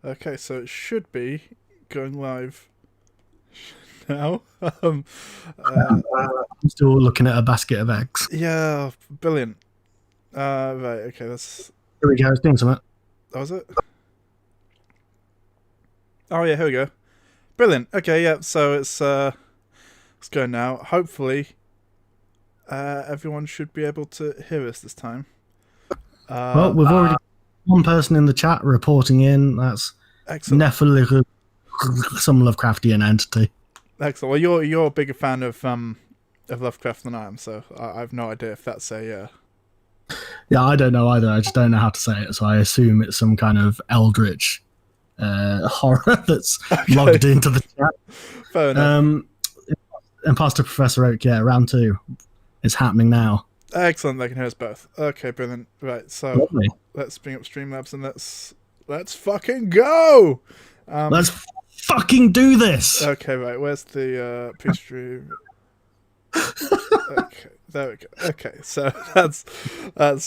Okay, so it should be going live now. Um, uh, I'm still looking at a basket of eggs. yeah, brilliant. Right, okay, that's Here we go. It's doing something. that was it. Oh yeah, here we go. Brilliant. Okay, yeah. So it's going now. Hopefully, everyone should be able to hear us this time. Well, we've already got one person in the chat reporting in. That's Excellent. some Lovecraftian entity. Excellent. Well, you're a bigger fan of Lovecraft than I am, so I have no idea if that's a. Yeah, I don't know either. I just don't know how to say it, so I assume it's some kind of eldritch horror that's logged into the chat. Fair enough. Imposter Professor Oak, yeah, round 2 is happening now. Excellent. They can hear us both. Okay, brilliant. Right, so Lovely. let's bring up Streamlabs and let's fucking go. Let's fucking do this. Okay, right. Where's the pre-stream? Okay, there we go. Okay, so that's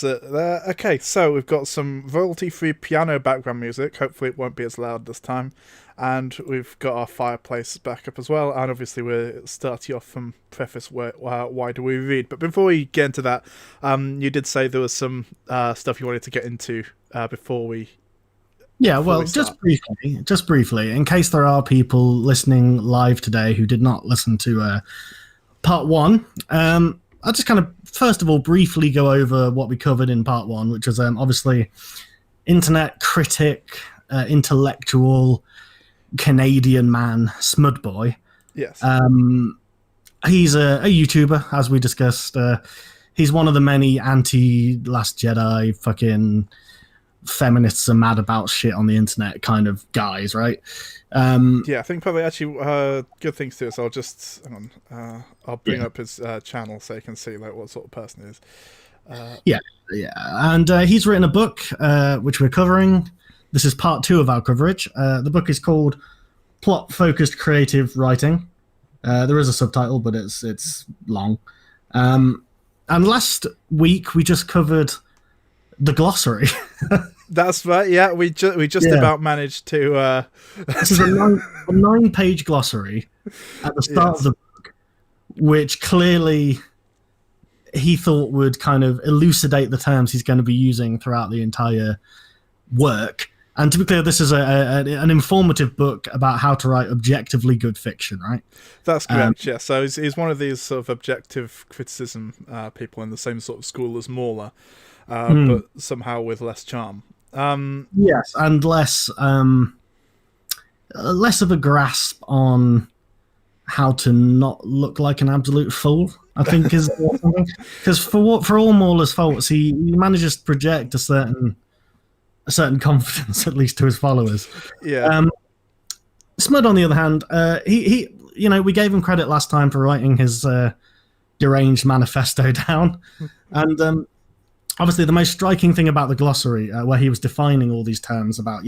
it. There. Okay, so we've got some royalty-free piano background music. Hopefully, it won't be as loud this time. And we've got our fireplace back up as well. And obviously, we're starting off from preface why do we read? But before we get into that, you did say there was some stuff you wanted to get into before we. Yeah, well, just briefly, in case there are people listening live today who did not listen to part 1, I'll just kind of, first of all, briefly go over what we covered in part 1, which was obviously internet critic, intellectual, Canadian man, Smudboy. Yes. He's a YouTuber, as we discussed. He's one of the many anti-Last Jedi fucking feminists are mad about shit on the internet kind of guys, right? Yeah, I think probably actually good things to do. So I'll just hang on. I'll bring up his channel so you can see like what sort of person he is. Yeah, and he's written a book which we're covering. This is part 2 of our coverage. The book is called Plot Focused Creative Writing. There is a subtitle, but it's long. And last week we just covered the glossary. That's right. Yeah, we just about managed to. This is a 9-page glossary at the start of the book, which clearly he thought would kind of elucidate the terms he's going to be using throughout the entire work. And to be clear, this is an informative book about how to write objectively good fiction, right? That's correct, yeah. So he's one of these sort of objective criticism people in the same sort of school as Mauler, but somehow with less charm. Yes, and less of a grasp on how to not look like an absolute fool, I think, is because for all Mauler's faults, he manages to project a certain confidence, at least to his followers. Yeah. Smud, on the other hand, he we gave him credit last time for writing his deranged manifesto down, and obviously the most striking thing about the glossary, where he was defining all these terms about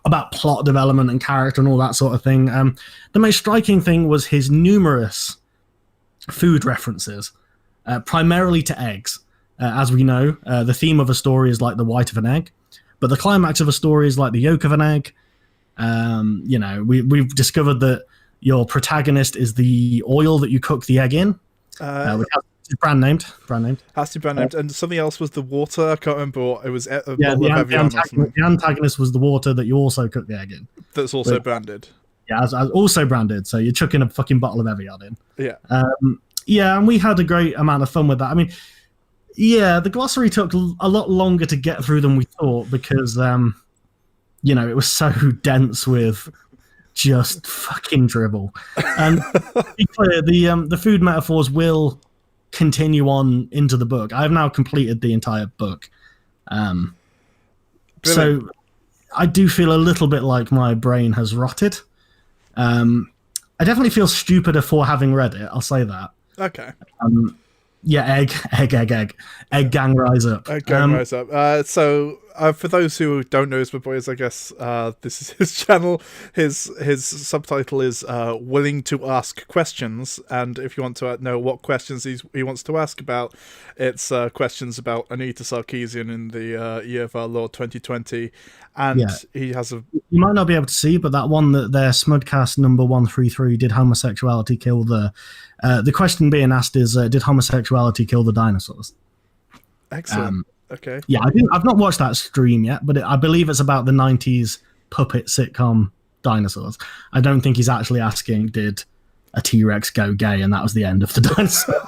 about plot development and character and all that sort of thing, the most striking thing was his numerous food references, primarily to eggs. As we know, the theme of a story is like the white of an egg, but the climax of a story is like the yolk of an egg. We've discovered that your protagonist is the oil that you cook the egg in, which is brand named. Has to be brand named. And something else was the water. I can't remember what it was. The antagonist was the water that you also cook the egg in. That's also branded. Yeah, as also branded. So you're chucking a fucking bottle of Evian in. Yeah. And we had a great amount of fun with that. I mean, yeah, the glossary took a lot longer to get through than we thought because, it was so dense with just fucking dribble. And to be clear, the food metaphors will continue on into the book. I've now completed the entire book. So I do feel a little bit like my brain has rotted. I definitely feel stupider for having read it. I'll say that. Okay. Yeah, egg gang rise up. Egg gang rise up. So for those who don't know Smudboy is, I guess this is his channel. His subtitle is "Willing to Ask Questions," and if you want to know what questions he wants to ask about, it's questions about Anita Sarkeesian in the year of our Lord 2020, and he has a. You might not be able to see, but that one that their Smudcast number 133 did homosexuality kill the. The question being asked is, did homosexuality kill the dinosaurs? Excellent. Okay. Yeah, I've not watched that stream yet, but I believe it's about the 90s puppet sitcom dinosaurs. I don't think he's actually asking, did a T-Rex go gay, and that was the end of the dinosaur.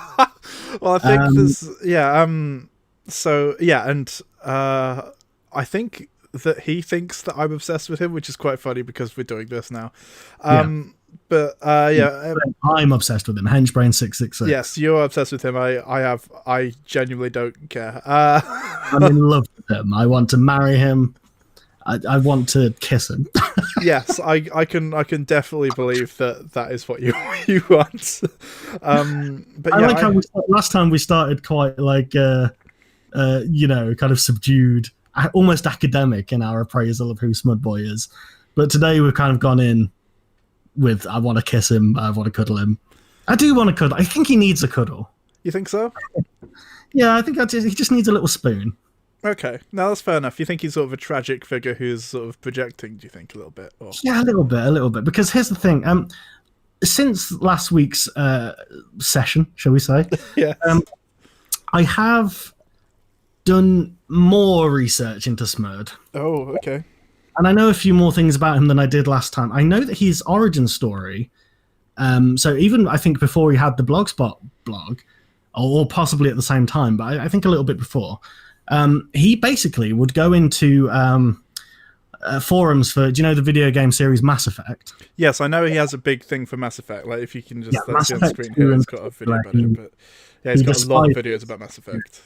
Well, I think there's... Yeah, so, yeah, and I think that he thinks that I'm obsessed with him, which is quite funny because we're doing this now. But I'm obsessed with him. Henchbrain666. Yes, you're obsessed with him. I genuinely don't care. I'm in love with him. I want to marry him. I want to kiss him. Yes, I can definitely believe that is what you want. But I like how last time we started quite like kind of subdued, almost academic in our appraisal of who Smudboy is. But today we've kind of gone in with, I want to kiss him, I want to cuddle him. I do want to cuddle. I think he needs a cuddle. You think so? Yeah, I think he just needs a little spoon. Okay, no, that's fair enough. You think he's sort of a tragic figure who's sort of projecting, do you think, a little bit? Or... Yeah, a little bit. Because here's the thing. Since last week's session, shall we say, yeah, I have done more research into Smurd. Oh, okay. And I know a few more things about him than I did last time. I know that his origin story, so even I think before he had the Blogspot blog, or possibly at the same time, but I think a little bit before, he basically would go into forums for, do you know the video game series Mass Effect? Yes, I know he has a big thing for Mass Effect. Like, if you can just see on the screen here, it's got a video about it. But yeah, he's got a lot of videos about Mass Effect.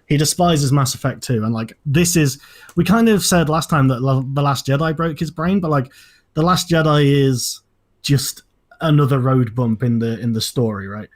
He despises Mass Effect 2, and like this is, we kind of said last time that The Last Jedi broke his brain, but like The Last Jedi is just another road bump in the story, right?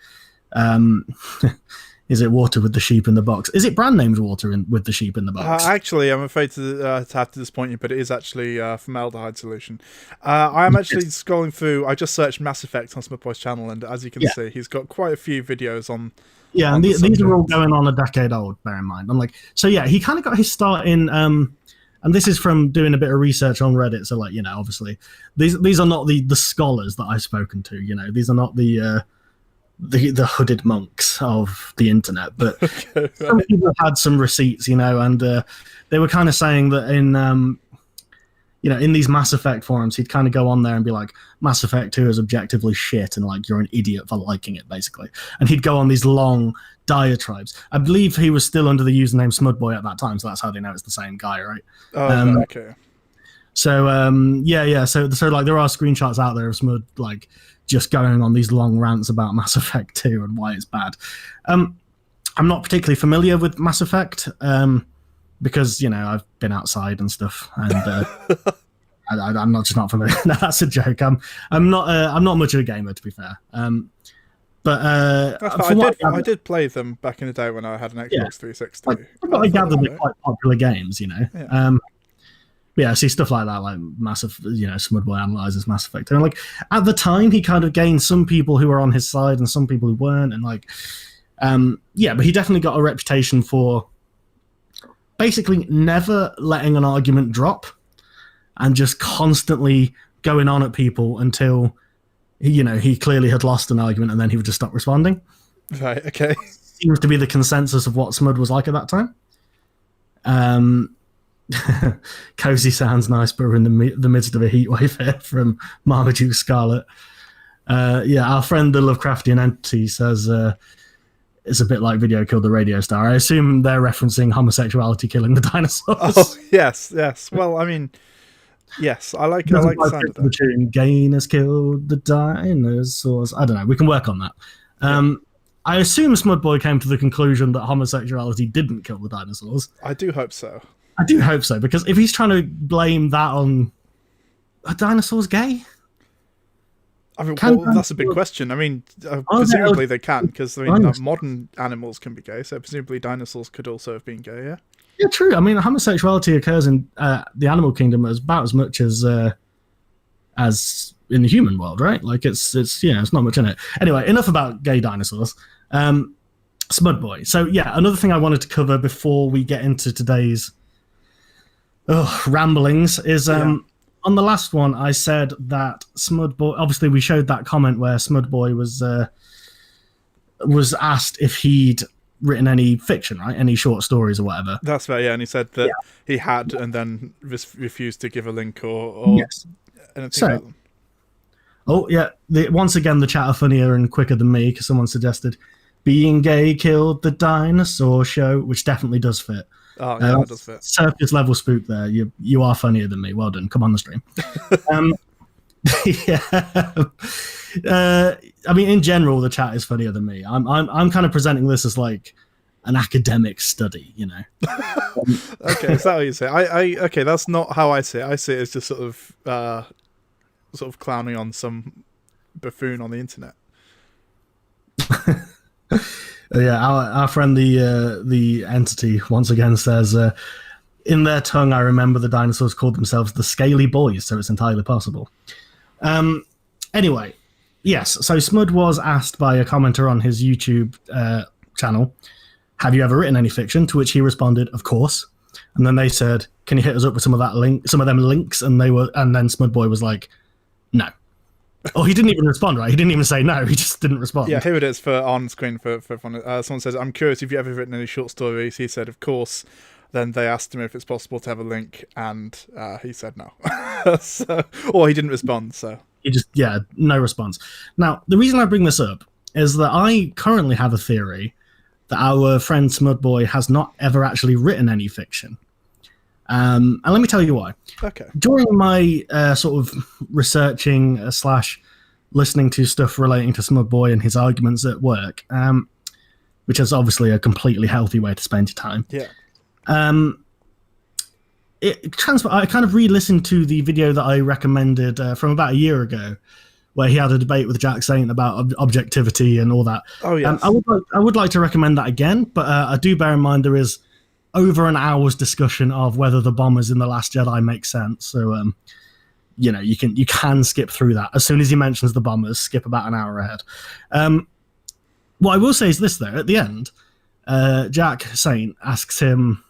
Is it water with the sheep in the box? Is it brand named water with the sheep in the box? Actually, I'm afraid to have to disappoint you, but it is actually formaldehyde solution. I'm actually scrolling through. I just searched Mass Effect on Smudboy's channel, and as you can see, he's got quite a few videos on. Yeah, and these are all going on a decade old. Bear in mind. I'm like, so yeah, he kind of got his start in. And this is from doing a bit of research on Reddit. So like, you know, obviously, these are not the scholars that I've spoken to. You know, these are not the hooded monks of the internet, but some people had some receipts, you know, and they were kind of saying that in in these Mass Effect forums, he'd kind of go on there and be like, Mass Effect 2 is objectively shit, and like, you're an idiot for liking it, basically. And he'd go on these long diatribes. I believe he was still under the username Smudboy at that time, so that's how they know it's the same guy, right? Oh, okay. So so like, there are screenshots out there of Smud like just going on these long rants about Mass Effect 2 and why it's bad. I'm not particularly familiar with Mass Effect because, you know, I've been outside and stuff, and I'm not familiar. No, that's a joke. I'm not much of a gamer, to be fair. But I did play them back in the day when I had an Xbox 360. I gathered they're quite popular games, you know. Yeah. See stuff like that, like massive, you know, Smudboy analyzes Mass Effect, and like at the time he kind of gained some people who were on his side and some people who weren't, and like, but he definitely got a reputation for basically never letting an argument drop and just constantly going on at people until, you know, he clearly had lost an argument, and then he would just stop responding. Right. Okay. Seems to be the consensus of what Smud was like at that time. Cozy sounds nice, but we're in the midst of a heatwave here from Marmaduke Scarlet. Our friend the Lovecraftian Entity says it's a bit like Video Killed the Radio Star. I assume they're referencing homosexuality killing the dinosaurs. Oh, yes. Well, I mean, yes, I like the sound of that. The tune, Gain has killed the dinosaurs. I don't know. We can work on that. I assume Smudboy came to the conclusion that homosexuality didn't kill the dinosaurs. I do hope so. I do hope so, because if he's trying to blame that on... Are dinosaurs gay? I mean, that's a big question. I mean, presumably they can, because I mean, modern animals can be gay, so presumably dinosaurs could also have been gay, yeah? Yeah, true. I mean, homosexuality occurs in the animal kingdom as about as much as in the human world, right? Like it's it's not much in it. Anyway, enough about gay dinosaurs. Smudboy. So yeah, another thing I wanted to cover before we get into today's ramblings is on the last one I said that Smudboy. Obviously, we showed that comment where Smudboy was asked if he'd written any fiction, right? Any short stories or whatever. That's right, yeah. And he said that he had, and then refused to give a link or anything like that. Oh, yeah. Once again, the chat are funnier and quicker than me, because someone suggested Being Gay Killed the Dinosaur Show, which definitely does fit. Oh, yeah, that does fit. Circus level spook there. You are funnier than me. Well done. Come on the stream. I mean, in general, the chat is funnier than me. I'm kind of presenting this as like an academic study, you know. Okay, is that how you say it? Okay, that's not how I see it. I see it as just sort of clowning on some buffoon on the internet. Yeah, our friend the entity once again says, in their tongue, I remember the dinosaurs called themselves the Scaly Boys, so it's entirely possible. Anyway, yes, so Smud was asked by a commenter on his YouTube channel, have you ever written any fiction? To which he responded, of course. And then they said, can you hit us up with some of them links? And then Smudboy was like, no. Oh, he didn't even respond, right? He didn't even say no. He just didn't respond. Yeah, here it is on screen for everyone. Someone says, I'm curious if you've ever written any short stories. He said, of course. Then they asked him if it's possible to have a link, and he said no. Or he didn't respond, so. He just, no response. Now, the reason I bring this up is that I currently have a theory that our friend Smudboy has not ever actually written any fiction. And let me tell you why. Okay. During my sort of researching / listening to stuff relating to Smudboy and his arguments at work, which is obviously a completely healthy way to spend your time. Yeah. I kind of re-listened to the video that I recommended from about a year ago, where he had a debate with Jack Saint about objectivity and all that. Oh, yes. I would like to recommend that again, but I do bear in mind there is over an hour's discussion of whether the bombers in The Last Jedi make sense. So, you can skip through that. As soon as he mentions the bombers, skip about an hour ahead. What I will say is this, though. At the end, Jack Saint asks him,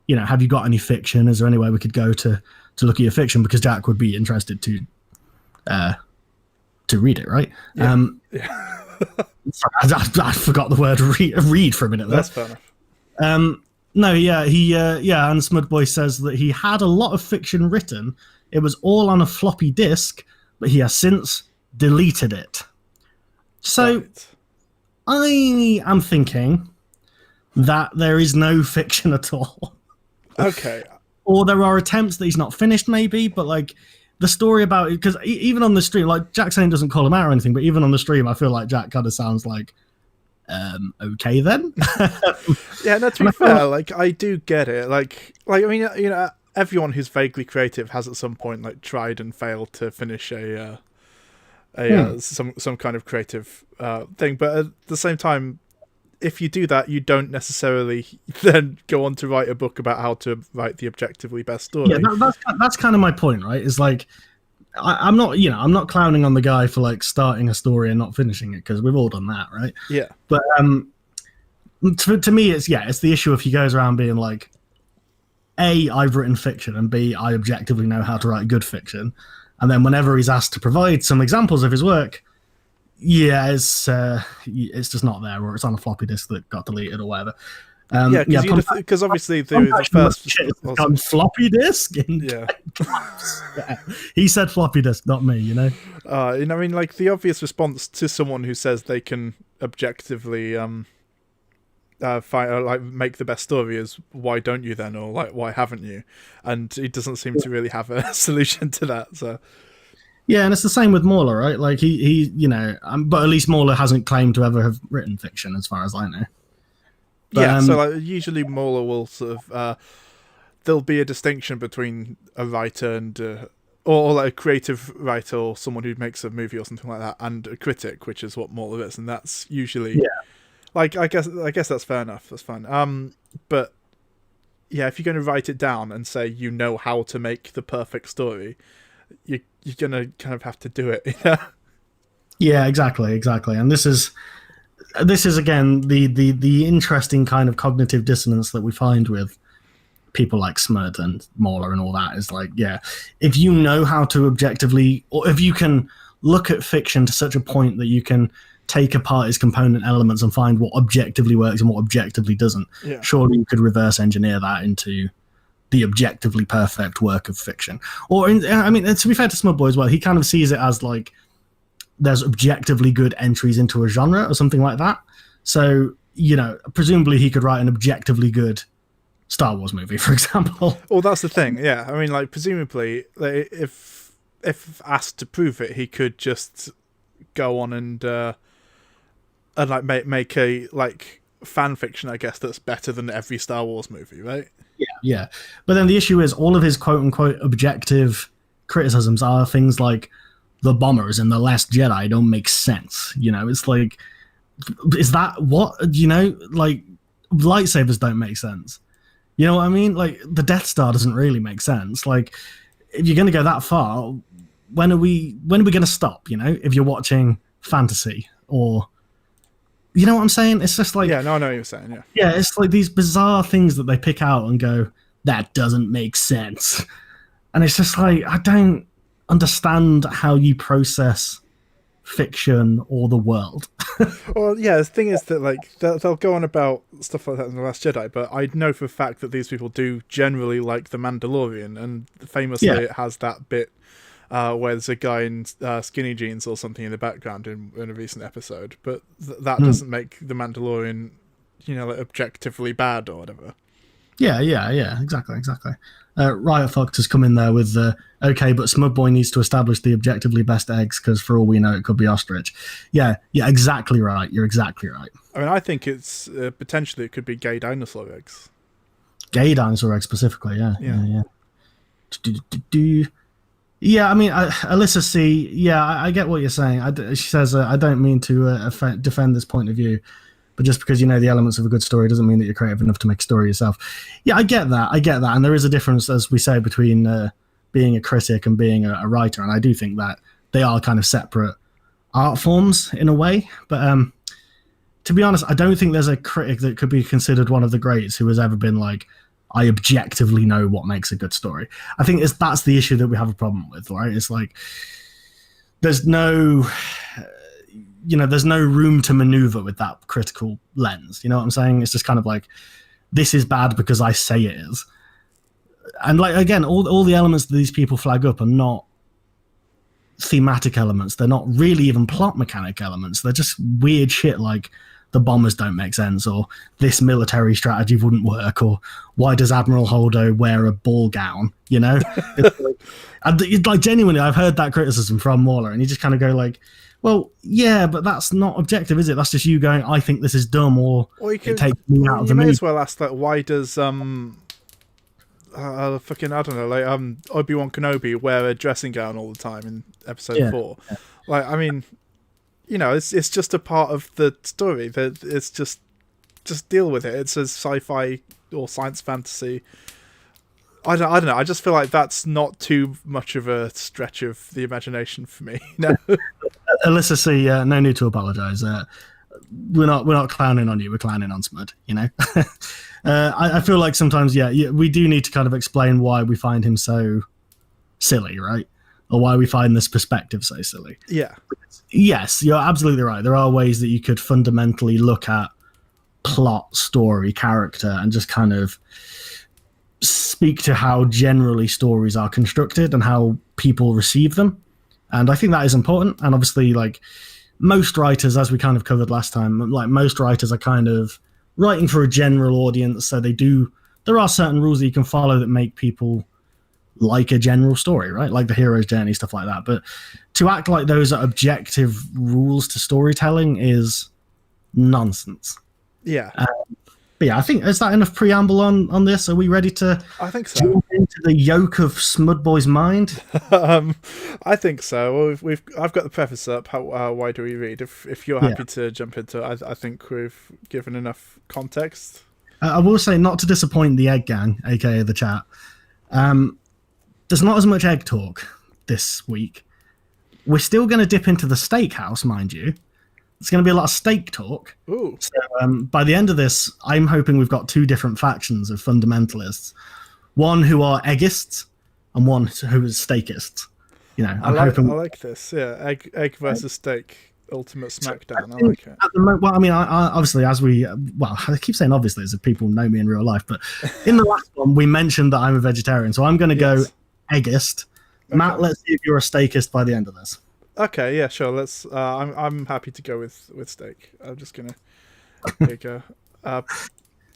have you got any fiction? Is there any way we could go to look at your fiction? Because Jack would be interested to read it, right? Yeah. Sorry, I forgot the word read for a minute there. That's fair enough. No, yeah, and Smudboy says that he had a lot of fiction written. It was all on a floppy disk, but he has since deleted it. So Right. I am thinking that there is no fiction at all. Okay. Or there are attempts that he's not finished, maybe, but like the story about it, because even on the stream, like Jack Saint doesn't call him out or anything, but even on the stream, I feel like Jack kind of sounds like, okay then. Yeah, no, to be fair, like I do get it. Like I mean, everyone who's vaguely creative has at some point like tried and failed to finish some kind of creative thing, but at the same time, if you do that, you don't necessarily then go on to write a book about how to write the objectively best story. Yeah, that's kind of my point, right? Is like I'm not clowning on the guy for like starting a story and not finishing it, because we've all done that, right? Yeah. But to me, it's the issue if he goes around being like, A, I've written fiction, and B, I objectively know how to write good fiction, and then whenever he's asked to provide some examples of his work, it's just not there, or it's on a floppy disk that got deleted or whatever. Because obviously the first on floppy disk. Yeah, he said floppy disk, not me. I mean, like the obvious response to someone who says they can objectively make the best story is, why don't you then, or like why haven't you? And he doesn't seem to really have a solution to that. So. Yeah, and it's the same with Mauler, right? Like he but at least Mauler hasn't claimed to ever have written fiction, as far as I know. But, so like usually Mauler will sort of there'll be a distinction between a writer and or like a creative writer or someone who makes a movie or something like that, and a critic, which is what Mauler is, and that's usually like I guess that's fair enough. That's fine. But yeah, if you're going to write it down and say you know how to make the perfect story, you're going to kind of have to do it. Yeah, exactly. And this is again the interesting kind of cognitive dissonance that we find with people like Smud and Mauler and all that is like, yeah, if you know how to objectively, or if you can look at fiction to such a point that you can take apart its component elements and find what objectively works and what objectively doesn't, surely you could reverse engineer that into the objectively perfect work of fiction. Or, I mean, to be fair to Smudboy as well, he kind of sees it as like there's objectively good entries into a genre or something like that. So, you know, presumably he could write an objectively good Star Wars movie, for example. Well, that's the thing, yeah. I mean, like, presumably, like, if asked to prove it, he could just go on and like make a like fan fiction, I guess, that's better than every Star Wars movie, right? Yeah. But then the issue is all of his quote unquote objective criticisms are things like the bombers in The Last Jedi don't make sense. You know, it's like, is that what, you know, like lightsabers don't make sense. You know what I mean? Like, the Death Star doesn't really make sense. Like, if you're going to go that far, when are we going to stop, you know, if you're watching fantasy or... You know what I'm saying? It's just like... Yeah, no, I know what you're saying, yeah. Yeah, it's like these bizarre things that they pick out and go, that doesn't make sense. And it's just like, I don't understand how you process fiction or the world. Well, yeah, the thing is that like they'll go on about stuff like that in The Last Jedi, but I know for a fact that these people do generally like The Mandalorian, and famously it has that bit where there's a guy in skinny jeans or something in the background in a recent episode, but that doesn't make The Mandalorian, you know, like objectively bad or whatever. Yeah, exactly. Riot Fox has come in there with okay, but Smudboy needs to establish the objectively best eggs because for all we know it could be ostrich. Yeah, exactly right. You're exactly right. I mean, I think it's potentially it could be gay dinosaur eggs. Gay dinosaur eggs specifically, yeah. Yeah, I mean, Alyssa C. Yeah, I get what you're saying. She says, I don't mean to defend this point of view, but just because you know the elements of a good story doesn't mean that you're creative enough to make a story yourself. Yeah, I get that. And there is a difference, as we say, between being a critic and being a writer. And I do think that they are kind of separate art forms in a way. But to be honest, I don't think there's a critic that could be considered one of the greats who has ever been like, I objectively know what makes a good story. I think that's the issue that we have a problem with, right? It's like there's no room to maneuver with that critical lens. You know what I'm saying? It's just kind of like, this is bad because I say it is. And like, again, all the elements that these people flag up are not thematic elements. They're not really even plot mechanic elements. They're just weird shit like the bombers don't make sense, or this military strategy wouldn't work, or why does Admiral Holdo wear a ball gown? You know? It's like genuinely, I've heard that criticism from Mauler, and you just kind of go like, well, yeah, but that's not objective, is it? That's just you going, I think this is dumb, or it takes me out of the movie. You may as well ask, like, why does fucking, I don't know, like Obi-Wan Kenobi wear a dressing gown all the time in episode 4? Yeah. Like, I mean, you know, it's just a part of the story. That it's just deal with it. It's a sci-fi or science fantasy. I don't know. I just feel like that's not too much of a stretch of the imagination for me. No. Alyssa C, no need to apologise. We're not clowning on you. We're clowning on Smud. You know. I feel like sometimes, we do need to kind of explain why we find him so silly, right? Or why we find this perspective so silly. Yeah. Yes, you're absolutely right. There are ways that you could fundamentally look at plot, story, character, and just kind of speak to how generally stories are constructed and how people receive them. And I think that is important. And obviously, like, most writers, as we kind of covered last time, like most writers are kind of writing for a general audience. So there are certain rules that you can follow that make people like a general story, right? Like the hero's journey, stuff like that. But to act like those are objective rules to storytelling is nonsense. Yeah. But yeah, I think, is that enough preamble on this? Are we ready to I think so. jump into the yoke of Smudboy's mind? I think so. Well, I've got the preface up. Why do we read? If you're happy to jump into it, I think we've given enough context. I will say, not to disappoint the egg gang, aka the chat, there's not as much egg talk this week. We're still going to dip into the steakhouse, mind you. It's going to be a lot of steak talk. Ooh. So by the end of this, I'm hoping we've got two different factions of fundamentalists. One who are eggists and one who is steakists. You know, I like this. Yeah, egg versus steak, ultimate smackdown. I like it. Well, I mean, I obviously, I keep saying obviously as if people know me in real life, but in the last one, we mentioned that I'm a vegetarian, so I'm going to go eggist. Okay. Matt, let's see if you're a steakist by the end of this. Okay, yeah, sure. Let's. I'm happy to go with steak. I'm just gonna. There you go.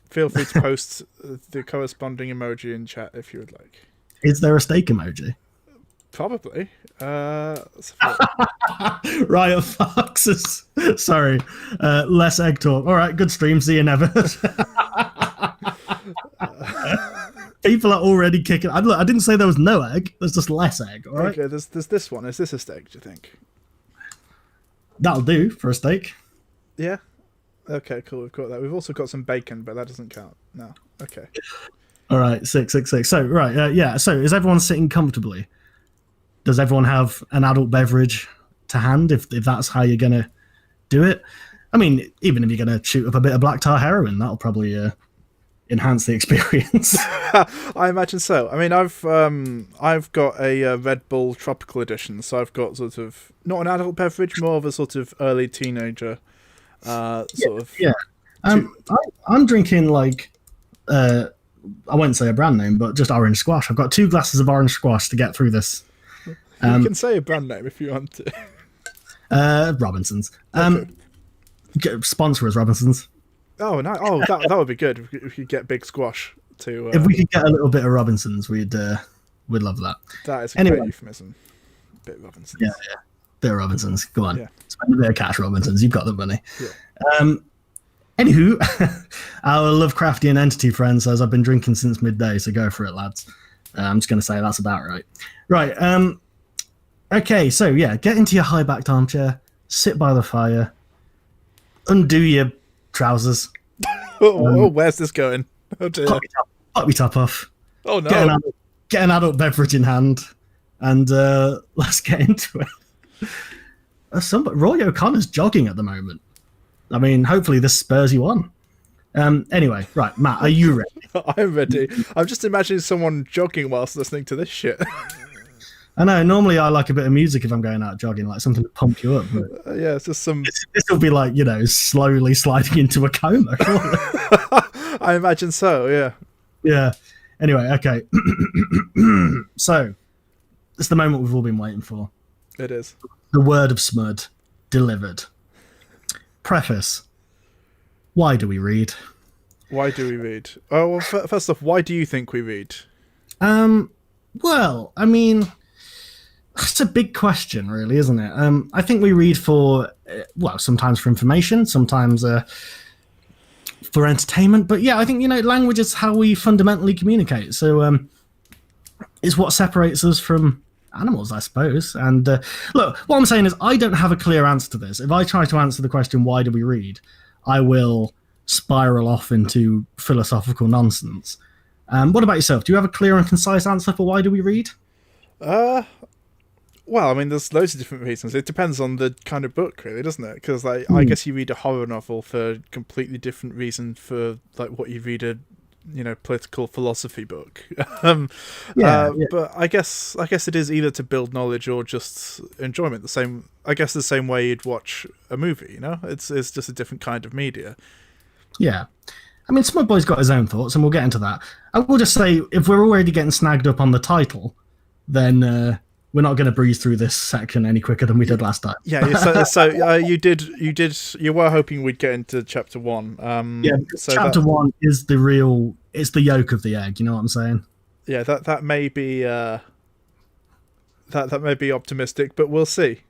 Feel free to post the corresponding emoji in chat if you would like. Is there a steak emoji? Probably. Riot Foxes. Sorry. Less egg talk. All right, good stream. See you never. People are already kicking. I didn't say there was no egg. There's just less egg. All right. Okay. There's this one. Is this a steak? Do you think? That'll do for a steak. Yeah. Okay. Cool. We've got that. We've also got some bacon, but that doesn't count. No. Okay. All right. 666. So right. Yeah. So is everyone sitting comfortably? Does everyone have an adult beverage to hand? If that's how you're gonna do it. I mean, even if you're gonna shoot up a bit of black tar heroin, that'll probably enhance the experience. I imagine so. I mean, I've got a Red Bull Tropical Edition, so I've got sort of not an adult beverage, more of a sort of early teenager sort of. Yeah. I'm drinking like I won't say a brand name, but just orange squash. I've got 2 glasses of orange squash to get through this. You can say a brand name if you want to. Robinsons. Okay. Sponsor us, Robinsons. Oh no! Oh, that would be good if we could get big squash to. If we could get a little bit of Robinsons, we'd love that. That is a great euphemism. Bit of Robinsons. Yeah. Bit of Robinsons. Go on. Yeah. Spend a bit of cash, Robinsons. You've got the money. Yeah. Anywho, our Lovecraftian entity friend says, I've been drinking since midday, so go for it, lads. I'm just going to say that's about right. Right. Okay, so yeah, get into your high-backed armchair, sit by the fire, undo your trousers. Where's this going? Oh dear. Pop your top off. Oh no. Get an adult beverage in hand, and let's get into it. Roy O'Connor's jogging at the moment. I mean, hopefully this spurs you on. Anyway, right, Matt, are you ready? I'm ready. I'm just imagining someone jogging whilst listening to this shit. I know, normally I like a bit of music if I'm going out jogging, like something to pump you up. But yeah, it's just some... This will be like, slowly sliding into a coma. I imagine so, yeah. Yeah. Anyway, okay. So, it's the moment we've all been waiting for. It is. The word of Smud, delivered. Preface. Why do we read? Why do we read? Oh, well, first off, why do you think we read? Well, I mean... That's a big question, really, isn't it? I think we read for, sometimes for information, sometimes for entertainment. But yeah, I think, language is how we fundamentally communicate. So it's what separates us from animals, I suppose. And look, what I'm saying is I don't have a clear answer to this. If I try to answer the question, why do we read? I will spiral off into philosophical nonsense. What about yourself? Do you have a clear and concise answer for why do we read? Well, I mean, there's loads of different reasons. It depends on the kind of book, really, doesn't it? Because, I guess you read a horror novel for a completely different reason for, what you read a, political philosophy book. But I guess it is either to build knowledge or just enjoyment. The same way you'd watch a movie. It's just a different kind of media. Yeah. I mean, Smudboy's got his own thoughts, and we'll get into that. I will just say, if we're already getting snagged up on the title, then we're not going to breeze through this section any quicker than we did last time. Yeah. So you were hoping we'd get into chapter 1. Chapter 1 is it's the yolk of the egg. You know what I'm saying? Yeah, that may be that may be optimistic, but we'll see.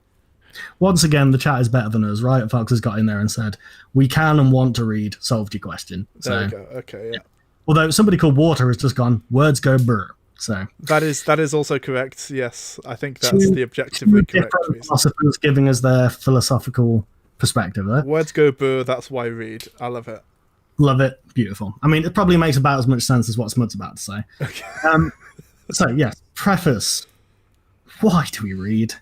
Once again, the chat is better than us, right? Fox has got in there and said, we can and want to read, solved your question. So, there you go. Okay, yeah. Although somebody called Water has just gone, words go brr. So that is also correct. Yes, I think that's the objectively correct reason. Philosophers giving us their philosophical perspective there. Words go brr, that's why I read. I love it. Love it. Beautiful. I mean, it probably makes about as much sense as what Smud's about to say. Okay. So, yes, preface. Why do we read?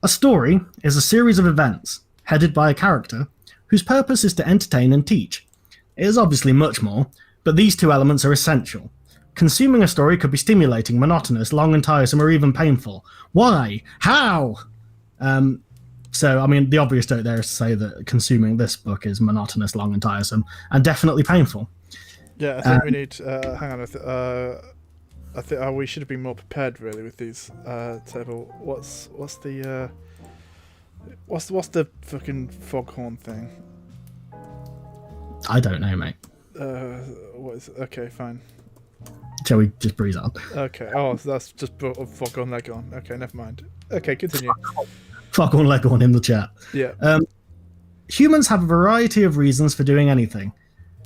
A story is a series of events headed by a character whose purpose is to entertain and teach. It is obviously much more, but these two elements are essential. Consuming a story could be stimulating, monotonous, long and tiresome, or even painful. Why? How? So, I mean, the obvious joke there is to say that consuming this book is monotonous, long and tiresome, and definitely painful. Yeah, I think we need. Hang on. I think we should have been more prepared, really, with these table. What's the fucking foghorn thing? I don't know, mate. What is? Okay, fine. Shall we just breeze on? Okay. Oh, so that's just foghorn leghorn. Okay, never mind. Okay, continue. Foghorn leghorn in the chat. Yeah. Humans have a variety of reasons for doing anything.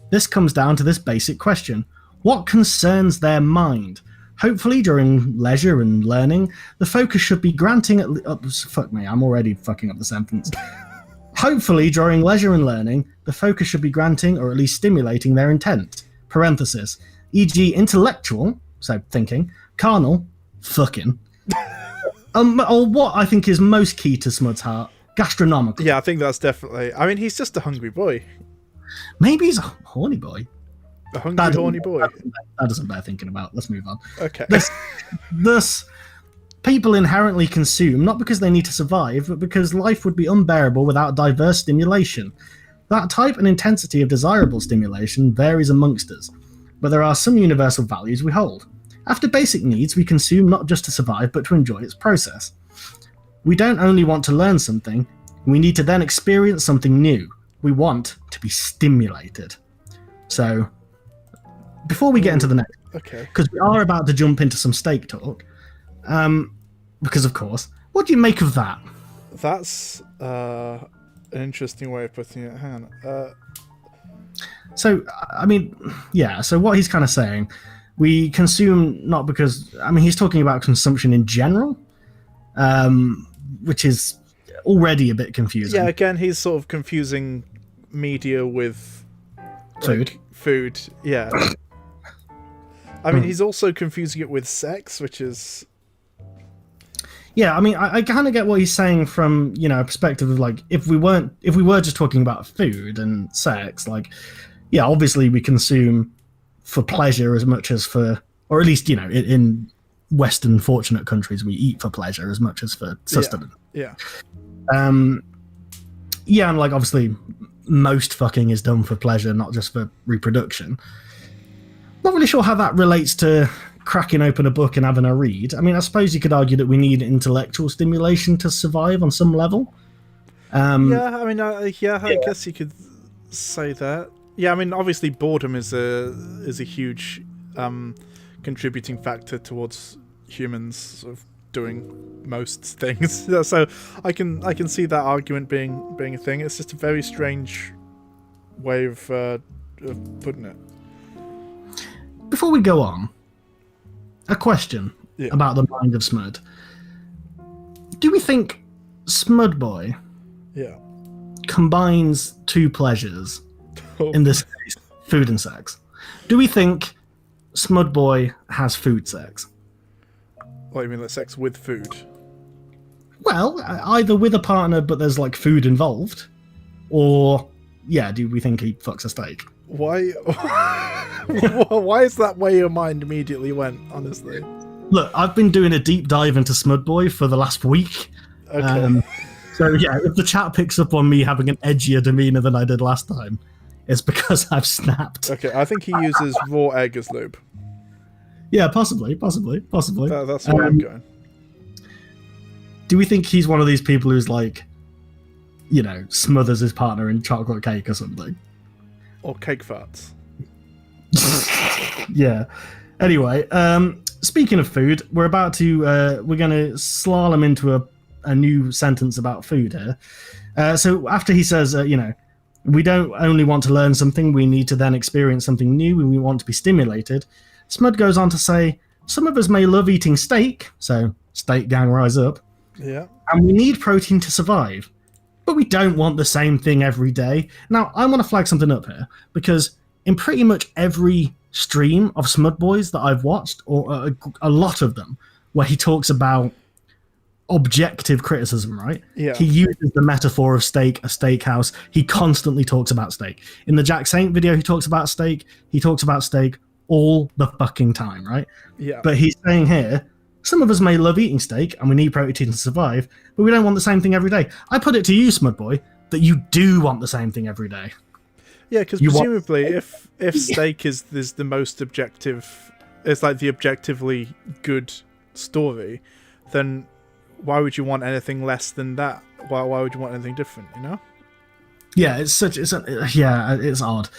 This comes down to this basic question. What concerns their mind? Hopefully, during leisure and learning, the focus should be granting fuck me, I'm already fucking up the sentence. Hopefully, during leisure and learning, the focus should be granting or at least stimulating their intent. Parenthesis. E.g. intellectual, so thinking, carnal, fucking. Or what I think is most key to Smud's heart, gastronomical. Yeah, I think that's definitely. I mean, he's just a hungry boy. Maybe he's a horny boy. A hungry, horny boy. That doesn't bear thinking about. Let's move on. Okay. Thus, people inherently consume, not because they need to survive, but because life would be unbearable without diverse stimulation. That type and intensity of desirable stimulation varies amongst us, but there are some universal values we hold. After basic needs, we consume not just to survive, but to enjoy its process. We don't only want to learn something, we need to then experience something new. We want to be stimulated. So, before we get into the next, okay, because we are about to jump into some steak talk, because of course, what do you make of that? That's an interesting way of putting it. Hang on. So, I mean, yeah, so what he's kind of saying, we consume not because, I mean, he's talking about consumption in general, which is already a bit confusing. Yeah, again, he's sort of confusing media with food, yeah. I mean, he's also confusing it with sex, which is... Yeah, I mean, I kind of get what he's saying from, a perspective of, like, if we were just talking about food and sex, like, yeah, obviously we consume for pleasure as much as for, or at least, in Western fortunate countries, we eat for pleasure as much as for sustenance. Yeah. Yeah, and, like, obviously most fucking is done for pleasure, not just for reproduction. Not really sure how that relates to cracking open a book and having a read. I mean, I suppose you could argue that we need intellectual stimulation to survive on some level. Yeah, I mean, I guess you could say that. Yeah, I mean, obviously boredom is a huge contributing factor towards humans sort of doing most things. So I can see that argument being a thing. It's just a very strange way of putting it. Before we go on, a question about the mind of Smud. Do we think Smudboy combines two pleasures, in this case, food and sex? Do we think Smudboy has food sex? What, you mean like sex with food? Well, either with a partner but there's like food involved, or, do we think he fucks a steak? Why? Why is that where your mind immediately went, honestly? Look, I've been doing a deep dive into Smudboy for the last week. Okay. So yeah, if the chat picks up on me having an edgier demeanour than I did last time, it's because I've snapped. Okay, I think he uses raw egg as lube. Yeah, possibly. That's where I'm going. Do we think he's one of these people who's like, smothers his partner in chocolate cake or something? Or cake farts. Yeah. Anyway, speaking of food, we're going to slalom into a new sentence about food here. So after he says, we don't only want to learn something, we need to then experience something new, and we want to be stimulated. Smud goes on to say, some of us may love eating steak, so steak gang rise up. Yeah. And we need protein to survive. but we don't want the same thing every day. Now, I want to flag something up here, because in pretty much every stream of Smudboys that I've watched, or a lot of them, where he talks about objective criticism, right? Yeah. He uses the metaphor of steak, a steakhouse. He constantly talks about steak. In the Jack Saint video, he talks about steak. He talks about steak all the fucking time, right? Yeah. But he's saying here, some of us may love eating steak and we need protein to survive, but we don't want the same thing every day. I put it to you, Smudboy, that you do want the same thing every day. Yeah, because presumably if steak is the most objective, it's like the objectively good story, then why would you want anything less than that? Why would you want anything different, you know? Yeah, it's odd.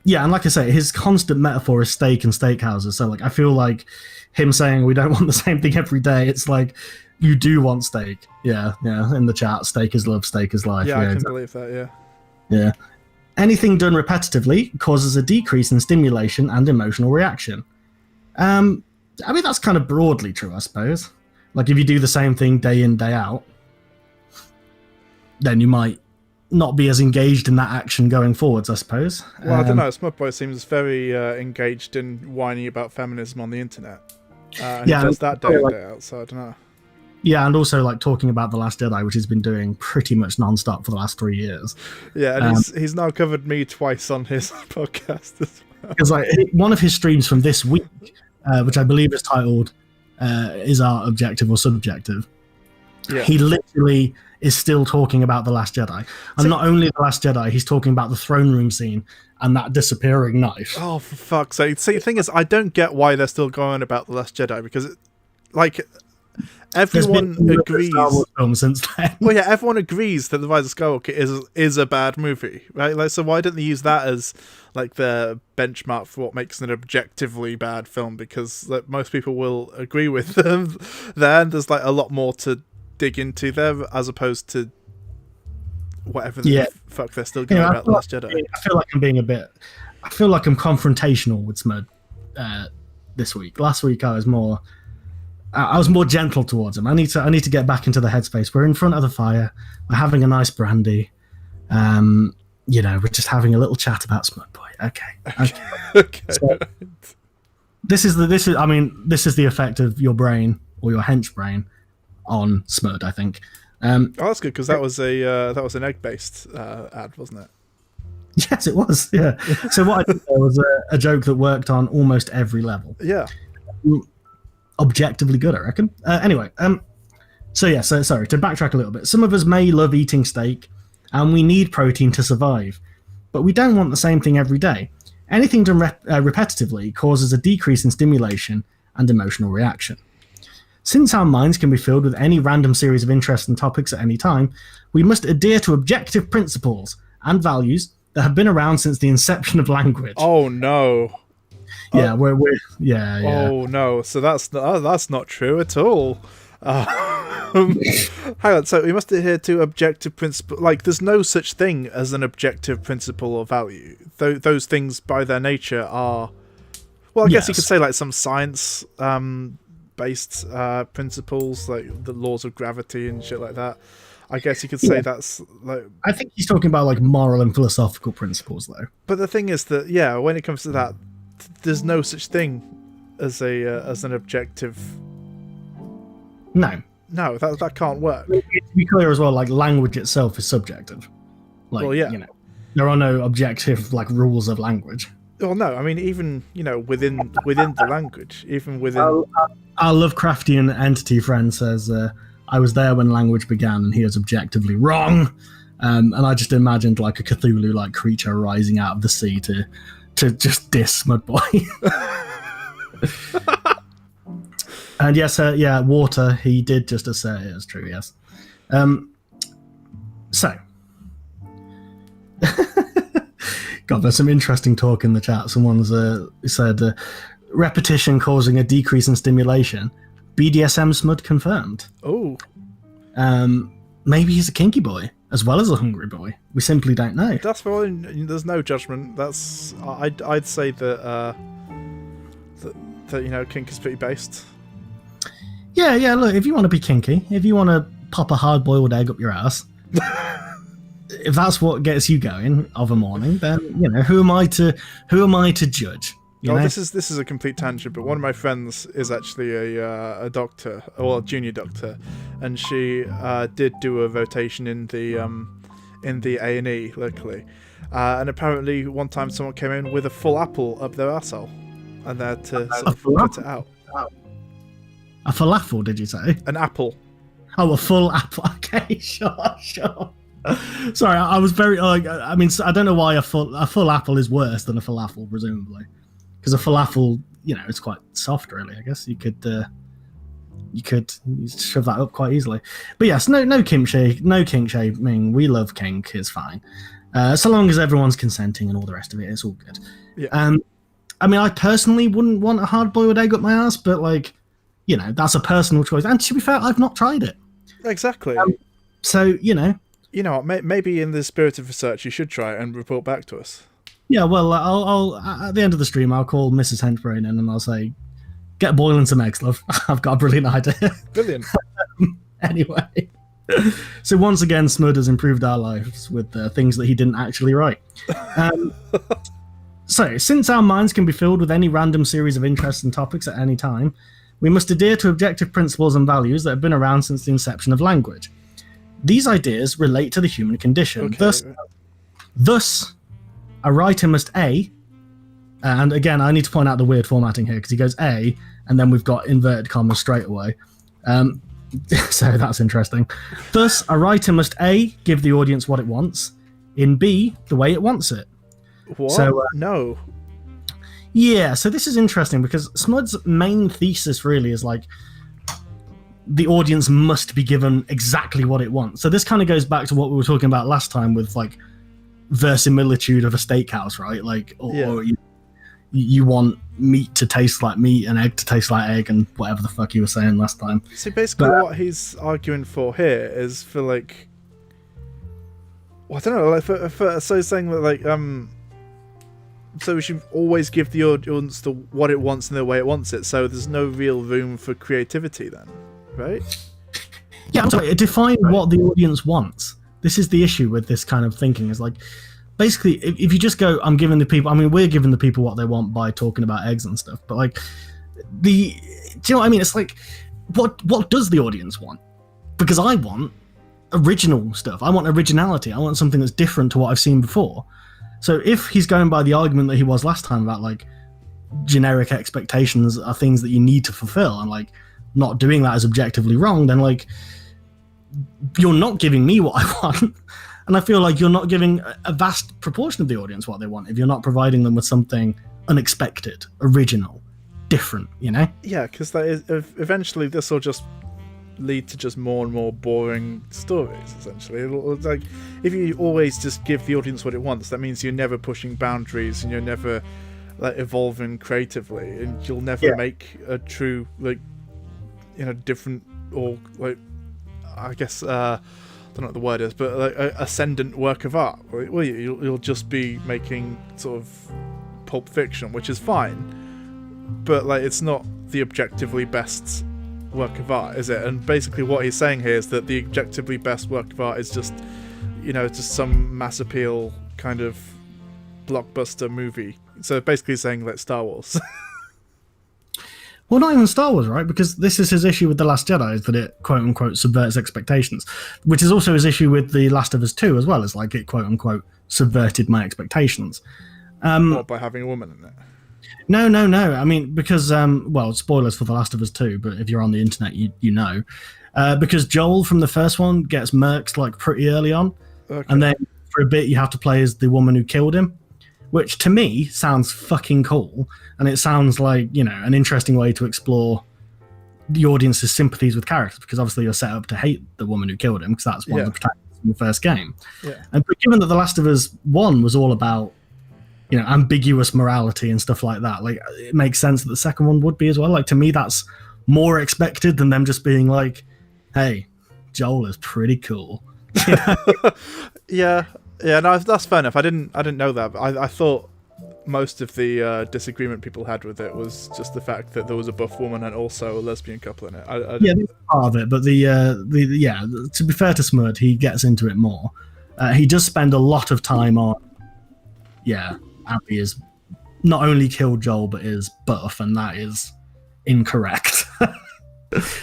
Yeah, and like I say, his constant metaphor is steak and steakhouses. So like, I feel like him saying we don't want the same thing every day, it's like, you do want steak. Yeah, in the chat, steak is love, steak is life. Yeah, I can believe that, yeah. Yeah. Anything done repetitively causes a decrease in stimulation and emotional reaction. I mean, that's kind of broadly true, I suppose. Like, if you do the same thing day in, day out, then you might not be as engaged in that action going forwards, I suppose. Well, I don't know. Smudboy seems very engaged in whining about feminism on the internet. He does that day in, day out, so I don't know. Yeah, and also like talking about The Last Jedi, which he's been doing pretty much non-stop for the last 3 years. Yeah, and he's now covered me twice on his podcast as well. Because like one of his streams from this week, which I believe is titled "Is Art Objective or Subjective?" Yeah. He literally is still talking about The Last Jedi, and not only The Last Jedi, he's talking about the throne room scene and that disappearing knife. Oh, for fuck's sake! See, the thing is, I don't get why they're still going about The Last Jedi, because everyone agrees. Star Wars film since then. Well, yeah, everyone agrees that The Rise of Skywalker is a bad movie, right? Like, so why don't they use that as like the benchmark for what makes an objectively bad film? Because like, most people will agree with them. Then there's like a lot more to dig into there, as opposed to whatever the fuck they're still going about The Last Jedi. I feel like I'm being I feel like I'm confrontational with Smud this week. Last week I was more gentle towards him. I need to get back into the headspace. We're in front of the fire. We're having a nice brandy. We're just having a little chat about Smudboy. Okay. So, this is the effect of your brain or your hench brain on Smud, I think. That's good, because that was an egg-based ad, wasn't it? Yes, it was. Yeah. So what I did there was a joke that worked on almost every level. Yeah. Objectively good, I reckon. Anyway, sorry, to backtrack a little bit. Some of us may love eating steak, and we need protein to survive, but we don't want the same thing every day. Anything done repetitively causes a decrease in stimulation and emotional reaction. Since our minds can be filled with any random series of interests and topics at any time, we must adhere to objective principles and values that have been around since the inception of language. Oh no. Yeah, yeah. Oh no, so that's not true at all. Hang on, so we must adhere to objective principle. Like, there's no such thing as an objective principle or value. Those things, by their nature, are. Well, I guess you could say like some science based principles, like the laws of gravity and shit like that. I guess you could say that's like. I think he's talking about like moral and philosophical principles, though. But the thing is that when it comes to that, there's no such thing as an objective. No, that can't work. To be clear as well, like language itself is subjective. Like, well, yeah, there are no objective like rules of language. Well, no, I mean even within the language, even within. Our Lovecraftian entity friend says, "I was there when language began, and he is objectively wrong." And I just imagined like a Cthulhu-like creature rising out of the sea to just diss Smudboy. And yes, water, he did just assert it as true, yes. So. God, there's some interesting talk in the chat. Someone's said, repetition causing a decrease in stimulation. BDSM Smud confirmed. Oh. Maybe he's a kinky boy, as well as a hungry boy. We simply don't know. That's fine. There's no judgment. I'd say that kink is pretty based. Yeah. Look, if you want to be kinky, if you want to pop a hard-boiled egg up your ass, if that's what gets you going of a morning, then who am I to judge? This is a complete tangent, but one of my friends is actually a doctor, or a junior doctor, and she did do a rotation in the A&E locally, and apparently one time someone came in with a full apple up their arsehole, and they had to sort of cut it out. A falafel, did you say? An apple. Oh, a full apple. Okay, sure. Sorry, I was very I don't know why a full apple is worse than a falafel, presumably, because a falafel, it's quite soft, really. I guess you could shove that up quite easily. But yes, no kink shaming. We love kink. It's fine, so long as everyone's consenting and all the rest of it. It's all good. Yeah. I personally wouldn't want a hard-boiled egg up my ass, but that's a personal choice. And to be fair, I've not tried it. Exactly. So you know what? Maybe in the spirit of research, you should try it and report back to us. Yeah, well, I'll at the end of the stream, I'll call Mrs. Henchbrain in and I'll say, "Get boiling some eggs, love." I've got a brilliant idea. Brilliant. Anyway, so once again, Smud has improved our lives with things that he didn't actually write. So, since our minds can be filled with any random series of interests and topics at any time, we must adhere to objective principles and values that have been around since the inception of language. These ideas relate to the human condition. Okay. Thus, a writer must A, and again, I need to point out the weird formatting here, because he goes A, and then we've got inverted commas straight away. So that's interesting. Thus, a writer must A, give the audience what it wants, in B, the way it wants it. What? So, no. Yeah, so this is interesting, because Smud's main thesis really is the audience must be given exactly what it wants. So this kind of goes back to what we were talking about last time with verisimilitude of a steakhouse, right? Or you want meat to taste like meat and egg to taste like egg and whatever the fuck you were saying last time. See, basically what he's arguing for here is for I don't know, so saying that so we should always give the audience what it wants and the way it wants it, so there's no real room for creativity then, right? Yeah, I'm sorry, define what the audience wants. This is the issue with this kind of thinking, is basically, if you just go, I'm giving the people, we're giving the people what they want by talking about eggs and stuff, but do you know what I mean? It's what does the audience want? Because I want original stuff. I want originality. I want something that's different to what I've seen before. So if he's going by the argument that he was last time about generic expectations are things that you need to fulfill, and not doing that is objectively wrong, then you're not giving me what I want. And I feel like you're not giving a vast proportion of the audience what they want if you're not providing them with something unexpected, original, different, Yeah, because eventually this will just lead to just more and more boring stories, essentially. It's if you always just give the audience what it wants, that means you're never pushing boundaries and you're never evolving creatively, and you'll never make a true different, or I guess I don't know what the word is, but ascendant work of art. Will you? You'll just be making sort of Pulp Fiction, which is fine, but it's not the objectively best work of art, is it? And basically what he's saying here is that the objectively best work of art is just just some mass appeal kind of blockbuster movie. So basically saying Star Wars. Well, not even Star Wars, right? Because this is his issue with The Last Jedi, is that it quote-unquote subverts expectations, which is also his issue with The Last of Us 2 as well, as it quote-unquote subverted my expectations. What, by having a woman in it? No. Because, spoilers for The Last of Us 2, but if you're on the internet, you know. Because Joel from the first one gets murked pretty early on, okay. And then for a bit you have to play as the woman who killed him, which to me sounds fucking cool, and it sounds like, an interesting way to explore the audience's sympathies with characters, because obviously you're set up to hate the woman who killed him, because that's one of the protagonists in the first game. Yeah. But given that The Last of Us 1 was all about ambiguous morality and stuff like that, it makes sense that the second one would be as well. To me, that's more expected than them just being hey, Joel is pretty cool. Yeah, no, that's fair enough. I didn't know that, but I thought most of the disagreement people had with it was just the fact that there was a buff woman and also a lesbian couple in it. Yeah, that's part of it, but to be fair to Smud, he gets into it more. He does spend a lot of time on, Abby is not only killed Joel, but is buff, and that is incorrect.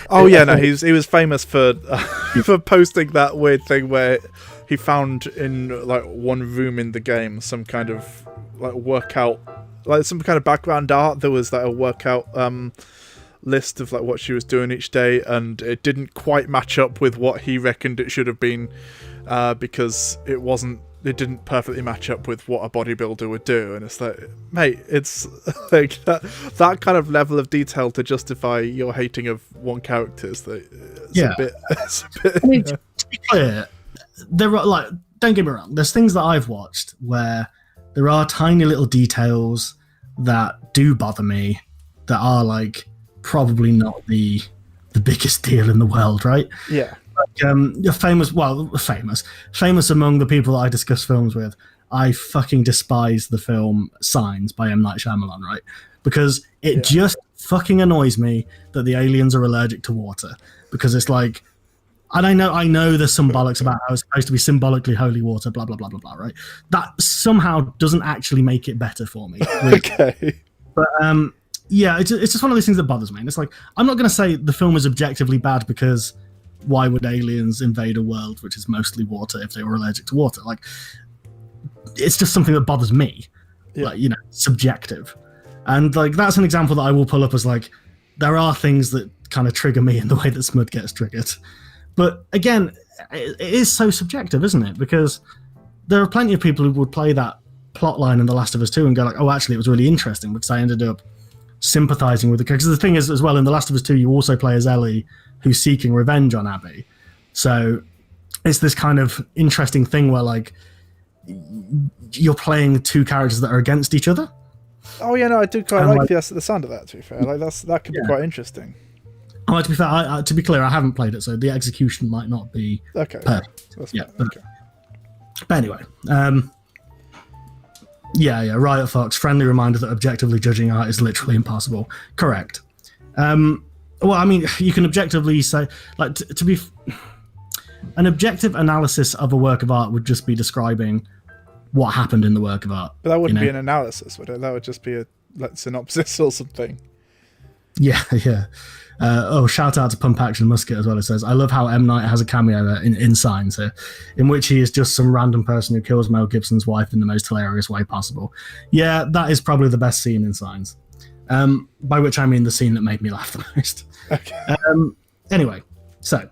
Oh yeah, no, he was famous for for posting that weird thing where he found in like one room in the game some kind of like workout, like some kind of background art. There was like a workout list of like what she was doing each day, and it didn't quite match up with what he reckoned it should have been, because it didn't perfectly match up with what a bodybuilder would do. And it's like, mate, it's like that kind of level of detail to justify your hating of one character is a bit. I mean, to be clear, there are, like, don't get me wrong, there's things that I've watched where there are tiny little details that do bother me that are like probably not the biggest deal in the world, right? Yeah. Like, famous among the people that I discuss films with, I fucking despise the film Signs by M. Night Shyamalan, right? Because it just fucking annoys me that the aliens are allergic to water. Because it's like, and I know there's some bollocks about how it's supposed to be symbolically holy water, blah, blah, blah, blah, blah, right? That somehow doesn't actually make it better for me. Okay. But, it's just one of those things that bothers me. And it's like, I'm not going to say the film is objectively bad because why would aliens invade a world which is mostly water if they were allergic to water? Like, it's just something that bothers me. Yeah. Like, subjective. And like, that's an example that I will pull up as like, there are things that kind of trigger me in the way that Smud gets triggered. But again, it is so subjective, isn't it? Because there are plenty of people who would play that plot line in The Last of Us 2 and go like, oh, actually, it was really interesting because I ended up sympathizing with the character. Because the thing is, as well, in The Last of Us 2, you also play as Ellie, who's seeking revenge on Abby. So it's this kind of interesting thing where, like, you're playing two characters that are against each other. Oh, yeah, no, I do quite like the sound of that, to be fair. Like, that could be quite interesting. Oh, to be fair, to be clear, I haven't played it, so the execution might not be perfect. But anyway, Riot Fox, friendly reminder that objectively judging art is literally impossible. Correct. Well, I mean, you can objectively say, like, an objective analysis of a work of art would just be describing what happened in the work of art. But that wouldn't be an analysis, would it? That would just be a synopsis or something. Yeah. Shout out to Pump Action Musket as well. It says, I love how M. Night has a cameo in Signs here, in which he is just some random person who kills Mel Gibson's wife in the most hilarious way possible. Yeah, that is probably the best scene in Signs. By which I mean the scene that made me laugh the most. Okay. Anyway, so,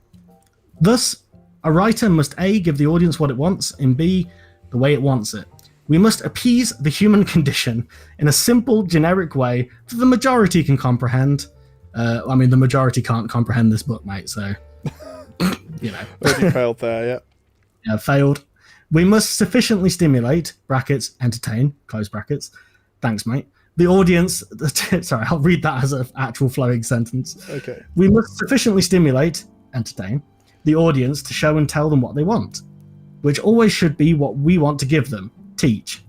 thus, a writer must A, give the audience what it wants, and B, the way it wants it. We must appease the human condition in a simple, generic way that the majority can comprehend. I mean, the majority can't comprehend this book, mate, so, Already failed there, yeah. Yeah, failed. We must sufficiently stimulate, brackets, entertain, close brackets. Thanks, mate. The audience, sorry, I'll read that as an actual flowing sentence. Okay. We must sufficiently stimulate, entertain, the audience to show and tell them what they want, which always should be what we want to give them, teach.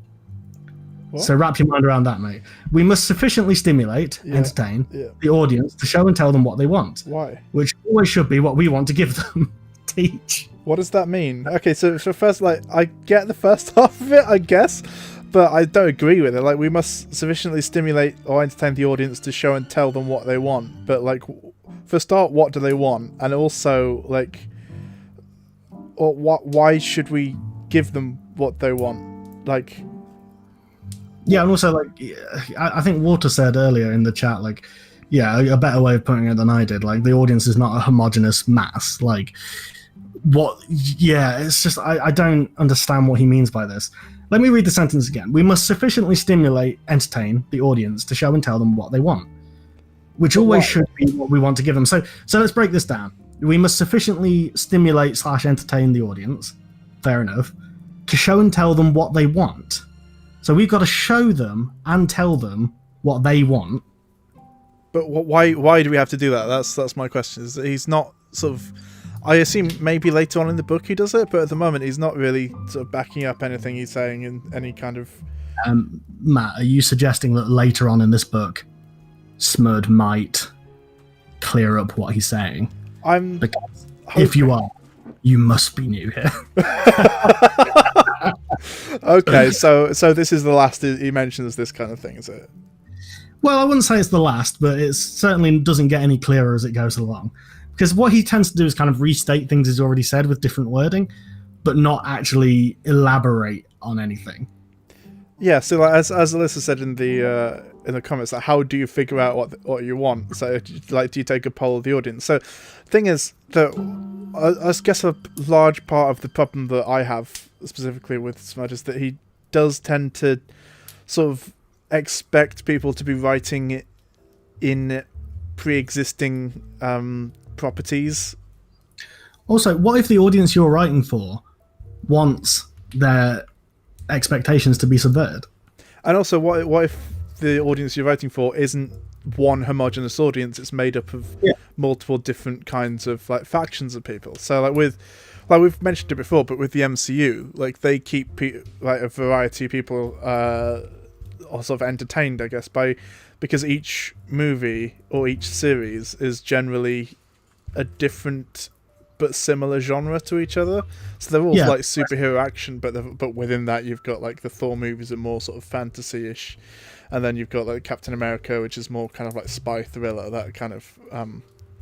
What? So wrap your mind around that, mate. We must sufficiently stimulate, entertain, the audience to show and tell them what they want. Why? Which always should be what we want to give them, teach. What does that mean? Okay, so first, like, I get the first half of it, I guess, but I don't agree with it. Like, we must sufficiently stimulate or entertain the audience to show and tell them what they want. But, like, for a start, what do they want? And also, like, why should we give them what they want? Like... Yeah, and also, like, I think Walter said earlier in the chat, like, a better way of putting it than I did. Like, the audience is not a homogenous mass. Like, it's just, I don't understand what he means by this. Let me read the sentence again. We must sufficiently stimulate, entertain the audience to show and tell them what they want, which always should be what we want to give them. So let's break this down. We must sufficiently stimulate / entertain the audience, fair enough, to show and tell them what they want. So we've got to show them and tell them what they want. But why do we have to do that? That's my question. He's not sort of... I assume maybe later on in the book he does it, but at the moment he's not really sort of backing up anything he's saying in any kind of Matt, are you suggesting that later on in this book, Smud might clear up what he's saying? Because if you are, you must be new here. Okay, so this is the last he mentions this kind of thing, is it? Well, I wouldn't say it's the last, but it certainly doesn't get any clearer as it goes along. Because what he tends to do is kind of restate things he's already said with different wording, but not actually elaborate on anything. Yeah, so like, as Alyssa said in the comments, like, how do you figure out what you want? So, like, do you take a poll of the audience? So, thing is that I guess a large part of the problem that I have specifically with Smudge is that he does tend to sort of expect people to be writing in pre-existing properties. Also, what if the audience you're writing for wants their expectations to be subverted? And also, what if the audience you're writing for isn't one homogenous audience? It's made up of multiple different kinds of like factions of people. So like we've mentioned it before, but with the MCU, like they keep like a variety of people or sort of entertained, I guess, because each movie or each series is generally a different but similar genre to each other. So they're all like superhero action, but within that you've got like the Thor movies are more sort of fantasy-ish, and then you've got like Captain America, which is more kind of like spy thriller, that kind of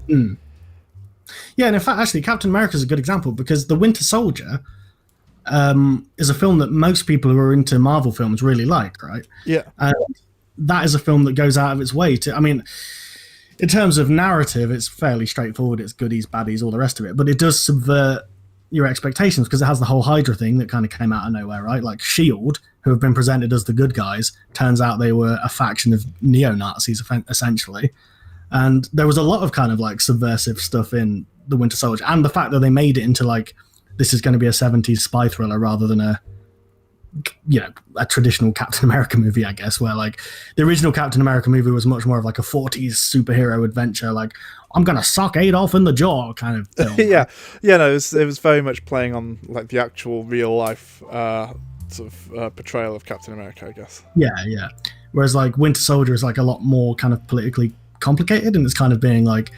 Yeah, and in fact, actually, Captain America is a good example because The Winter Soldier is a film that most people who are into Marvel films really like, right? Yeah. That is a film that goes out of its way to, I mean, in terms of narrative, it's fairly straightforward. It's goodies, baddies, all the rest of it. But it does subvert your expectations because it has the whole Hydra thing that kind of came out of nowhere, right? Like S.H.I.E.L.D., who have been presented as the good guys, turns out they were a faction of neo-Nazis, essentially. And there was a lot of kind of like subversive stuff in The Winter Soldier. And the fact that they made it into like, this is going to be a 70s spy thriller rather than a traditional Captain America movie, I guess, where like the original Captain America movie was much more of like a 40s superhero adventure, like I'm gonna sock Adolf in the jaw kind of film. No, it was very much playing on like the actual real life sort of portrayal of Captain America, I guess. Yeah. Whereas like Winter Soldier is like a lot more kind of politically complicated, and it's kind of being like,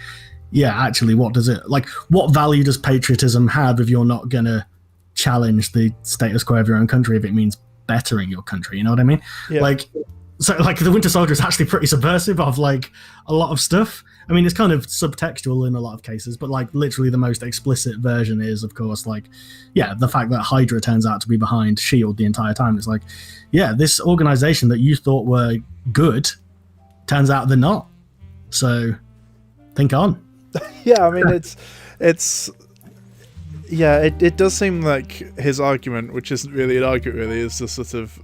actually, what value does patriotism have if you're not gonna challenge the status quo of your own country if it means bettering your country? You know what I mean? Yeah. Like, so like the Winter Soldier is actually pretty subversive of like a lot of stuff. I mean, it's kind of subtextual in a lot of cases, but like literally the most explicit version is, of course, like, the fact that Hydra turns out to be behind S.H.I.E.L.D. the entire time. It's like, this organization that you thought were good turns out they're not. So think on. I mean, it does seem like his argument, which isn't really an argument, really, is the sort of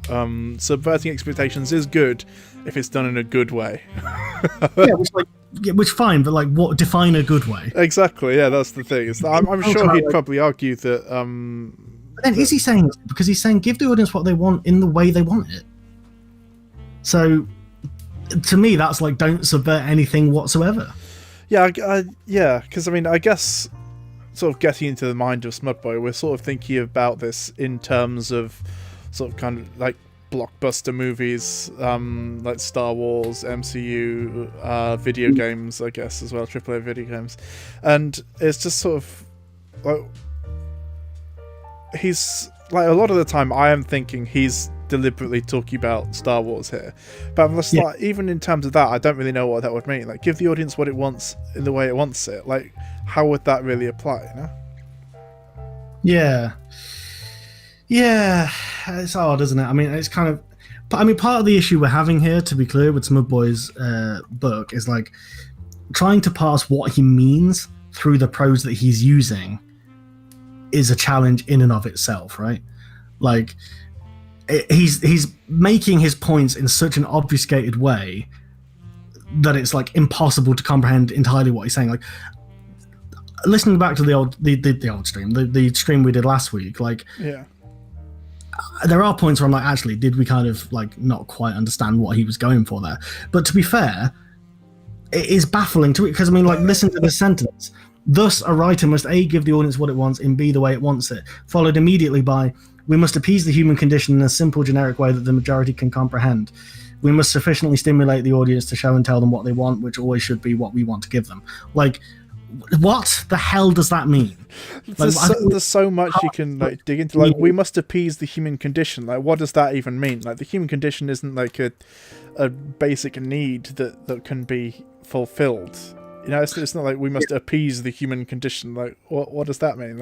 subverting expectations is good if it's done in a good way. Which fine, but like, what define a good way? Exactly. Yeah, that's the thing. I'm sure he'd probably argue that. But then is he saying because he's saying give the audience what they want in the way they want it? So, to me, that's like don't subvert anything whatsoever. Yeah, because I mean, I guess. Sort of getting into the mind of Smudboy, we're sort of thinking about this in terms of sort of kind of like blockbuster movies, like Star Wars, MCU, video games, I guess, as well, AAA video games. And it's just sort of like he's like a lot of the time I am thinking he's deliberately talking about Star Wars here, but I'm just like, even in terms of that, I don't really know what that would mean. Like, give the audience what it wants in the way it wants it. Like, how would that really apply? You know? Yeah, it's odd, isn't it? I mean, it's kind of. I mean, part of the issue we're having here, to be clear, with Smudboy's book is like trying to parse what he means through the prose that he's using is a challenge in and of itself, right? Like. He's making his points in such an obfuscated way that it's like impossible to comprehend entirely what he's saying. Like listening back to the old stream, the stream we did last week, like there are points where I'm like, actually, did we kind of like not quite understand what he was going for there? But to be fair, it is baffling to it because I mean, like, listen to this sentence. Thus, a writer must A, give the audience what it wants, and B, the way it wants it, followed immediately by, We must appease the human condition in a simple, generic way that the majority can comprehend. We must sufficiently stimulate the audience to show and tell them what they want, which always should be what we want to give them. Like, what the hell does that mean? There's so much you can like dig into. Like, we must appease the human condition. Like, what does that even mean? Like, the human condition isn't like a basic need that can be fulfilled. You know, it's not like we must appease the human condition. Like, what does that mean?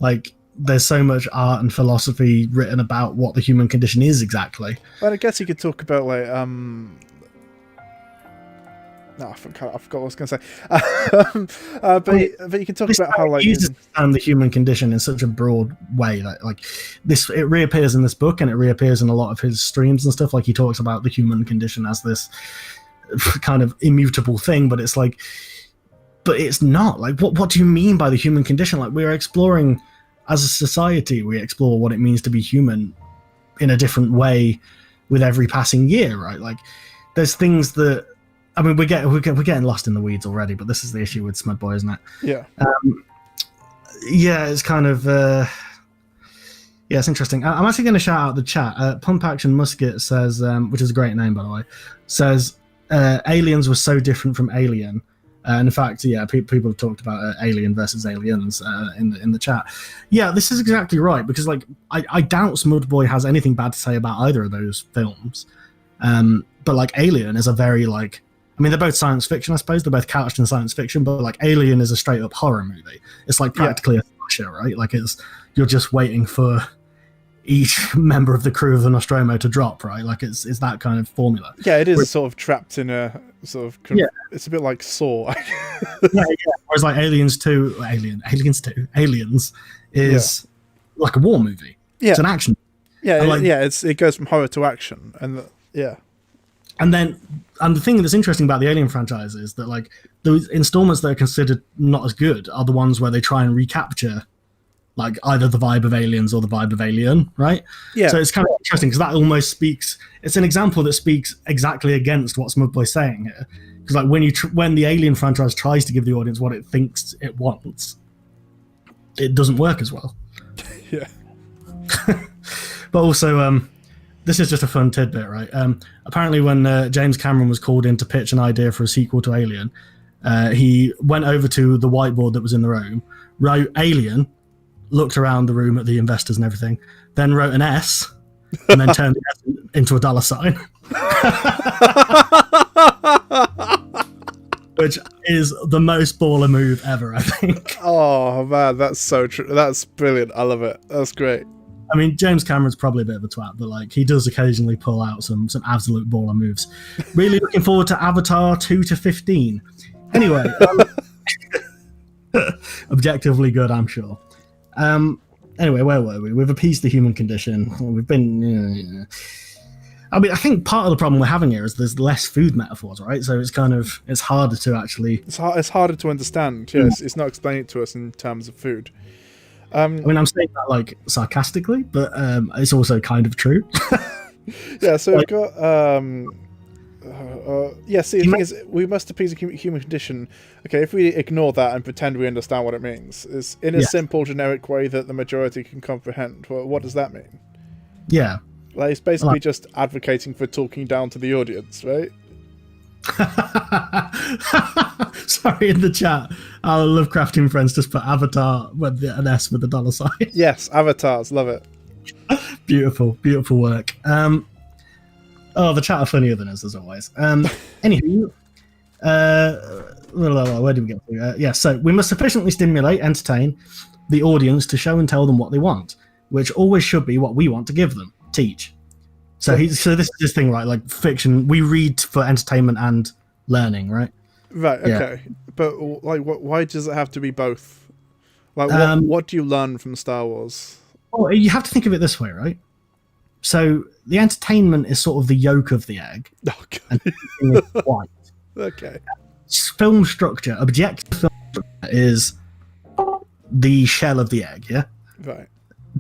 Like, there's so much art and philosophy written about what the human condition is exactly. Well, I guess you could talk about like no, I forgot what I was going to say. But you can talk about how like uses the human condition in such a broad way that like this, it reappears in this book and it reappears in a lot of his streams and stuff. Like, he talks about the human condition as this kind of immutable thing, but it's like, but it's not. Like, what do you mean by the human condition? Like, we're exploring as a society, we explore what it means to be human in a different way with every passing year, right? Like, there's things that, I mean, we're getting lost in the weeds already, but this is the issue with Smudboy, isn't it? Yeah. Yeah, it's kind of yeah, it's interesting. I'm actually going to shout out the chat. Pump Action Musket says, which is a great name by the way, says aliens were so different from Alien. And in fact, yeah, people have talked about Alien versus Aliens in the chat. Yeah, this is exactly right, because like I doubt Smudboy has anything bad to say about either of those films. But like Alien is a very like, I mean, they're both science fiction, I suppose. They're both couched in science fiction, but like Alien is a straight up horror movie. It's like practically a slasher, right? Like, you're just waiting for each member of the crew of the Nostromo to drop, right? Like, it's that kind of formula. Yeah, it is sort of trapped in a sort of it's a bit like Saw. Whereas like Aliens is like a war movie. Yeah, it's an action. Yeah, it goes from horror to action, and And the thing that's interesting about the Alien franchise is that like those installments that are considered not as good are the ones where they try and recapture like either the vibe of Aliens or the vibe of Alien, right? Yeah. So it's kind of interesting because that almost speaks. It's an example that speaks exactly against what Smudboy's saying here. Because like when the Alien franchise tries to give the audience what it thinks it wants, it doesn't work as well. Yeah. But also, this is just a fun tidbit, right? Apparently, when James Cameron was called in to pitch an idea for a sequel to Alien, he went over to the whiteboard that was in the room, wrote Alien, looked around the room at the investors and everything, then wrote an S, and then turned the S into a $sign. Which is the most baller move ever, I think. Oh, man, that's so true. That's brilliant. I love it. That's great. I mean, James Cameron's probably a bit of a twat, but like he does occasionally pull out some absolute baller moves. Really looking forward to Avatar 2 to 15. Anyway, objectively good, I'm sure. Anyway, where were we? We've appeased the human condition. We've been. I mean, I think part of the problem we're having here is there's less food metaphors, right? So it's harder to actually. It's harder to understand. Yes, it's not explaining it to us in terms of food. I mean, I'm saying that like sarcastically, but it's also kind of true. Yeah, so we've got see, the thing is, we must appease the human condition. Okay, if we ignore that and pretend we understand what it means, is in a simple, generic way that the majority can comprehend. Well, what does that mean? Yeah, like it's basically just advocating for talking down to the audience, right? Sorry, in the chat, our Lovecraftian friends just put Avatar with an S with a $sign. Yes, avatars, love it. Beautiful work. The chat are funnier than us as always. Anywho, where did we get to? So we must sufficiently stimulate, entertain the audience to show and tell them what they want, which always should be what we want to give them. Teach. So this is this thing, right? Like fiction, we read for entertainment and learning, right? Right. Okay. Yeah. But like, why does it have to be both? Like, what do you learn from Star Wars? Well, you have to think of it this way, right? So the entertainment is sort of the yolk of the egg, okay. And the is white. Okay. Film structure, objective film structure is the shell of the egg. Yeah. Right.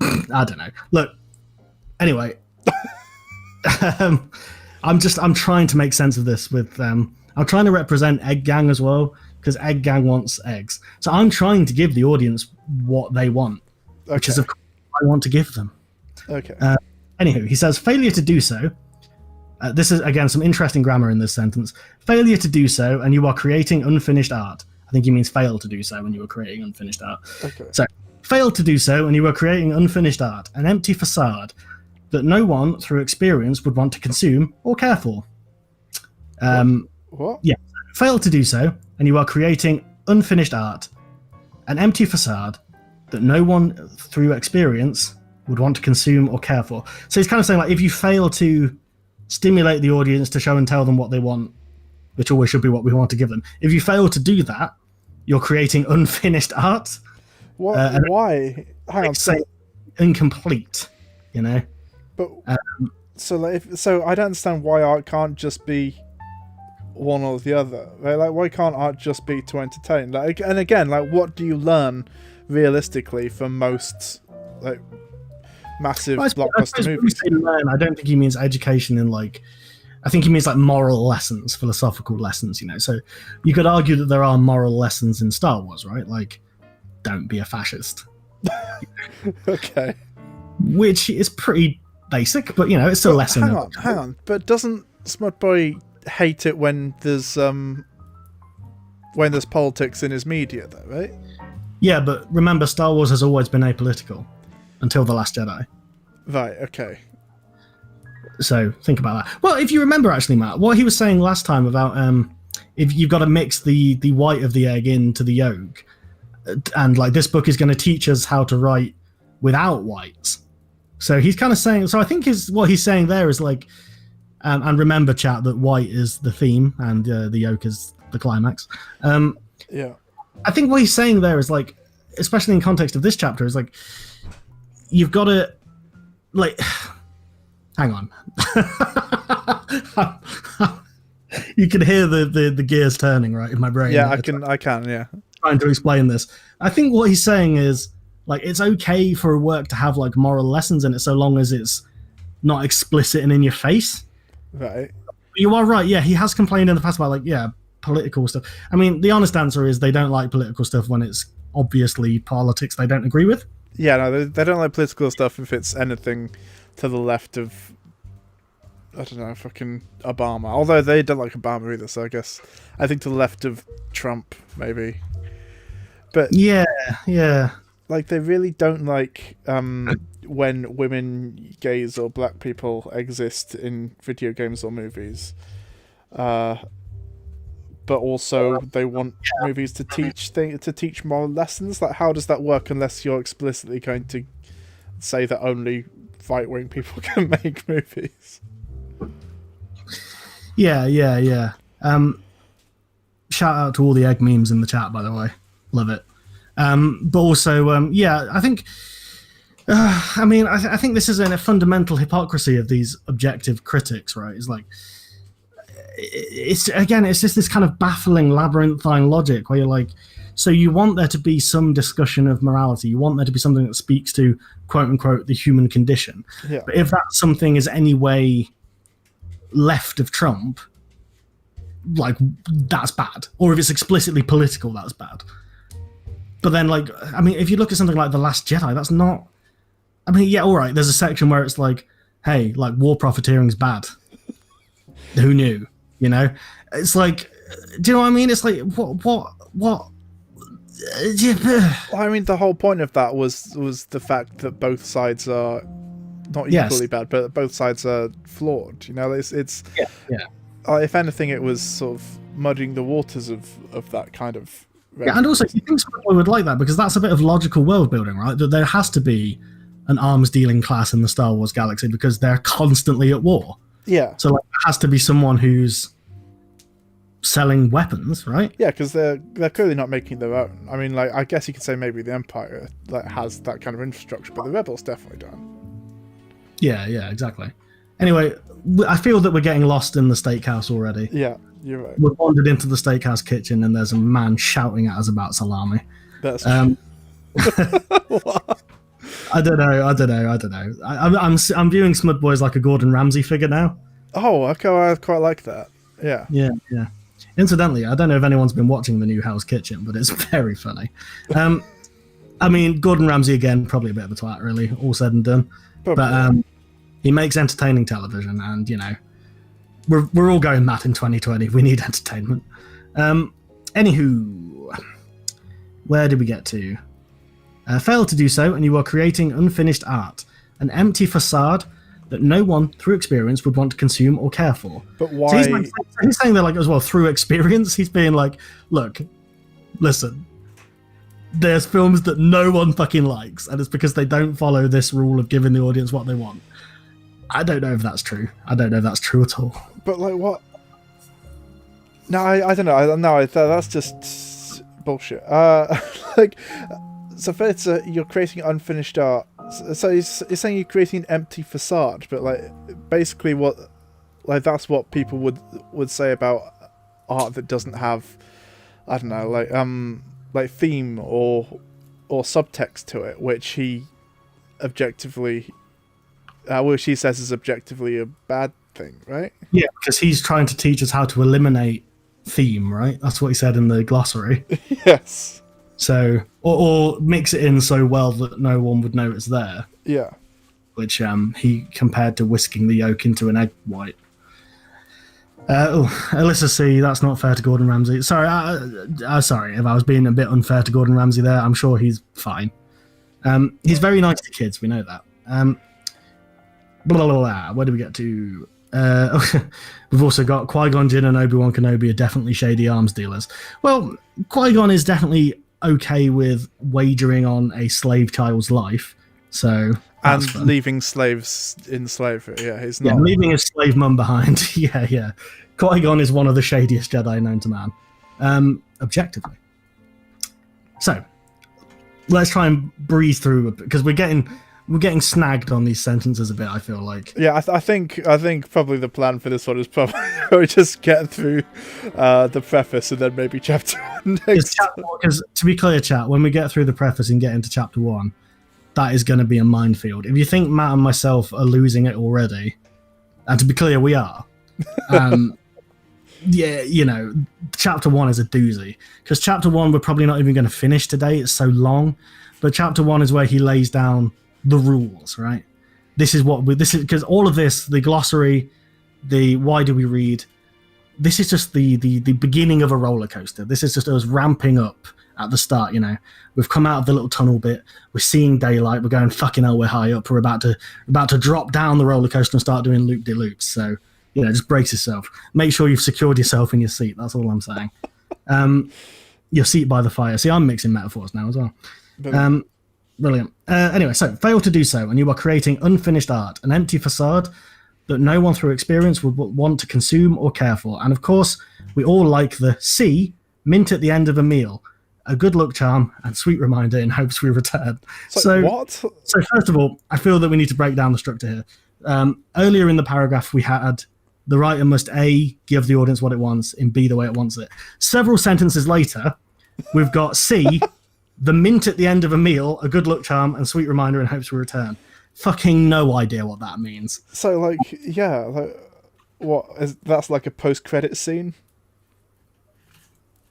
I don't know. Look. Anyway. I'm trying to make sense of this with I'm trying to represent Egg Gang as well, because Egg Gang wants eggs. So I'm trying to give the audience what they want, which is of course I want to give them. Okay. Anywho, he says, failure to do so. This is, again, some interesting grammar in this sentence. Failure to do so, and you are creating unfinished art. I think he means fail to do so when you were creating unfinished art. Okay. So, fail to do so, and you are creating unfinished art, an empty facade that no one, through experience, would want to consume or care for. What? Yeah. Fail to do so, and you are creating unfinished art, an empty facade that no one, through experience, would want to consume or care for. So he's kind of saying, like, if you fail to stimulate the audience to show and tell them what they want, which always should be what we want to give them, if you fail to do that, you're creating unfinished art. What? Why? Hang on. Say incomplete, you know? But so I don't understand why art can't just be one or the other, right? Like, why can't art just be to entertain? Like, and again, like, what do you learn realistically from most like massive blockbuster movies? When we say learn, I don't think he means education in like. I think he means like moral lessons, philosophical lessons. You know, so you could argue that there are moral lessons in Star Wars, right? Like, don't be a fascist. Okay. Which is pretty basic, but you know, it's still a lesson. Hang on. But doesn't Smudboy hate it when there's politics in his media, though, right? Yeah, but remember, Star Wars has always been apolitical until The Last Jedi. Right. Okay. So think about that. Well, if you remember, actually, Matt, what he was saying last time about if you've got to mix the white of the egg into the yolk, and like this book is going to teach us how to write without whites. So he's kind of saying. So I think what he's saying there is like, and remember, chat, that white is the theme and the yolk is the climax. Yeah. I think what he's saying there is like, especially in context of this chapter, is like, you've got to like. Hang on. You can hear the gears turning right in my brain. Yeah, I can, yeah. Trying to explain this. I think what he's saying is like it's okay for a work to have like moral lessons in it so long as it's not explicit and in your face. Right. You are right, yeah, he has complained in the past about like, yeah, political stuff. I mean, the honest answer is they don't like political stuff when it's obviously politics they don't agree with. Yeah, no, they don't like political stuff if it's anything to the left of, I don't know, fucking Obama. Although they don't like Obama either, so I think to the left of Trump, maybe. But yeah. Like, they really don't like when women, gays, or black people exist in video games or movies. But also they want movies to teach moral lessons. Like, how does that work unless you're explicitly going to say that only right-wing people can make movies? Yeah. Shout out to all the egg memes in the chat, by the way. Love it. But also, I think, I think this is a fundamental hypocrisy of these objective critics, right? It's like, it's just this kind of baffling labyrinthine logic where you're like, so you want there to be some discussion of morality, you want there to be something that speaks to quote unquote the human condition. Yeah. But if that something is any way left of Trump, like, that's bad. Or if it's explicitly political, that's bad. But then, like, I mean, if you look at something like The Last Jedi, that's not. I mean, yeah, all right. There's a section where it's like, hey, like, war profiteering's bad. Who knew? You know, it's like, do you know what I mean? It's like, what? Well, I mean, the whole point of that was the fact that both sides are not equally bad, but both sides are flawed. You know, it's if anything, it was sort of muddying the waters of that kind of. Yeah, and also, you think Smudboy would like that because that's a bit of logical world building, right? That there has to be an arms dealing class in the Star Wars galaxy because they're constantly at war. Yeah. So, like, there has to be someone who's selling weapons, right? Yeah, because they're clearly not making their own. I mean, like, I guess you could say maybe the Empire like has that kind of infrastructure, but the Rebels definitely don't. Yeah, exactly. Anyway, I feel that we're getting lost in the steakhouse already. Yeah, you're right. We've wandered into the steakhouse kitchen and there's a man shouting at us about salami. That's I don't know. I'm viewing Smudboy as like a Gordon Ramsay figure now. Oh, okay, I quite like that. Yeah. Incidentally, I don't know if anyone's been watching the new Hell's Kitchen, but it's very funny. I mean, Gordon Ramsay again, probably a bit of a twat, really, all said and done. Probably. But he makes entertaining television, and we're all going mad in 2020. We need entertainment. Anywho, where did we get to? Fail to do so, and you are creating unfinished art, an empty facade that no one, through experience, would want to consume or care for. But why? So he's saying that, like, as well, through experience. He's being like, look, listen, there's films that no one fucking likes, and it's because they don't follow this rule of giving the audience what they want. I don't know if that's true. I don't know if that's true at all. But like what? No, I don't know. No, that's just bullshit. Like, so first, you're creating unfinished art. So you're saying you're creating an empty facade, but like basically what, like that's what people would say about art that doesn't have, I don't know, like theme or subtext to it, which he objectively. Which he says is objectively a bad thing, right? Yeah, because he's trying to teach us how to eliminate theme, right? That's what he said in the glossary. Yes. So, or mix it in so well that no one would know it's there. Yeah. Which he compared to whisking the yolk into an egg white. Alyssa C, that's not fair to Gordon Ramsay. Sorry, sorry if I was being a bit unfair to Gordon Ramsay there. I'm sure he's fine. He's very nice to kids, we know that. Blah, blah, blah. Where do we get to? We've also got Qui-Gon Jinn and Obi-Wan Kenobi are definitely shady arms dealers. Well, Qui-Gon is definitely okay with wagering on a slave child's life, so and fun. Leaving slaves in slavery. Yeah, he's not. Yeah, leaving his slave mum behind. yeah. Qui-Gon is one of the shadiest Jedi known to man, objectively. So let's try and breeze through because we're getting snagged on these sentences a bit, I feel like. Yeah, I think probably the plan for this one is probably just get through the preface and then maybe chapter 1 next. Because to be clear, chat, when we get through the preface and get into chapter 1, that is going to be a minefield. If you think Matt and myself are losing it already, and to be clear, we are, yeah, chapter 1 is a doozy. Because chapter 1 we're probably not even going to finish today, it's so long. But chapter 1 is where he lays down the rules, right? This is because all of this, the glossary, the why do we read, this is just the beginning of a roller coaster. This is just us ramping up at the start. We've come out of the little tunnel bit, we're seeing daylight, we're going fucking hell, we're high up, we're about to drop down the roller coaster and start doing loop-de-loops. So just brace yourself, make sure you've secured yourself in your seat. That's all I'm saying. Your seat by the fire. See, I'm mixing metaphors now as well. Brilliant. Anyway, so fail to do so, and you are creating unfinished art, an empty facade that no one through experience would want to consume or care for. And of course, we all like the C, mint at the end of a meal, a good luck charm and sweet reminder in hopes we return. So what? So first of all, I feel that we need to break down the structure here. Earlier in the paragraph, we had the writer must A, give the audience what it wants, and B, the way it wants it. Several sentences later, we've got C, the mint at the end of a meal, a good luck charm, and sweet reminder in hopes we return. Fucking no idea what that means. So, what is that's like a post-credit scene?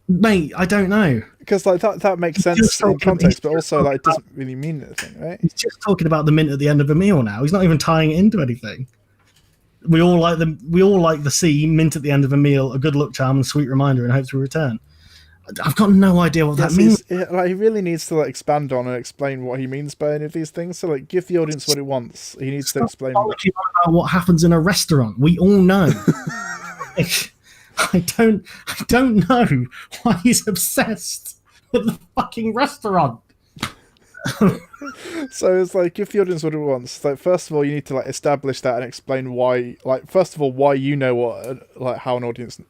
Mate, I don't know. Because that makes sense in context, but also it doesn't really mean anything, right? He's just talking about the mint at the end of a meal now. He's not even tying it into anything. We all like the C, mint at the end of a meal, a good luck charm, and sweet reminder in hopes we return. I've got no idea what that means. He really needs to expand on and explain what he means by any of these things. So give the audience what it wants. He needs to explain about what happens in a restaurant. We all know. I don't know why he's obsessed with the fucking restaurant. So it's give the audience what it wants. First of all, you need to establish that and explain why. First of all, why what how an audience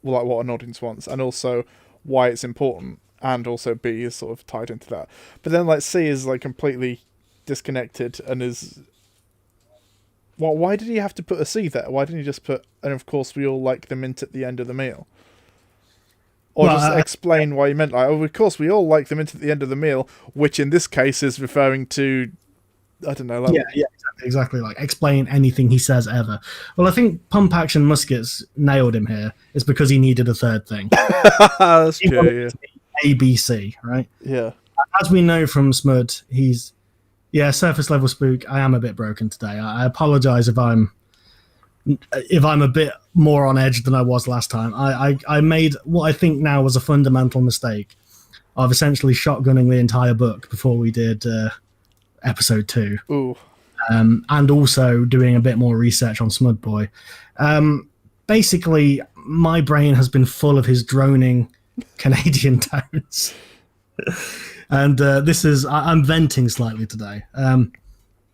what an audience wants, and also why it's important, and also B is sort of tied into that. But then C is completely disconnected and is. Well, why did he have to put a C there? Why didn't he just put, and of course we all like the mint at the end of the meal? Or just explain why he meant of course we all like the mint at the end of the meal, which in this case is referring to, I don't know. Yeah, exactly. Explain anything he says ever. Well, I think Pump Action Muskets nailed him here. It's because he needed a third thing. That's true, yeah. ABC, right? Yeah. as we know from Smud, he's surface level spook. I am a bit broken today. I apologize if I'm a bit more on edge than I was last time. I made what I think now was a fundamental mistake of essentially shotgunning the entire book before we did episode 2. Ooh. And also doing a bit more research on Smudboy. Basically, my brain has been full of his droning Canadian tones. And I'm venting slightly today.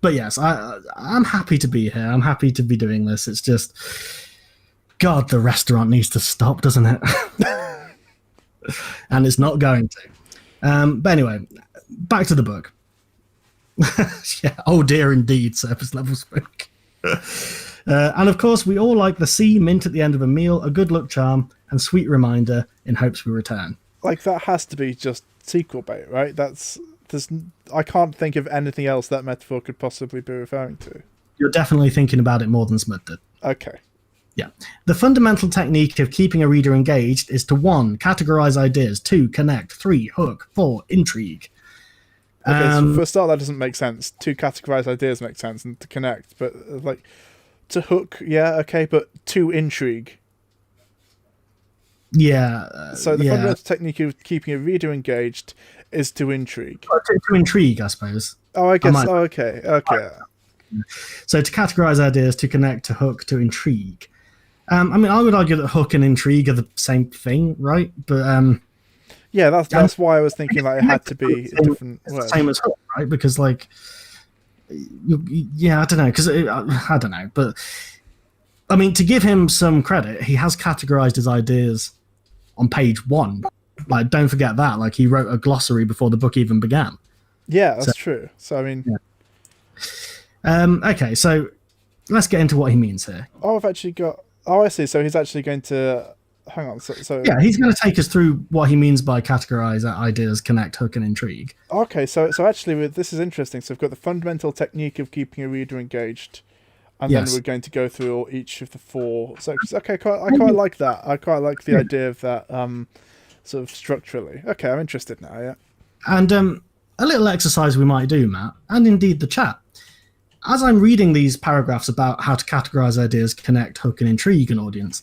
But yes, I'm happy to be here. I'm happy to be doing this. It's just, God, the restaurant needs to stop, doesn't it? And it's not going to. But anyway, back to the book. Yeah, oh dear indeed, surface level spook. And of course, we all like the sea mint at the end of a meal, a good luck charm, and sweet reminder in hopes we return. Like, that has to be just sequel bait, right? I can't think of anything else that metaphor could possibly be referring to. You're definitely thinking about it more than Smud did. Okay. Yeah. The fundamental technique of keeping a reader engaged is to 1. Categorize ideas, 2. Connect, 3. Hook, 4. Intrigue. Okay, so for a start, that doesn't make sense. To categorize ideas makes sense, and to connect, but like to hook, yeah, okay, but to intrigue. Yeah. So the fundamental technique of keeping a reader engaged is to intrigue. To intrigue, I suppose. Oh, I guess. Okay. So to categorize ideas, to connect, to hook, to intrigue. I mean, I would argue that hook and intrigue are the same thing, right? But yeah, that's why I was thinking like it had to be a different word. The same as hook, right? Because like, yeah, I don't know, because I don't know, but I mean, to give him some credit, he has categorized his ideas on page 1. Like, don't forget that. Like, he wrote a glossary before the book even began. Yeah, that's true. So I mean, yeah. Okay, so let's get into what he means here. Oh, I've actually got. Oh, I see. So he's actually going to. Hang on. So yeah, he's going to take us through what he means by categorize ideas, connect, hook, and intrigue. Okay, so actually, this is interesting. So we've got the fundamental technique of keeping a reader engaged, and then we're going to go through each of the 4 sections. Okay, I quite like that. I quite like the idea of that, sort of structurally. Okay, I'm interested now. Yeah. And a little exercise we might do, Matt, and indeed the chat. As I'm reading these paragraphs about how to categorize ideas, connect, hook, and intrigue an audience,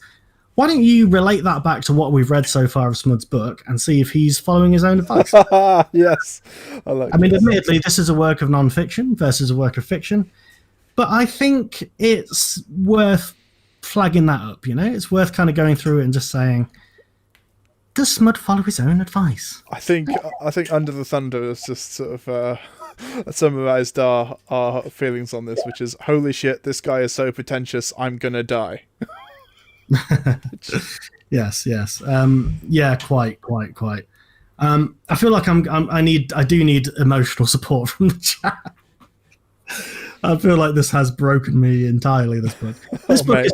why don't you relate that back to what we've read so far of Smud's book and see if he's following his own advice? Yes. I mean, admittedly, this is a work of non-fiction versus a work of fiction, but I think it's worth flagging that up, you know? It's worth kind of going through it and just saying, does Smud follow his own advice? I think Under the Thunder has just sort of summarized our feelings on this, which is, holy shit, this guy is so pretentious, I'm gonna die. Yes. Yeah, quite. I feel like I do need emotional support from the chat. I feel like this has broken me entirely, this book. This book is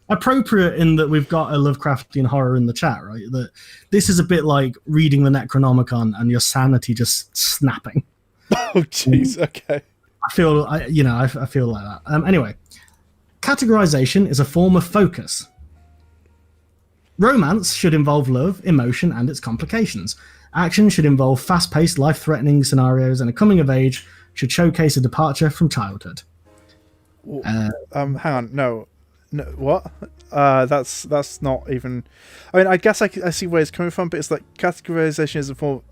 appropriate in that we've got a Lovecraftian horror in the chat, right? That this is a bit like reading the Necronomicon and your sanity just snapping. Oh, jeez, okay. I feel like that. Anyway, categorization is a form of focus. Romance should involve love, emotion, and its complications. Action should involve fast-paced, life-threatening scenarios, and a coming of age should showcase a departure from childhood. Hang on, no, what? That's not even. I mean, I guess I see where it's coming from, but it's like categorization is a form.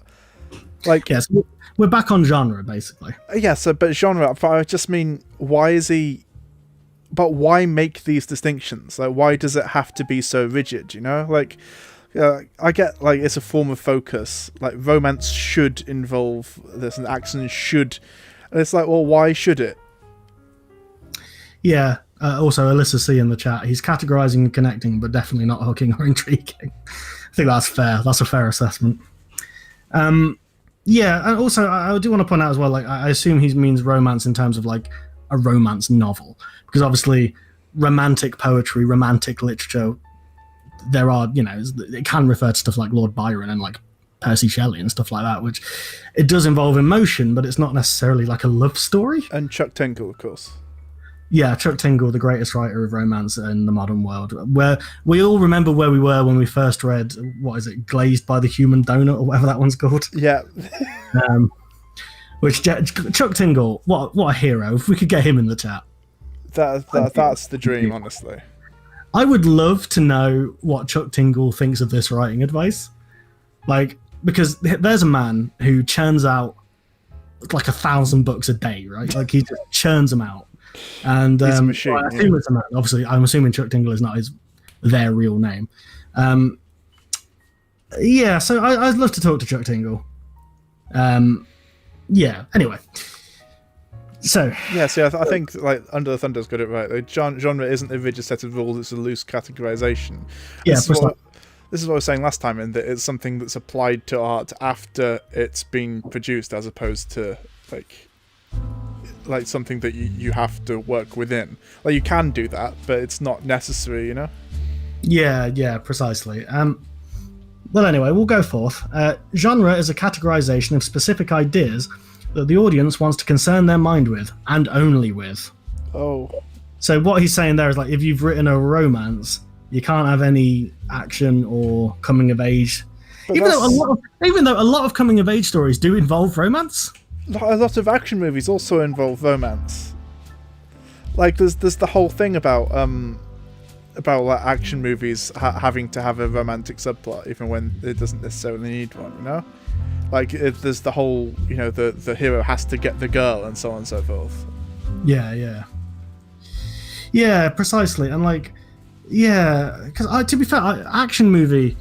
Like, yes, we're back on genre, basically. Yeah, but genre. But I just mean, why is he? But why make these distinctions? Like, why does it have to be so rigid? You know, like, I get like it's a form of focus. Like, romance should involve this, and action should. And it's like, well, why should it? Yeah. Also, Alyssa C in the chat. He's categorizing and connecting, but definitely not hooking or intriguing. I think that's fair. That's a fair assessment. Yeah, and also I do want to point out as well. Like, I assume he means romance in terms of like a romance novel, because obviously romantic poetry, romantic literature, there are, you know, it can refer to stuff like Lord Byron and like Percy Shelley and stuff like that, which it does involve emotion, but it's not necessarily like a love story. And Chuck Tinkle, of course. Yeah, Chuck Tingle, the greatest writer of romance in the modern world. Where we all remember where we were when we first read, what is it, Glazed by the Human Donut, or whatever that one's called. Yeah. Which Chuck Tingle, what a hero! If we could get him in the chat, That's the dream, honestly. I would love to know what Chuck Tingle thinks of this writing advice. Like, because there's a man who churns out like 1,000 books a day, right? Like he just churns them out. And He's a machine, I assume it's a man. Obviously, I'm assuming Chuck Tingle is not their real name. Yeah, so I'd love to talk to Chuck Tingle. Yeah. Anyway, so yeah, see, I think like Under the Thunder's got it right. The genre isn't a rigid set of rules; it's a loose categorization. Yeah, this is what I was saying last time, in that it's something that's applied to art after it's been produced, as opposed to like something that you have to work within. Like you can do that, but it's not necessary, you know? Yeah, precisely. Well, anyway, we'll go forth. Genre is a categorization of specific ideas that the audience wants to concern their mind with, and only with. Oh. So what he's saying there is, like, if you've written a romance, you can't have any action or coming of age. Even though a lot of coming of age stories do involve romance. A lot of action movies also involve romance. Like there's the whole thing about like action movies having to have a romantic subplot, even when it doesn't necessarily need one. You know, like there's the whole, you know, the hero has to get the girl and so on and so forth. Yeah, precisely. And like, yeah, because to be fair, action movie,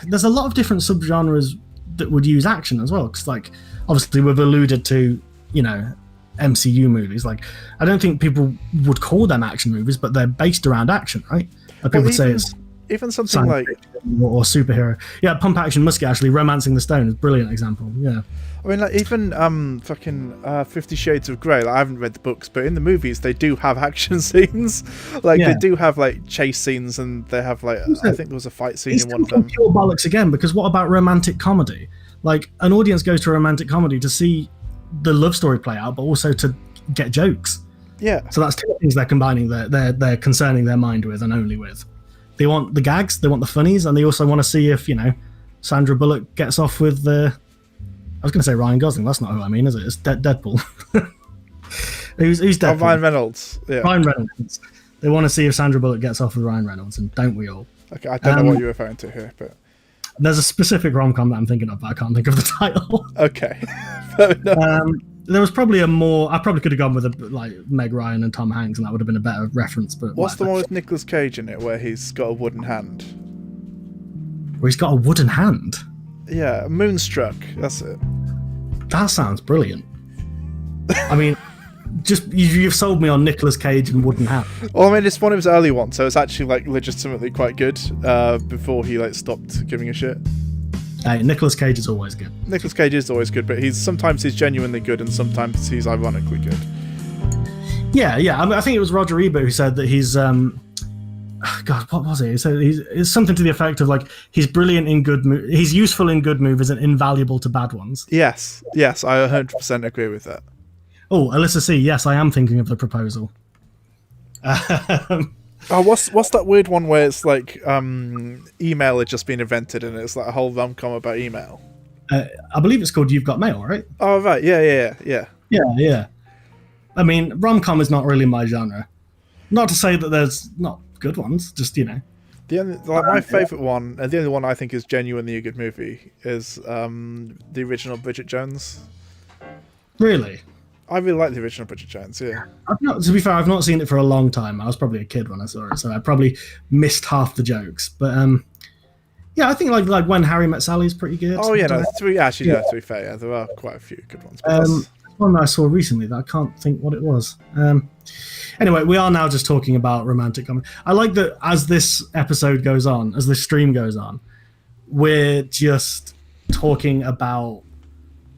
there's a lot of different subgenres that would use action as well. Because like, obviously we've alluded to, you know, MCU movies. Like, I don't think people would call them action movies, but they're based around action, right? Like people would say it's even something like or superhero. Yeah, Pump Action Musket, actually, Romancing the Stone is a brilliant example. Yeah. I mean, like even 50 Shades of Grey. Like, I haven't read the books, but in the movies they do have action scenes. Like they do have like chase scenes, and they have like I think there was a fight scene in one of them. Pure bollocks again, because what about romantic comedy? Like an audience goes to a romantic comedy to see the love story play out, but also to get jokes. Yeah. So that's two things they're combining. They're concerning their mind with and only with. They want the gags, they want the funnies, and they also want to see if, you know, Sandra Bullock gets off with the. I was going to say Ryan Gosling. That's not who I mean, is it? It's Deadpool. who's Deadpool? Oh, Ryan Reynolds. Yeah. Ryan Reynolds. They want to see if Sandra Bullock gets off with Ryan Reynolds, and don't we all? Okay, I don't know what you're referring to here, but there's a specific rom-com that I'm thinking of, but I can't think of the title. Okay. There was probably a more. I probably could have gone with like Meg Ryan and Tom Hanks, and that would have been a better reference. But what's the one with Nicolas Cage in it, where he's got a wooden hand? Where he's got a wooden hand? Yeah, Moonstruck. That's it. That sounds brilliant. I mean, just you've sold me on Nicolas Cage and wooden hand. Well, I mean, it's one of his early ones, so it's actually like legitimately quite good. Before he like stopped giving a shit. Hey, Nicolas Cage is always good. Nicolas Cage is always good, but sometimes he's genuinely good, and sometimes he's ironically good. Yeah. I mean, I think it was Roger Ebert who said that he's God, what was it? So it's something to the effect of like he's brilliant in good, he's useful in good movies and invaluable to bad ones. Yes, I 100% agree with that. Oh, Alyssa C. Yes, I am thinking of The Proposal. Oh, what's that weird one where it's like email had just been invented and it's like a whole rom-com about email? I believe it's called You've Got Mail, right? Oh, right. Yeah. Yeah. I mean, rom-com is not really my genre. Not to say that there's not good ones, just, you know. My favourite one, and the only one I think is genuinely a good movie, is the original Bridget Jones. Really? I really like the original Bridget Jones, yeah. To be fair, I've not seen it for a long time. I was probably a kid when I saw it, so I probably missed half the jokes. But yeah, I think like When Harry Met Sally is pretty good. Oh yeah, no, to be fair, yeah, there are quite a few good ones. One that I saw recently that I can't think what it was. Anyway, we are now just talking about romantic comedy. I like that as this episode goes on, as this stream goes on, we're just talking about.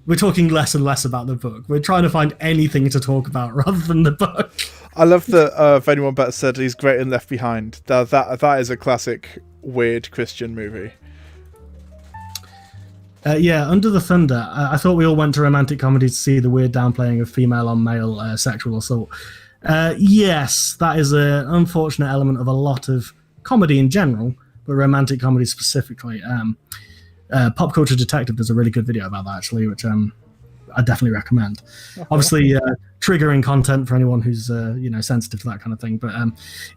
We're talking less and less about the book. We're trying to find anything to talk about rather than the book. I love that if anyone better said he's great in Left Behind. That is a classic weird Christian movie. Yeah, Under the Thunder. I thought we all went to romantic comedy to see the weird downplaying of female on male sexual assault. Yes, that is an unfortunate element of a lot of comedy in general, but romantic comedy specifically. Pop Culture Detective does a really good video about that, actually, which I definitely recommend. Okay. Obviously, triggering content for anyone who's sensitive to that kind of thing, but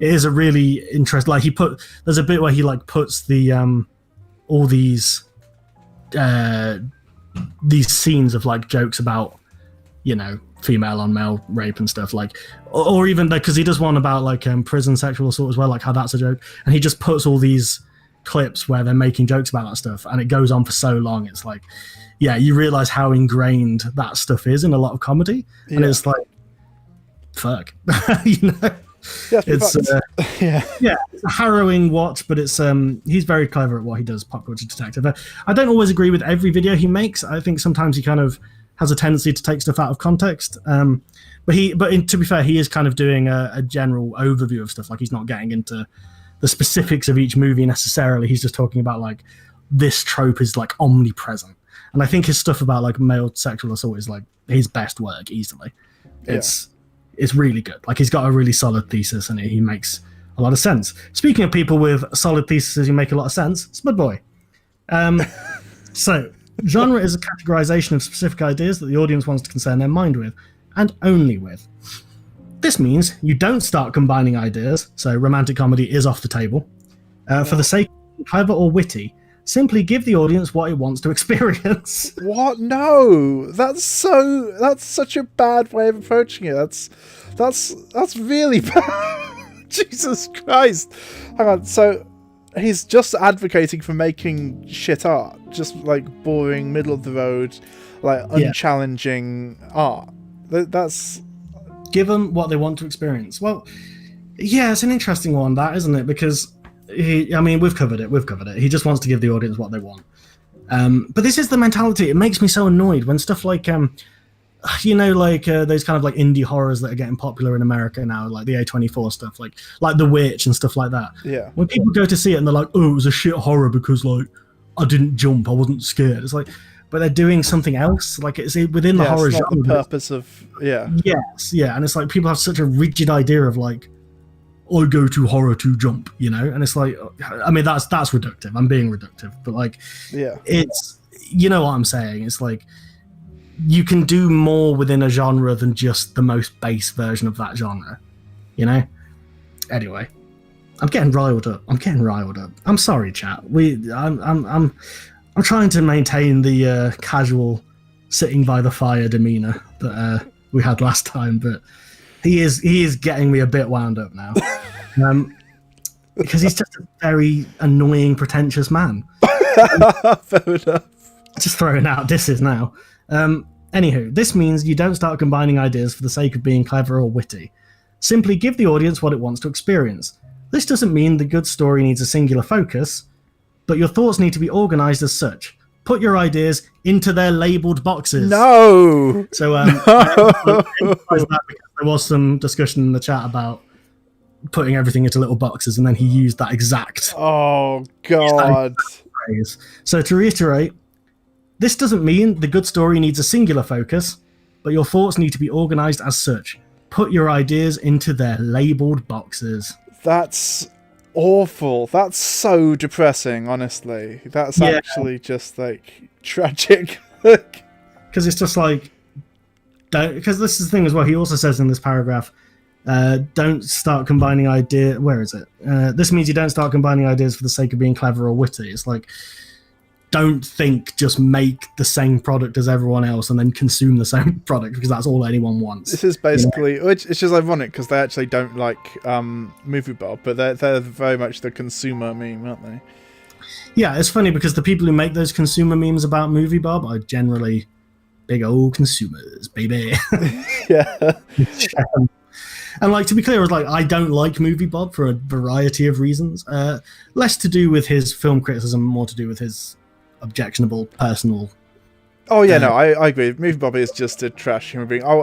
it is a really interesting. Like there's a bit where he like puts the all these scenes of like jokes about female on male rape and stuff, like, or even because he does one about like prison sexual assault as well, like how that's a joke, and he just puts all these clips where they're making jokes about that stuff, and it goes on for so long. It's like, yeah, you realize how ingrained that stuff is in a lot of comedy, and it's like, fuck, Yeah, it's yeah, it's a harrowing watch, but it's he's very clever at what he does. Pop Culture Detective. I don't always agree with every video he makes. I think sometimes he kind of has a tendency to take stuff out of context. But to be fair, he is kind of doing a general overview of stuff. Like, he's not getting into the specifics of each movie necessarily. He's just talking about like, this trope is like omnipresent. And I think his stuff about like male sexual assault is like his best work easily. It's really good. Like, he's got a really solid thesis, and he makes a lot of sense. Speaking of people with solid theses who make a lot of sense, Smudboy. So, genre is a categorization of specific ideas that the audience wants to concern their mind with, and only with. This means you don't start combining ideas, so romantic comedy is off the table. For the sake of clever or witty, simply give the audience what it wants to experience. What? No, that's such a bad way of approaching it. That's really bad. Jesus Christ. Hang on. So he's just advocating for making shit art, just like boring, middle of the road, like unchallenging art. That's give them what they want to experience. Well, yeah, it's an interesting one, that, isn't it? Because we've covered it. He just wants to give the audience what they want. But this is the mentality. It makes me so annoyed when stuff like, those kind of like indie horrors that are getting popular in America now, like the A24 stuff, like The Witch and stuff like that. Yeah. When people go to see it and they're like, oh, it was a shit horror because like I didn't jump, I wasn't scared. It's like, but they're doing something else. Like, it's within the horror it's not genre. the purpose of Yes, yeah, and it's like people have such a rigid idea of like, I go to horror to jump, and it's like, I mean, that's reductive. I'm being reductive, but like, it's, you know what I'm saying? It's like, you can do more within a genre than just the most base version of that genre, Anyway, I'm getting riled up. I'm sorry, chat. I'm trying to maintain the casual, sitting by the fire demeanor that we had last time, but he is getting me a bit wound up now, because he's just a very annoying, pretentious man. Fair enough. Just throwing out disses now. Anywho, this means you don't start combining ideas for the sake of being clever or witty. Simply give the audience what it wants to experience. This doesn't mean the good story needs a singular focus, but your thoughts need to be organized as such. Put your ideas into their labeled boxes. No! So I emphasize that because there was some discussion in the chat about putting everything into little boxes, and then he used that exact phrase. So to reiterate, this doesn't mean the good story needs a singular focus, but your thoughts need to be organized as such. Put your ideas into their labeled boxes. That's awful. That's so depressing, honestly. That's actually just like tragic. Because it's just like, because this is the thing as well, he also says in this paragraph, don't start combining ideas. Where is it? This means you don't start combining ideas for the sake of being clever or witty. It's like, don't think just make the same product as everyone else and then consume the same product, because that's all anyone wants. This is basically, which it's just ironic because they actually don't like movie Bob, but they're very much the consumer meme, aren't they? Yeah, it's funny because the people who make those consumer memes about movie Bob are generally big old consumers, baby. Yeah. And like, to be clear, like, I don't like movie Bob for a variety of reasons. Less to do with his film criticism, more to do with his objectionable personal. Oh yeah, no, I agree. Movie Bob is just a trash human being. Oh,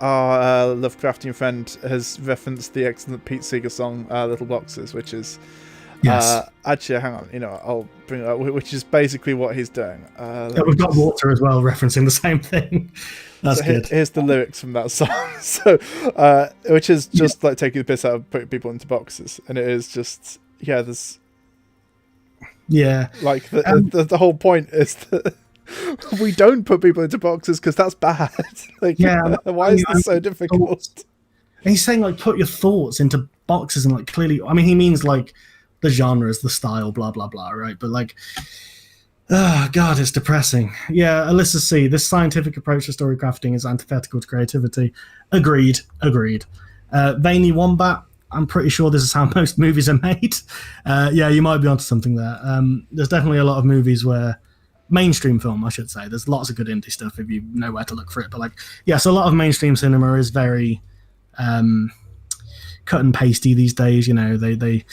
our Lovecraftian friend has referenced the excellent Pete Seeger song "Little Boxes," which is Yes. Actually, hang on. I'll bring it up, which is basically what he's doing. Yeah, we've got water as well, referencing the same thing. That's good. Here's the lyrics from that song. So, which is just like taking the piss out of putting people into boxes, and it is just there's like the whole point is that we don't put people into boxes because that's bad. Like, why is this so difficult? And he's saying like put your thoughts into boxes and like clearly. I mean, he means like the genres, the style, blah blah blah, right? But like. Oh, God, it's depressing. Yeah, Alyssa C., this scientific approach to story crafting is antithetical to creativity. Agreed. Veiny Wombat, I'm pretty sure this is how most movies are made. Yeah, you might be onto something there. There's definitely a lot of movies where... mainstream film, I should say. There's lots of good indie stuff if you know where to look for it. But, so a lot of mainstream cinema is very cut and pasty these days, they...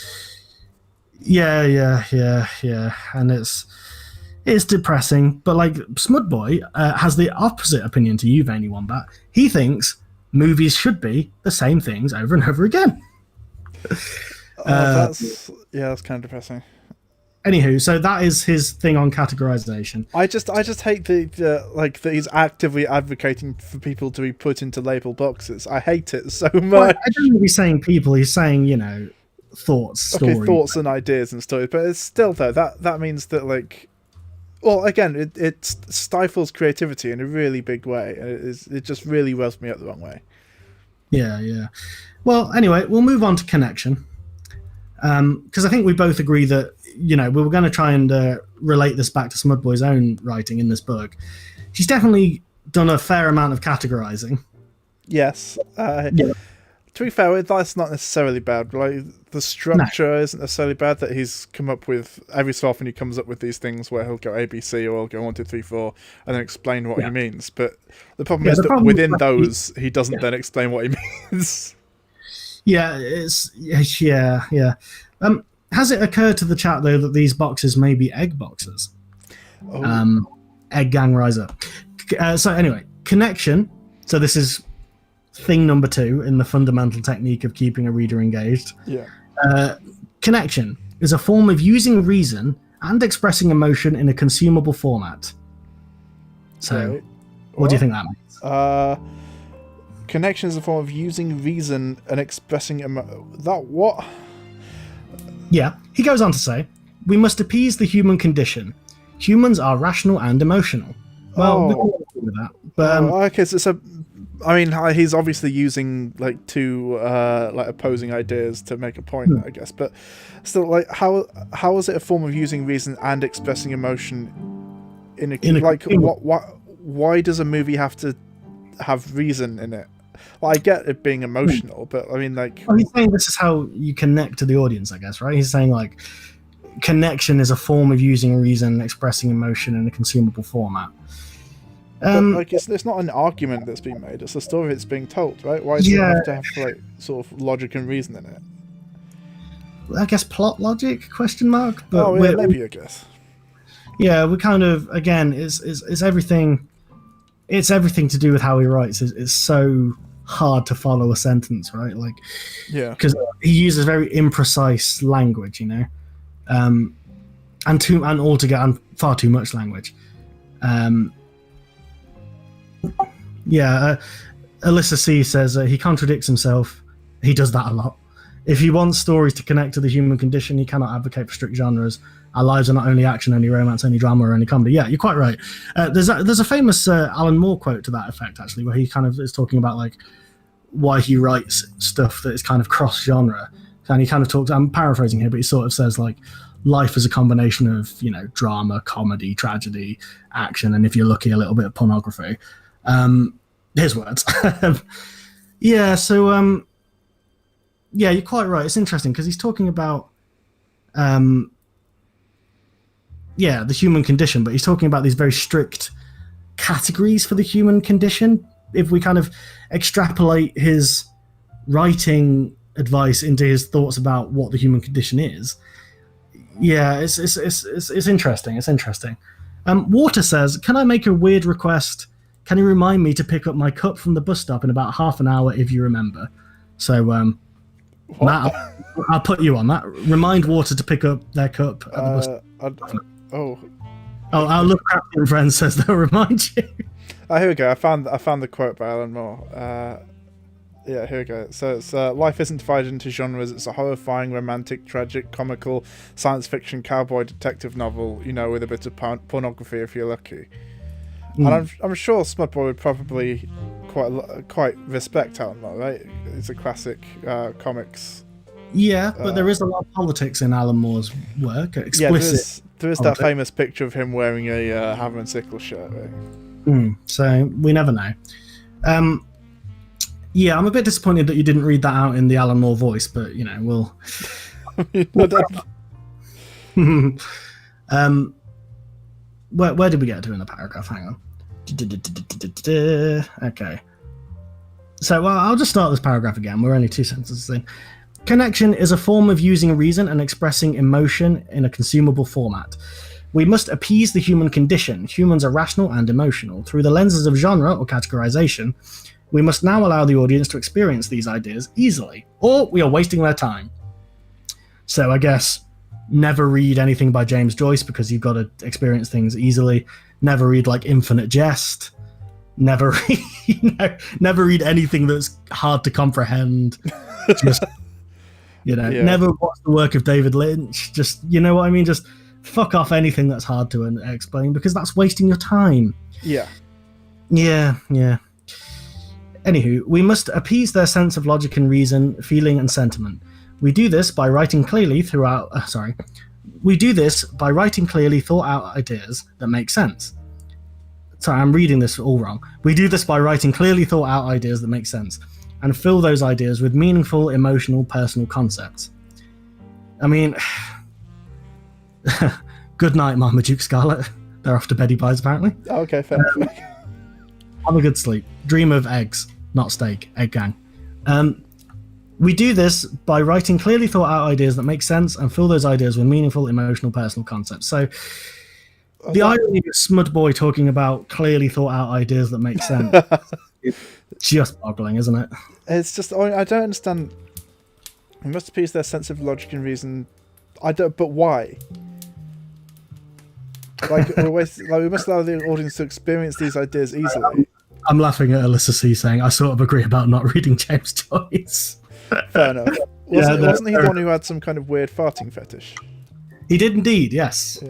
Yeah. And it's depressing, but Smudboy has the opposite opinion to you, Veiny Wombat. He thinks movies should be the same things over and over again. That's kind of depressing. Anywho, so that is his thing on categorization. I just hate that he's actively advocating for people to be put into label boxes. I hate it so much. Well, I don't think he's saying people. He's saying thoughts, stories. Okay, thoughts and ideas and stories, but it's still though that means that well, again, it stifles creativity in a really big way, and it just really rubs me up the wrong way. Yeah. Well, anyway, we'll move on to connection, because I think we both agree that we were going to try and relate this back to Smudboy's own writing in this book. He's definitely done a fair amount of categorizing. Yes. To be fair, that's not necessarily bad. The structure isn't necessarily bad. That he's come up with every so often he comes up with these things where he'll go ABC or he'll go 1, 2, 3, 4 and then explain what he means. But the problem is that within those he doesn't then explain what he means. Yeah. Has it occurred to the chat though that these boxes may be egg boxes? Egg gang rise up. So anyway, connection. So this is thing number 2 in the fundamental technique of keeping a reader engaged. Connection is a form of using reason and expressing emotion in a consumable format. So, what do you think that means? Connection is a form of using reason and expressing what? Yeah, he goes on to say, we must appease the human condition. Humans are rational and emotional. Well, we can agree with that. But, okay, so I mean, he's obviously using two opposing ideas to make a point, I guess. But still, how is it a form of using reason and expressing emotion why does a movie have to have reason in it? Well, I get it being emotional, but I mean, well, he's saying this is how you connect to the audience, I guess, right? He's saying connection is a form of using reason and expressing emotion in a consumable format. But it's not an argument that's being made; it's a story that's being told, right? Why does it have to have sort of logic and reason in it? I guess plot logic? Question mark. But maybe I guess. Yeah, we kind of it's everything. It's everything to do with how he writes. It's so hard to follow a sentence, right? Because he uses very imprecise language, and far too much language. Alyssa C says he contradicts himself. He does that a lot. If he wants stories to connect to the human condition, he cannot advocate for strict genres. Our lives are not only action, only romance, only drama, or only comedy. Yeah, you're quite right. There's a famous Alan Moore quote to that effect, actually, where he kind of is talking about why he writes stuff that is kind of cross-genre. And he kind of talks, I'm paraphrasing here, but he sort of says life is a combination of, drama, comedy, tragedy, action, and if you're lucky, a little bit of pornography. His words. You're quite right. It's interesting because he's talking about the human condition, but he's talking about these very strict categories for the human condition. If we kind of extrapolate his writing advice into his thoughts about what the human condition is, it's interesting. It's interesting. Water says, can I make a weird request? Can you remind me to pick up my cup from the bus stop in about half an hour if you remember? So, Matt, I'll put you on that. Remind water to pick up their cup at the bus. Oh, our Lovecraftian friend says they'll remind you. Oh, here we go. I found the quote by Alan Moore. Yeah, here we go. So it's life isn't divided into genres. It's a horrifying, romantic, tragic, comical, science fiction, cowboy detective novel. With a bit of pornography if you're lucky. And I'm sure Smudboy would probably quite respect Alan Moore, right? It's a classic comics. Yeah, but there is a lot of politics in Alan Moore's work. Explicit. Yeah, there is that famous picture of him wearing a hammer and sickle shirt, right? So we never know. Yeah, I'm a bit disappointed that you didn't read that out in the Alan Moore voice, but we'll. Where did we get to in the paragraph? Hang on. Okay. So I'll just start this paragraph again. We're only 2 sentences in. Connection is a form of using reason and expressing emotion in a consumable format. We must appease the human condition. Humans are rational and emotional. Through the lenses of genre or categorization, we must now allow the audience to experience these ideas easily, or we are wasting their time. So I guess never read anything by James Joyce because you've got to experience things easily. Never read like Infinite Jest. Never read, never read anything that's hard to comprehend. Just, never watch the work of David Lynch. Just, you know what I mean? Just fuck off anything that's hard to explain because that's wasting your time. Yeah. Anywho, we must appease their sense of logic and reason, feeling and sentiment. We do this by writing clearly thought out ideas that make sense. Sorry, I'm reading this all wrong. We do this by writing clearly thought out ideas that make sense and fill those ideas with meaningful, emotional, personal concepts. I mean, good night, Marmaduke Scarlet. They're off to beddy pies, apparently. Okay, fair enough. Have a good sleep. Dream of eggs, not steak. Egg gang. We do this by writing clearly thought out ideas that make sense and fill those ideas with meaningful, emotional, personal concepts. So the irony of Smudboy talking about clearly thought out ideas that make sense is just boggling, isn't it? It's just, I don't understand. We must appease their sense of logic and reason. But why? We must allow the audience to experience these ideas easily. I'm laughing at Alyssa C saying, I sort of agree about not reading James Joyce. Fair enough. Wasn't he the one who had some kind of weird farting fetish? He did indeed, yes.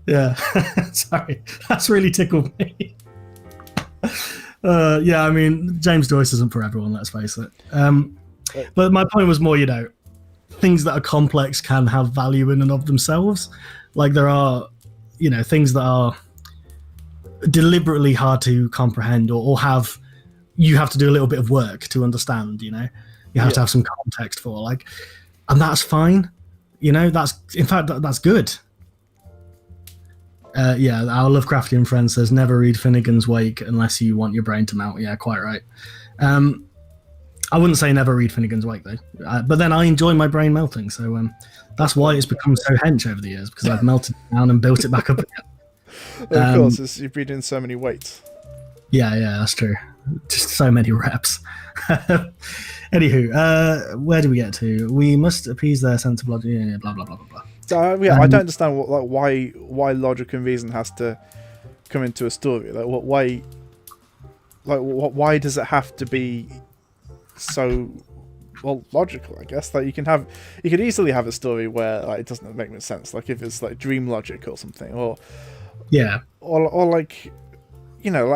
Yeah. Sorry, that's really tickled me. I mean, James Joyce isn't for everyone, let's face it. But my point was more, things that are complex can have value in and of themselves. Like there are, things that are deliberately hard to comprehend or you have to do a little bit of work to understand, you have to have some context for, and that's fine. That's good. Our Lovecraftian friend says never read Finnegan's Wake unless you want your brain to melt. Yeah, quite right. I wouldn't say never read Finnegan's Wake though, but then I enjoy my brain melting, so that's why it's become so hench over the years, because I've melted it down and built it back up again. Of course, you've been in so many weights. Yeah, that's true. Just so many reps. Anywho, where do we get to? We must appease their sense of logic. Yeah, blah blah blah blah blah. So I don't understand why logic and reason has to come into a story. Why does it have to be so logical? I guess you could easily have a story where it doesn't make much sense. Like if it's like dream logic or something, or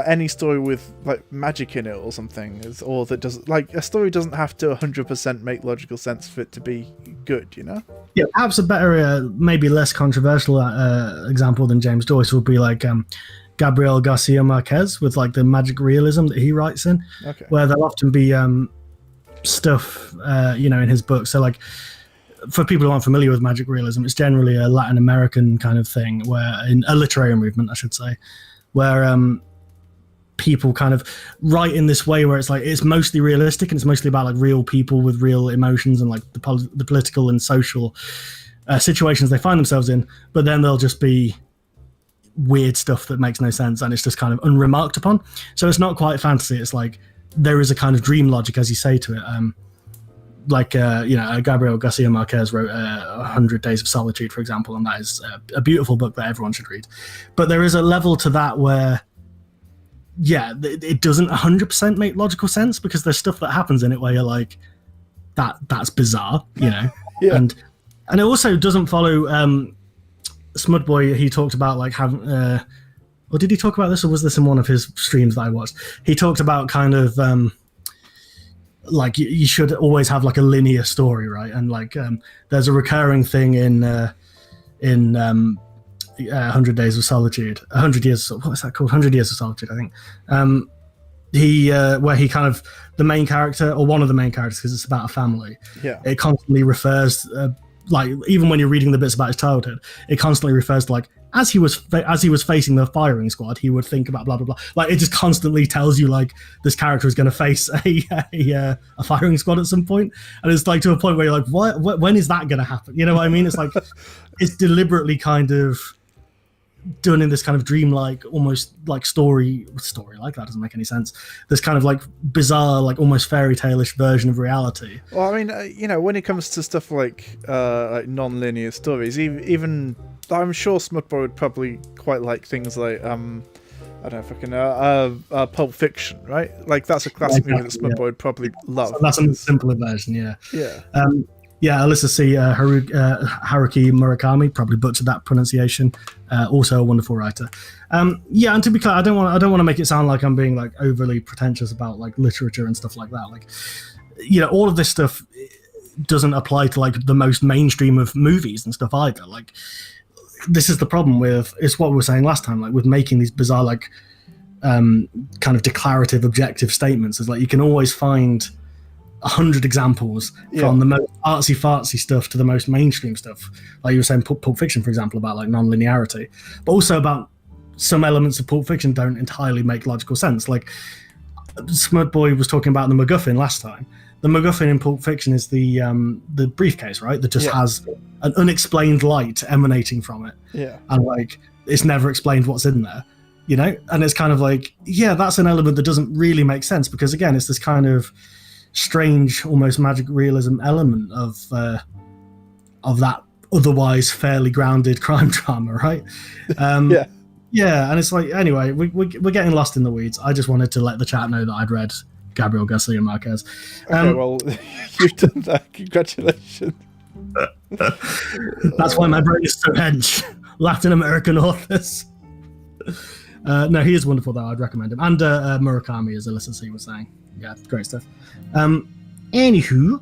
any story with magic in it or something, or that does a story doesn't have to 100% make logical sense for it to be good, Yeah, perhaps a better, maybe less controversial example than James Joyce would be Gabriel Garcia Marquez with the magic realism that he writes in, where there'll often be stuff in his book. So for people who aren't familiar with magic realism, it's generally a Latin American kind of thing, where in a literary movement, I should say, where people kind of write in this way where it's mostly realistic and it's mostly about real people with real emotions and the political and social situations they find themselves in, but then there'll just be weird stuff that makes no sense and it's just kind of unremarked upon. So it's not quite fantasy. It's there is a kind of dream logic, as you say, to it. like Gabriel Garcia Marquez wrote 100 Days of Solitude, for example, and that is a beautiful book that everyone should read. But there is a level to that where, yeah, it doesn't 100% make logical sense, because there's stuff that happens in it where you're like, that's bizarre, Yeah. And it also doesn't follow. Smudboy, he talked about like having, or did he talk about this, or was this in one of his streams that I watched? He talked about kind of like you should always have like a linear story, right? And like there's a recurring thing in 100 Days of Solitude, 100 Years. What is that called? 100 Years of Solitude, I think. Where he kind of, the main character, or one of the main characters, because it's about a family. Yeah. It constantly refers, like even when you're reading the bits about his childhood, it constantly refers to like as he was facing the firing squad, he would think about blah blah blah. Like it just constantly tells you like this character is going to face a firing squad at some point, and it's like to a point where you're like, what? When is that going to happen? You know what I mean? It's like it's deliberately kind of done in this kind of dreamlike, almost like story like that doesn't make any sense. This kind of like bizarre, like almost fairy tale-ish version of reality. Well, I mean, when it comes to stuff like non-linear stories, even I'm sure Smudboy would probably quite like things like I don't know, fucking Pulp Fiction, right? Like that's a classic movie that Smudboy would probably love. So that's a simpler version, yeah. Yeah. Alyssa C. Haruki Murakami, probably butchered that pronunciation. Also a wonderful writer. And to be clear, I don't want to make it sound like I'm being like overly pretentious about like literature and stuff like that. Like, all of this stuff doesn't apply to like the most mainstream of movies and stuff either. Like, this is the problem with, it's what we were saying last time, like with making these bizarre like kind of declarative objective statements. Is like you can always find 100 examples from the most artsy fartsy stuff to the most mainstream stuff, like you were saying Pulp Fiction, for example, about like non-linearity, but also about some elements of Pulp Fiction don't entirely make logical sense. Like Smudboy was talking about the MacGuffin last time. The MacGuffin in Pulp Fiction is the briefcase, right, that just has an unexplained light emanating from it, and like it's never explained what's in there, and it's kind of like, that's an element that doesn't really make sense, because again, it's this kind of strange, almost magic realism element of that otherwise fairly grounded crime drama, right? And it's like, anyway, we're getting lost in the weeds. I just wanted to let the chat know that I'd read Gabriel Garcia Marquez. Okay, well, you've done that. Congratulations. That's why my brain is so hench. Latin American authors. No, he is wonderful though. I'd recommend him. And Murakami, as Alyssa C was saying. Yeah, great stuff. Anywho,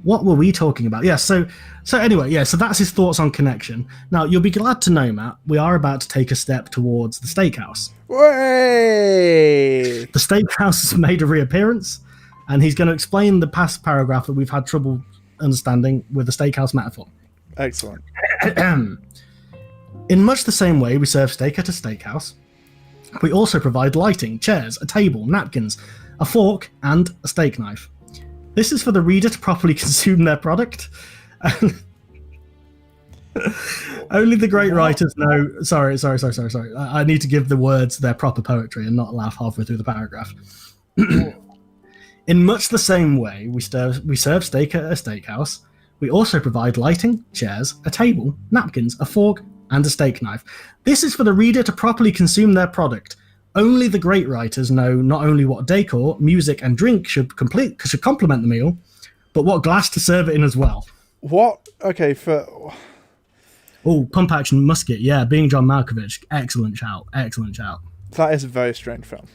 what were we talking about? So anyway, so that's his thoughts on connection. Now, you'll be glad to know, Matt, we are about to take a step towards the steakhouse. Way! The steakhouse has made a reappearance, and he's going to explain the past paragraph that we've had trouble understanding with the steakhouse metaphor. Excellent. In much the same way we serve steak at a steakhouse, we also provide lighting, chairs, a table, napkins, a fork, and a steak knife. This is for the reader to properly consume their product. Only the great writers know... Sorry. I need to give the words their proper poetry and not laugh halfway through the paragraph. In much the same way we serve steak at a steakhouse, we also provide lighting, chairs, a table, napkins, a fork, and a steak knife. This is for the reader to properly consume their product. Only the great writers know not only what decor, music, and drink should complement the meal, but what glass to serve it in as well. What? Okay, Pump Action Musket, being John Malkovich. Excellent shout. That is a very strange film.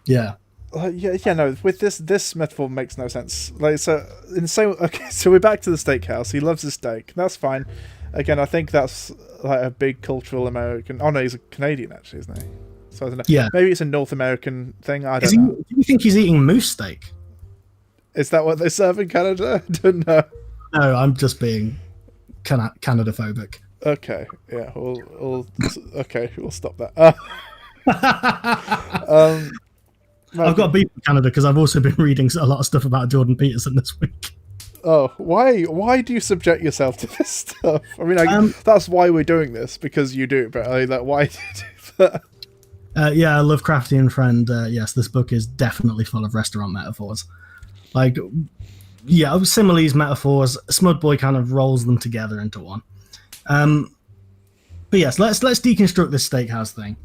Yeah. No, with this metaphor makes no sense. Like, so we're back to the steakhouse. He loves his steak. That's fine. Again, I think that's like a big cultural American... Oh no, he's a Canadian actually, isn't he? So I don't know. Yeah. Maybe it's a North American thing. I don't know. Do you think he's eating moose steak? Is that what they serve in Canada? I don't know. No, I'm just being Canada-phobic. Okay, yeah, we'll stop that. I've got beef with Canada because I've also been reading a lot of stuff about Jordan Peterson this week. Oh, why do you subject yourself to this stuff? I mean, that's why we're doing this, because you do, but why do you do that? Lovecraftian friend, yes, this book is definitely full of restaurant metaphors. Like, yeah, similes, metaphors. Smudboy kind of rolls them together into one. But yes, let's deconstruct this steakhouse thing.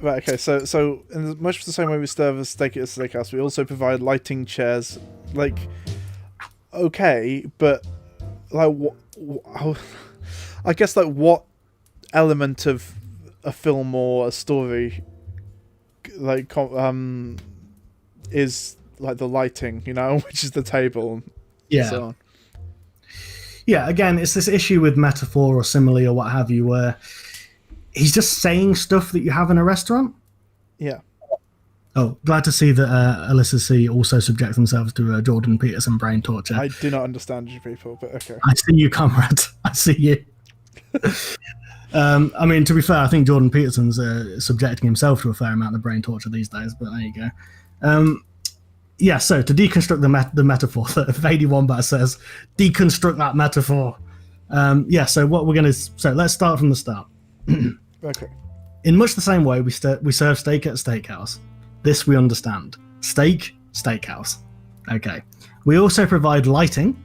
Right, okay, so in much the same way we serve a steak at a steakhouse, we also provide lighting, chairs, like, okay, but, like, I guess, like, what element of a film or a story, like, is, like, the lighting, you know, which is the table, and so on. Yeah, again, it's this issue with metaphor or simile or what have you, where he's just saying stuff that you have in a restaurant. Yeah. Oh, glad to see that Alyssa C also subject themselves to Jordan Peterson brain torture. I do not understand you people, but okay. I see you, comrade. I see you. I mean, to be fair, I think Jordan Peterson's subjecting himself to a fair amount of brain torture these days, but there you go. Yeah, so to deconstruct the metaphor, that Vady Wombat says, deconstruct that metaphor. Yeah, so what we're going to... So let's start from the start. Okay. In much the same way we serve steak at a steakhouse. This we understand. Steak, steakhouse. Okay. We also provide lighting.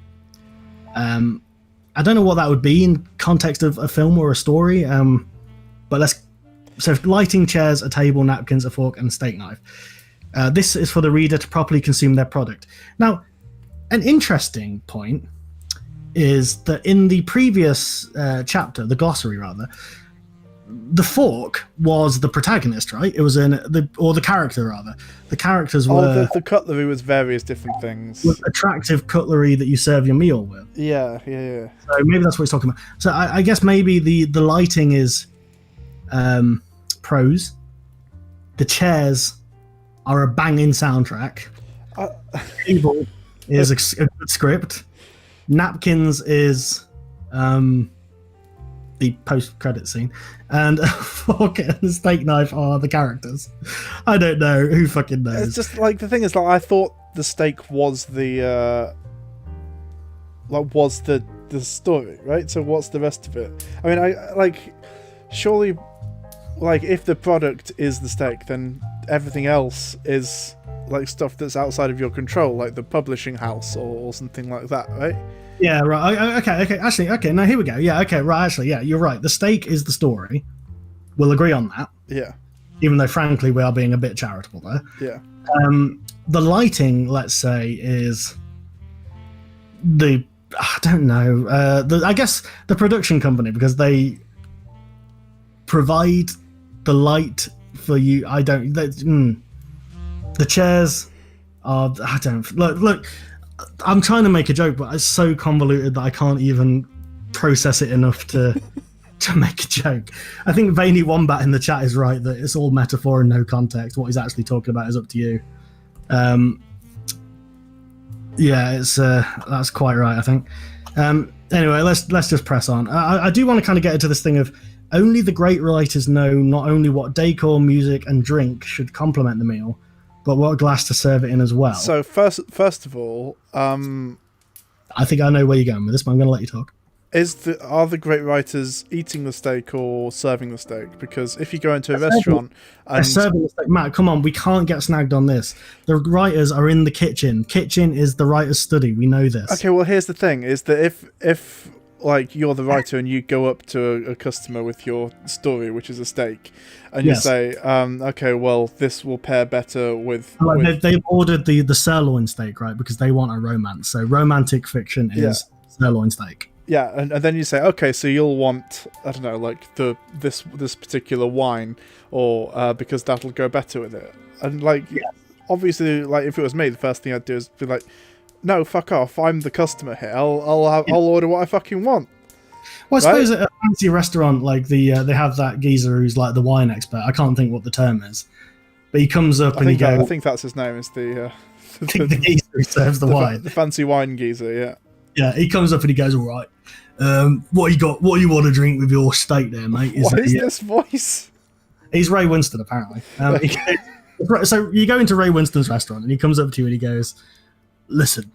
I don't know what that would be in context of a film or a story, but let's... So lighting, chairs, a table, napkins, a fork, and a steak knife. This is for the reader to properly consume their product. Now, an interesting point is that in the previous chapter, the glossary rather, the fork was the protagonist, right? It was the character rather. The characters were... the cutlery was various different things. With attractive cutlery that you serve your meal with. Yeah. So maybe that's what he's talking about. So I guess maybe the lighting is prose. The chairs are a banging soundtrack. Table is a good script. Napkins is the post-credit scene, and a fork and a steak knife are the characters. I don't know. Who fucking knows? It's just like the thing is, like, I thought the steak was the story, right? So what's the rest of it? I mean, I like surely, like, if the product is the steak, then everything else is like stuff that's outside of your control, like the publishing house or something like that, right? Yeah, right. Okay. Actually, okay. Now here we go. Yeah, okay. Right. Actually, yeah, you're right. The steak is the story. We'll agree on that. Yeah. Even though, frankly, we are being a bit charitable there. Yeah. The lighting, let's say, is the... I don't know. I guess the production company, because they provide the light for you. I don't... The chairs are... I don't... Look, I'm trying to make a joke, but it's so convoluted that I can't even process it enough to make a joke. I think Veiny Wombat in the chat is right that it's all metaphor and no context. What he's actually talking about is up to you. Yeah, it's that's quite right, I think. Anyway, let's just press on. I do want to kind of get into this thing of only the great writers know not only what decor, music, and drink should complement the meal, but what glass to serve it in as well. So first of all, I think I know where you're going with this, but I'm going to let you talk. Are the great writers eating the steak or serving the steak? Because if you go into a restaurant and serving the steak, Matt, come on, we can't get snagged on this. The writers are in the kitchen. Kitchen is the writer's study. We know this. Okay, well, here's the thing: is that if like you're the writer and you go up to a customer with your story, which is a steak, and you say, okay, well, this will pair better with... They've ordered the sirloin steak, right? Because they want a romance. So romantic fiction is sirloin steak. Yeah, and then you say, okay, so you'll want, I don't know, like this particular wine, or because that'll go better with it. And like, obviously, like if it was me, the first thing I'd do is be like, no, fuck off, I'm the customer here. I'll order what I fucking want. Well, I suppose at a fancy restaurant, like they have that geezer who's like the wine expert. I can't think what the term is, but he comes up and he goes. I think that's his name. Is the geezer who serves the wine, the fancy wine geezer. Yeah. Yeah, he comes up and he goes, "All right, what you got? What you want to drink with your steak, there, mate?" What is this voice? He's Ray Winston, apparently. So you go into Ray Winston's restaurant and he comes up to you and he goes, "Listen,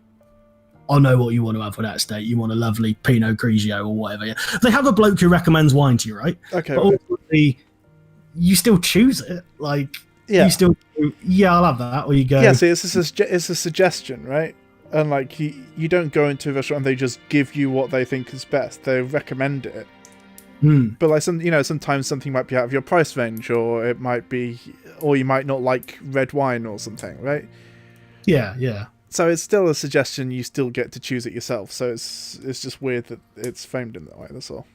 I know what you want to have for that steak. You want a lovely Pinot Grigio or whatever." Yeah. They have a bloke who recommends wine to you, right? Okay. But ultimately, you still choose it. Like, Yeah. You still go, yeah, I'll have that, or you go, Yeah, see, it's a suggestion, right? And like you don't go into a restaurant and they just give you what they think is best. They recommend it. But like sometimes something might be out of your price range, or it might be, or you might not like red wine or something, right? yeah. So it's still a suggestion. You still get to choose it yourself. So it's just weird that it's framed in that way. That's all.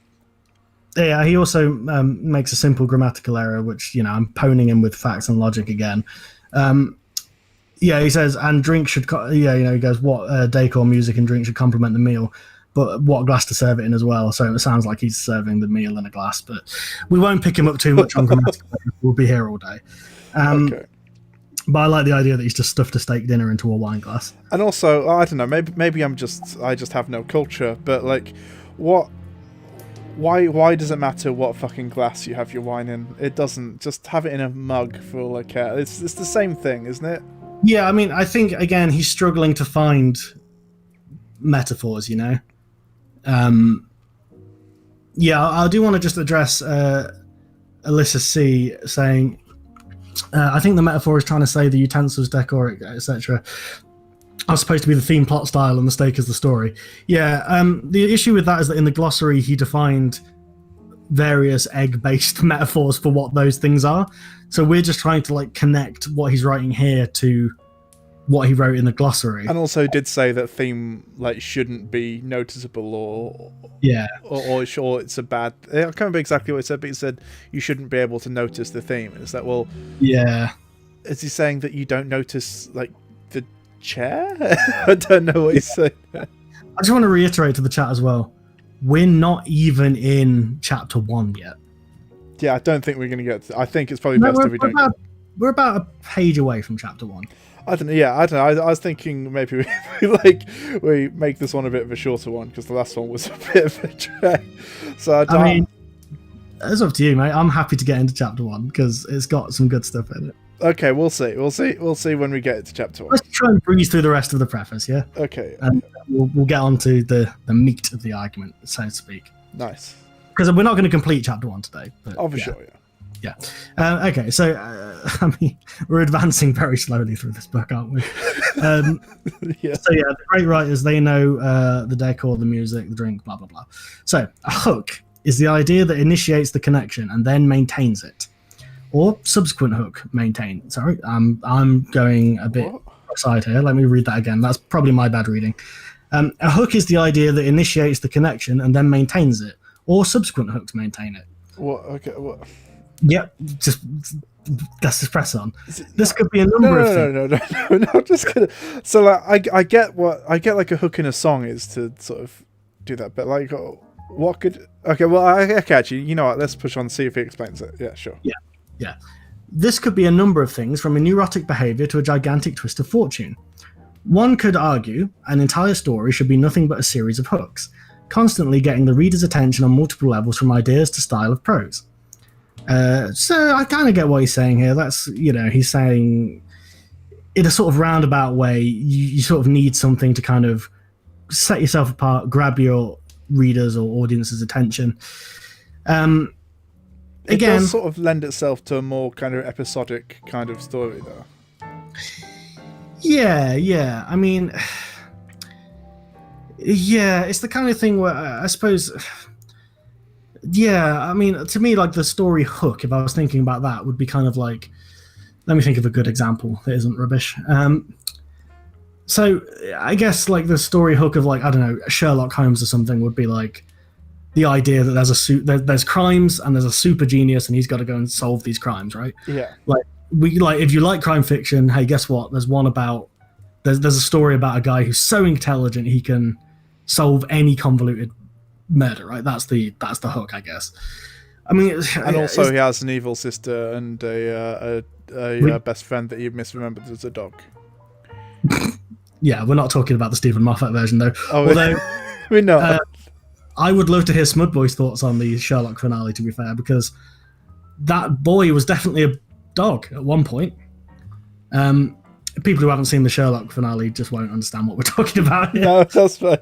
Yeah, he also makes a simple grammatical error, which, I'm poning him with facts and logic again. Yeah, he says, and drink should, he goes, what decor, music, and drink should complement the meal, but what glass to serve it in as well. So it sounds like he's serving the meal in a glass, but we won't pick him up too much on grammatical error. We'll be here all day. Okay. But I like the idea that he's just stuffed a steak dinner into a wine glass. I don't know, maybe I just have no culture, but like, why does it matter what fucking glass you have your wine in? It doesn't. Just have it in a mug for all I care. It's the same thing, isn't it? Yeah, I mean, I think, again, he's struggling to find metaphors, Yeah, I do want to just address Alyssa C. saying, I think the metaphor is trying to say the utensils, decor, etc. are supposed to be the theme, plot, style, and the steak is the story. Yeah, the issue with that is that in the glossary he defined various egg-based metaphors for what those things are. So we're just trying to like connect what he's writing here to what he wrote in the glossary. And also did say that theme like shouldn't be noticeable or it's a bad. I can't remember exactly what he said, but he said you shouldn't be able to notice the theme. And it's like, well, yeah, is he saying that you don't notice like the chair? I don't know what he's saying. I just want to reiterate to the chat as well, we're not even in chapter 1 yet. Yeah, I don't think we're going to get I think it's probably best if we don't. We're about a page away from chapter 1. I don't know. I was thinking maybe we make this one a bit of a shorter one, because the last one was a bit of a drag. So I mean, it's up to you, mate. I'm happy to get into chapter 1 because it's got some good stuff in it. Okay, we'll see when we get to chapter 1. Let's try and breeze through the rest of the preface, yeah? Okay. And we'll get on to the meat of the argument, so to speak. Nice. Because we're not going to complete chapter 1 today. But, for sure, yeah. Yeah. Okay, so, I mean, we're advancing very slowly through this book, aren't we? Yeah. So, yeah, the great writers, they know the decor, the music, the drink, blah, blah, blah. So, a hook is the idea that initiates the connection and then maintains it. Or subsequent hook, maintain. Sorry, I'm going a bit aside here. Let me read that again. That's probably my bad reading. A hook is the idea that initiates the connection and then maintains it. Or subsequent hooks maintain it. What? Okay, what? Yep, let's just press on. This could be a number of things. No, just kidding. So like, I get like a hook in a song is to sort of do that, but like, what could? Okay, well, okay, actually, you know what? Let's push on and see if he explains it. Yeah, sure. Yeah. This could be a number of things, from a neurotic behavior to a gigantic twist of fortune. One could argue an entire story should be nothing but a series of hooks, constantly getting the reader's attention on multiple levels, from ideas to style of prose. So I kind of get what he's saying here. That's, he's saying in a sort of roundabout way, you sort of need something to kind of set yourself apart, grab your readers or audience's attention. Again, it does sort of lend itself to a more kind of episodic kind of story, though. Yeah. I mean, yeah, it's the kind of thing where I suppose... Yeah, I mean, to me, like the story hook, if I was thinking about that, would be kind of like, let me think of a good example that isn't rubbish. So I guess like the story hook of like, I don't know, Sherlock Holmes or something would be like the idea that there's crimes and there's a super genius and he's got to go and solve these crimes, right? Yeah. Like if you like crime fiction, hey, guess what? There's a story about a guy who's so intelligent he can solve any convoluted murder, right? That's the hook, I guess. I mean, and also he has an evil sister and a best friend that you misremembered as a dog. Yeah, we're not talking about the Stephen Moffat version though. Although we know, I would love to hear Smudboy's thoughts on the Sherlock finale. To be fair, because that boy was definitely a dog at one point. People who haven't seen the Sherlock finale just won't understand what we're talking about here. No, that's fine.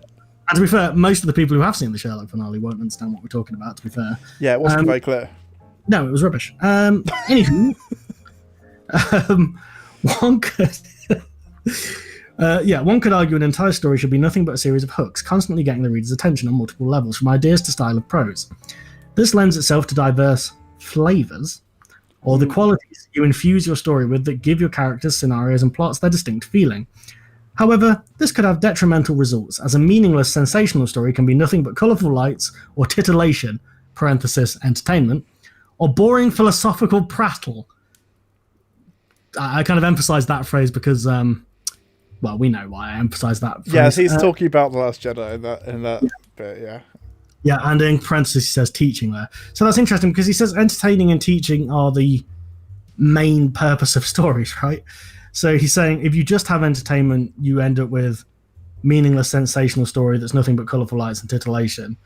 And to be fair, most of the people who have seen the Sherlock finale won't understand what we're talking about, to be fair. Yeah, it wasn't very clear. No, it was rubbish. Anywho, One could, one could argue an entire story should be nothing but a series of hooks, constantly getting the reader's attention on multiple levels, from ideas to style of prose. This lends itself to diverse flavors, or the qualities you infuse your story with that give your characters, scenarios, and plots their distinct feeling. However, this could have detrimental results, as a meaningless, sensational story can be nothing but colourful lights or titillation (parenthesis entertainment), or boring philosophical prattle. I kind of emphasise that phrase because, well, we know why I emphasise that phrase. Yes, he's talking about The Last Jedi in that bit, yeah. Yeah, and in parentheses he says teaching there. So that's interesting because he says entertaining and teaching are the main purpose of stories, right? So he's saying if you just have entertainment, you end up with meaningless, sensational story that's nothing but colourful lights and titillation.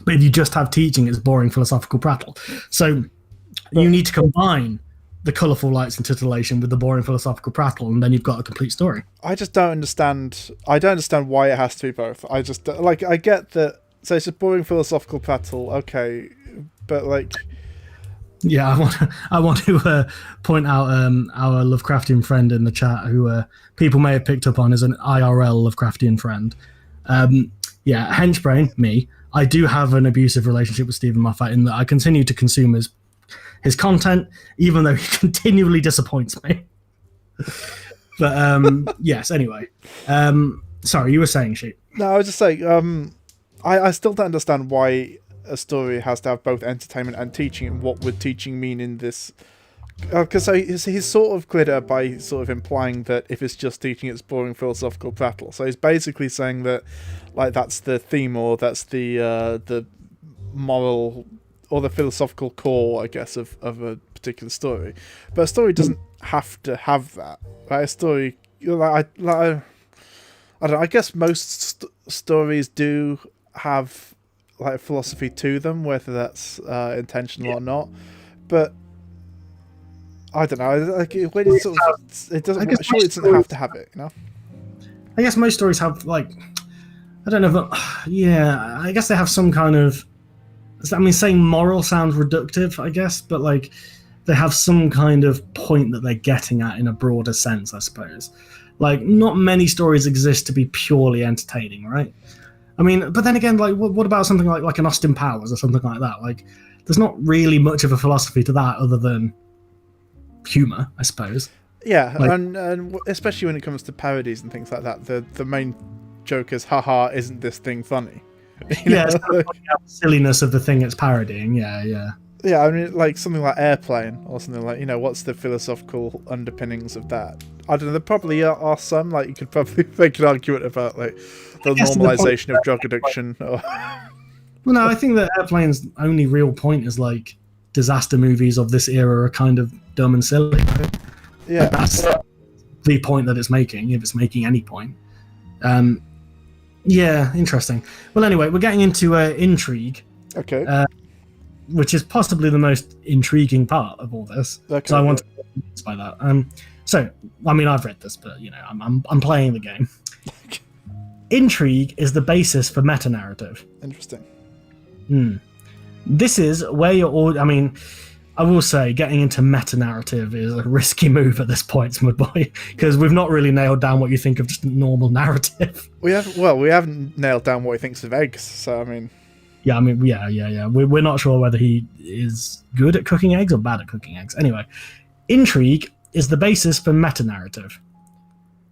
But if you just have teaching, it's boring philosophical prattle. So you need to combine the colourful lights and titillation with the boring philosophical prattle, and then you've got a complete story. I just don't understand. I don't understand why it has to be both. I just I get that. So it's a boring philosophical prattle, okay, but like. Yeah, I want to point out our Lovecraftian friend in the chat, who people may have picked up on as an IRL Lovecraftian friend. Henchbrain, me. I do have an abusive relationship with Stephen Moffat in that I continue to consume his content, even though he continually disappoints me. But yes, anyway. Sorry, you were saying, Sheep. No, I was just saying, I still don't understand why a story has to have both entertainment and teaching, and what would teaching mean in this? Because he's sort of cleared it by sort of implying that if it's just teaching, it's boring philosophical prattle. So he's basically saying that, like, that's the theme, or that's the moral or the philosophical core, I guess, of a particular story. But a story doesn't have to have that. Right? A story, I don't know. I guess most stories do have like philosophy to them, whether that's intentional or not. But I don't know. Like, when it sort of, it doesn't. Surely it doesn't have to have it, you know. I guess most stories have, like, I don't know, but yeah, I guess they have some kind of. I mean, saying moral sounds reductive, I guess, but like they have some kind of point that they're getting at in a broader sense, I suppose. Like, not many stories exist to be purely entertaining, right? I mean, but then again, like, what about something like an Austin Powers or something like that? Like, there's not really much of a philosophy to that other than humor, I suppose. Yeah, like, and especially when it comes to parodies and things like that, the main joke is, haha, isn't this thing funny? Yeah, it's kind of pointing out the silliness of the thing it's parodying. Yeah. Yeah, I mean, like something like Airplane or something like, what's the philosophical underpinnings of that? I don't know, there probably are some, like, you could probably make an argument about, like, the normalization of drug addiction. Or... Well, no, I think that Airplane's only real point is, like, disaster movies of this era are kind of dumb and silly. Right? Yeah. That's the point that it's making, if it's making any point. Yeah, interesting. Well, anyway, we're getting into intrigue. Okay. Which is possibly the most intriguing part of all this. Okay, so I want to be by that. So, I mean, I've read this, but I'm playing the game. Intrigue is the basis for meta-narrative. Interesting. This is where you're. I mean, I will say, getting into meta-narrative is a risky move at this point, Smudboy, because we've not really nailed down what you think of just a normal narrative. We haven't nailed down what he thinks of eggs. So I mean. Yeah, We're not sure whether he is good at cooking eggs or bad at cooking eggs. Anyway, intrigue is the basis for meta-narrative.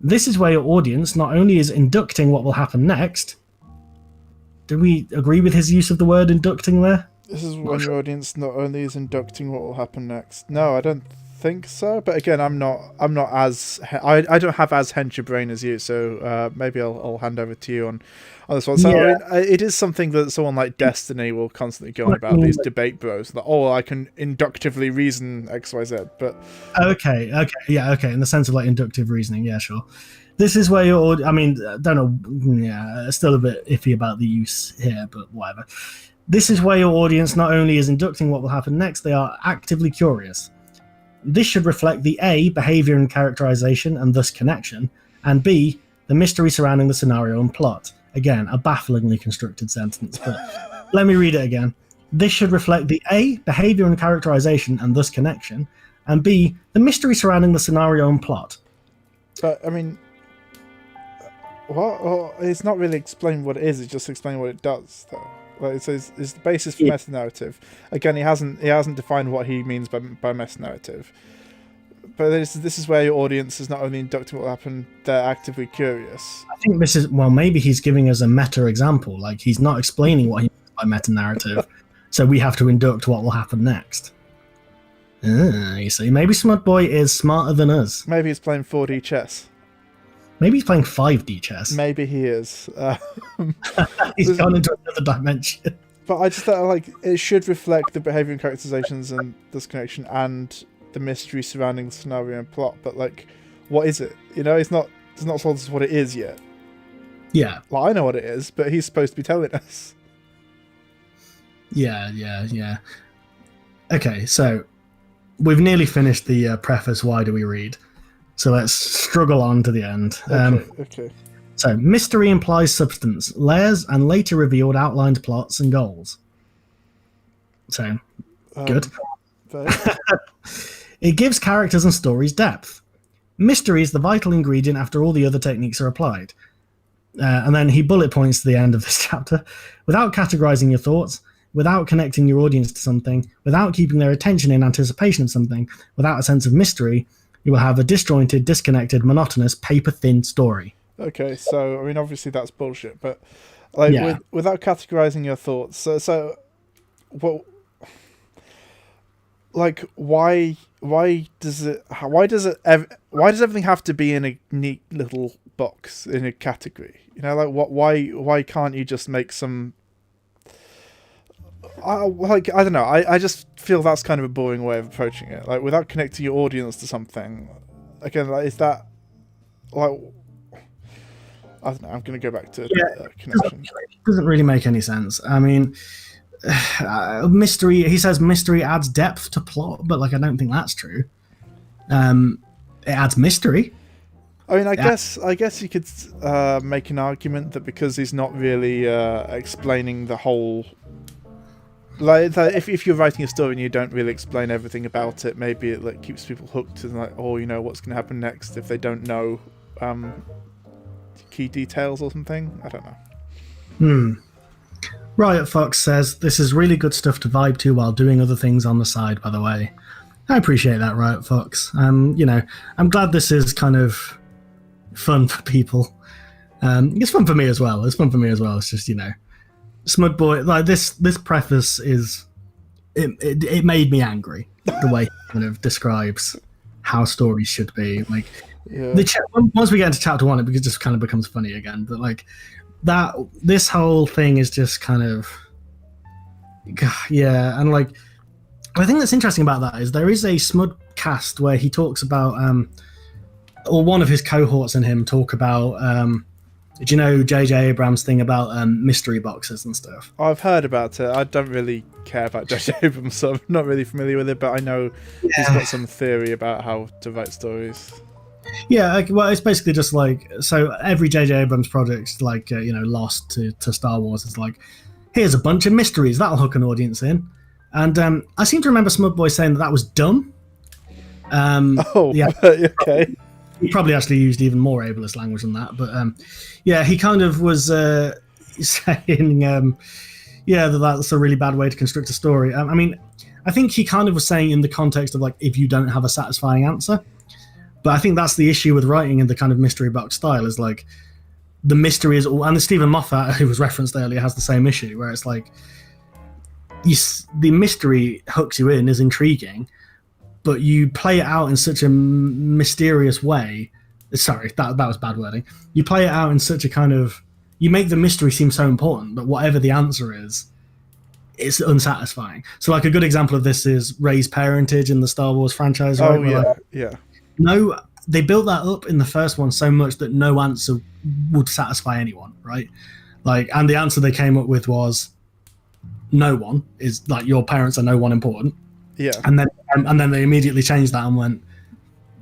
This is where your audience not only is inducting what will happen next. Do we agree with his use of the word inducting there? This is when your audience not only is inducting what will happen next. No, I don't think so. But again, I'm not as I don't have as hench a brain as you. So maybe I'll hand over to you on this one. So yeah. I mean, it is something that someone like Destiny will constantly go on about, these debate bros. That, I can inductively reason X, Y, Z. But okay. In the sense of like inductive reasoning, yeah, sure. This is where your, I mean, don't know, yeah, still a bit iffy about the use here, but whatever. This is where your audience not only is inducting what will happen next, they are actively curious. This should reflect the A, behavior and characterization and thus connection, and B, the mystery surrounding the scenario and plot. Again, a bafflingly constructed sentence, but let me read it again. This should reflect the A, behavior and characterization and thus connection, and B, the mystery surrounding the scenario and plot. But I mean, what? Well, it's not really explaining what it is. It's just explaining what it does, though. Like it says, it's the basis for meta narrative. Again, he hasn't defined what he means by meta narrative. But this is where your audience is not only inducting what will happen; they're actively curious. I think this is maybe he's giving us a meta example. Like he's not explaining what he means by meta narrative, so we have to induct what will happen next. You see, maybe Smudboy is smarter than us. Maybe he's playing 4D chess. Maybe he's playing 5D chess. Maybe he is. He's gone into another dimension. But I just thought, like, it should reflect the behavior and characterizations and this connection and the mystery surrounding the scenario and plot. But, like, what is it? You know, it's not told us what it is yet. Yeah. Well, I know what it is, but he's supposed to be telling us. Yeah. Okay, so we've nearly finished the preface, why do we read? So let's struggle on to the end. Okay. So, mystery implies substance, layers, and later revealed outlined plots and goals. So, good. It gives characters and stories depth. Mystery is the vital ingredient after all the other techniques are applied. And then he bullet points to the end of this chapter. Without categorizing your thoughts, without connecting your audience to something, without keeping their attention in anticipation of something, without a sense of mystery, you will have a disjointed, disconnected, monotonous, paper-thin story. Okay, so, I mean, obviously that's bullshit, but, like, without categorizing your thoughts, so well, like, why does everything have to be in a neat little box, in a category? You know, like, why can't you just make some... I don't know. I just feel that's kind of a boring way of approaching it. Like, without connecting your audience to something. Again, like, is that like... I don't know. I'm going to go back to connection. It doesn't really make any sense. I mean, mystery. He says mystery adds depth to plot, but like I don't think that's true. It adds mystery. I mean, I guess you could make an argument that because he's not really explaining the whole. Like if you're writing a story and you don't really explain everything about it, maybe it like keeps people hooked and like, oh, you know what's going to happen next if they don't know key details or something. I don't know. Riot Fox says this is really good stuff to vibe to while doing other things on the side. By the way, I appreciate that, Riot Fox. You know, I'm glad this is kind of fun for people. It's fun for me as well. It's just, you know. Smudboy, like this preface is it made me angry the way he kind of describes how stories should be. Like once we get into chapter 1, it just kind of becomes funny again. But like this whole thing is just kind of and like the thing that's interesting about that is there is a Smudcast where he talks about or one of his cohorts and him talk about do you know J.J. Abrams' thing about mystery boxes and stuff? I've heard about it. I don't really care about J.J. Abrams, so I'm not really familiar with it, but I know he's got some theory about how to write stories. Yeah, well, it's basically just like, so every J.J. Abrams project, like, you know, Lost to Star Wars, is like, here's a bunch of mysteries, that'll hook an audience in. And I seem to remember Smudboy saying that was dumb. Okay. He probably actually used even more ableist language than that, but he kind of was saying, that's a really bad way to construct a story. I mean, I think he kind of was saying in the context of like, if you don't have a satisfying answer, but I think that's the issue with writing in the kind of mystery box style is like, the mystery is all, and the Stephen Moffat, who was referenced earlier, has the same issue where it's like, the mystery hooks you in, is intriguing, but you play it out in such a mysterious way. Sorry, that was bad wording. You play it out in such a kind of... You make the mystery seem so important that whatever the answer is, it's unsatisfying. So, like, a good example of this is Rey's parentage in the Star Wars franchise. Right? No, they built that up in the first one so much that no answer would satisfy anyone, right? Like, and the answer they came up with was, no one is... Like, your parents are no one important. Yeah. And then they immediately changed that and went,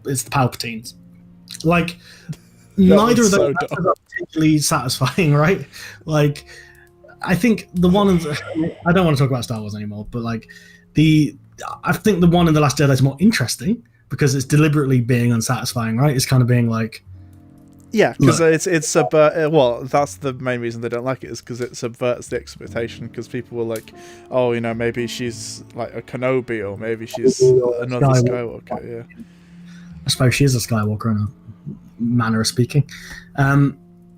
it's the Palpatines. Like, neither of those are particularly satisfying, right? Like, I think the one... I don't want to talk about Star Wars anymore, but like, I think the one in The Last Jedi is more interesting because it's deliberately being unsatisfying, right? It's kind of being like, yeah, because it's well, that's the main reason they don't like it, is because it subverts the expectation. Because people were like, oh, maybe she's like a Kenobi, or maybe she's another Skywalker. Yeah, I suppose she is a Skywalker in a manner of speaking.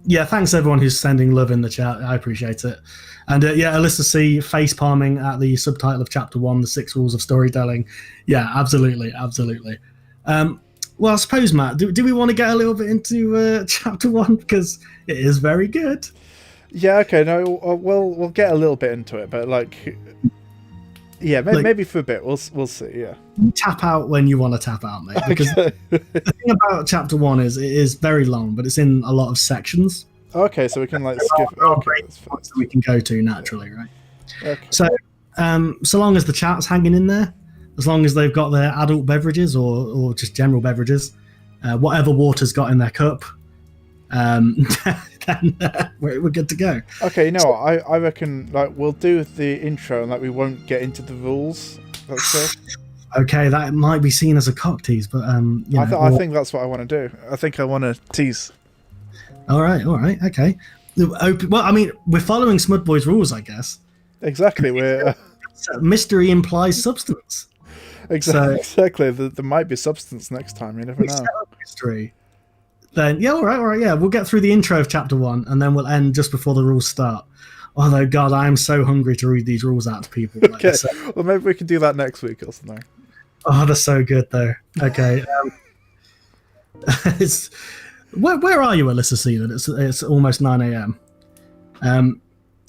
Yeah, thanks everyone who's sending love in the chat. I appreciate it. And yeah, Alyssa C face palming at the subtitle of Chapter 1, The 6 Rules of Storytelling. Yeah, absolutely. Well, I suppose, Matt, do we want to get a little bit into Chapter 1? Because it is very good. Yeah, okay, no, we'll get a little bit into it, but yeah, maybe for a bit, we'll see, yeah. You tap out when you want to tap out, mate. Because the thing about Chapter 1 is it is very long, but it's in a lot of sections. Okay, so we can skip. Okay, that we can go to naturally, right? Okay. So, so long as the chat's hanging in there, as long as they've got their adult beverages or just general beverages, whatever water's got in their cup, then we're good to go. Okay, I reckon we'll do the intro and we won't get into the rules. That's it. Okay, that might be seen as a cock tease, but I think that's what I want to do. I think I want to tease. All right, okay. Well, I mean, we're following Smudboy's rules, I guess. Exactly, we're mystery implies substance. Exactly. There might be substance next time. You never know. Mystery. Then yeah, all right. Yeah, we'll get through the intro of Chapter 1, and then we'll end just before the rules start. Although, God, I am so hungry to read these rules out to people. Okay, well, maybe we can do that next week or something. Oh, they're so good, though. Okay. Where are you, Alyssa C? That it's almost 9 a.m.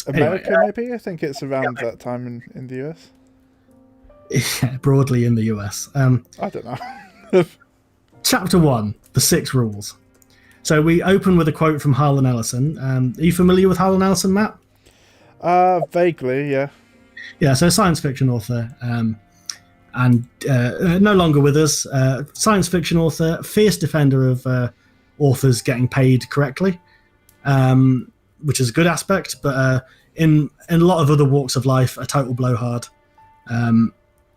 America, maybe? I think it's around that time in the US. Yeah, broadly in the US. I don't know. Chapter 1, The 6 Rules. So we open with a quote from Harlan Ellison. Are you familiar with Harlan Ellison, Matt? Vaguely, yeah. Yeah, so science fiction author, and no longer with us. Science fiction author, fierce defender of authors getting paid correctly, which is a good aspect, but in a lot of other walks of life, a total blowhard.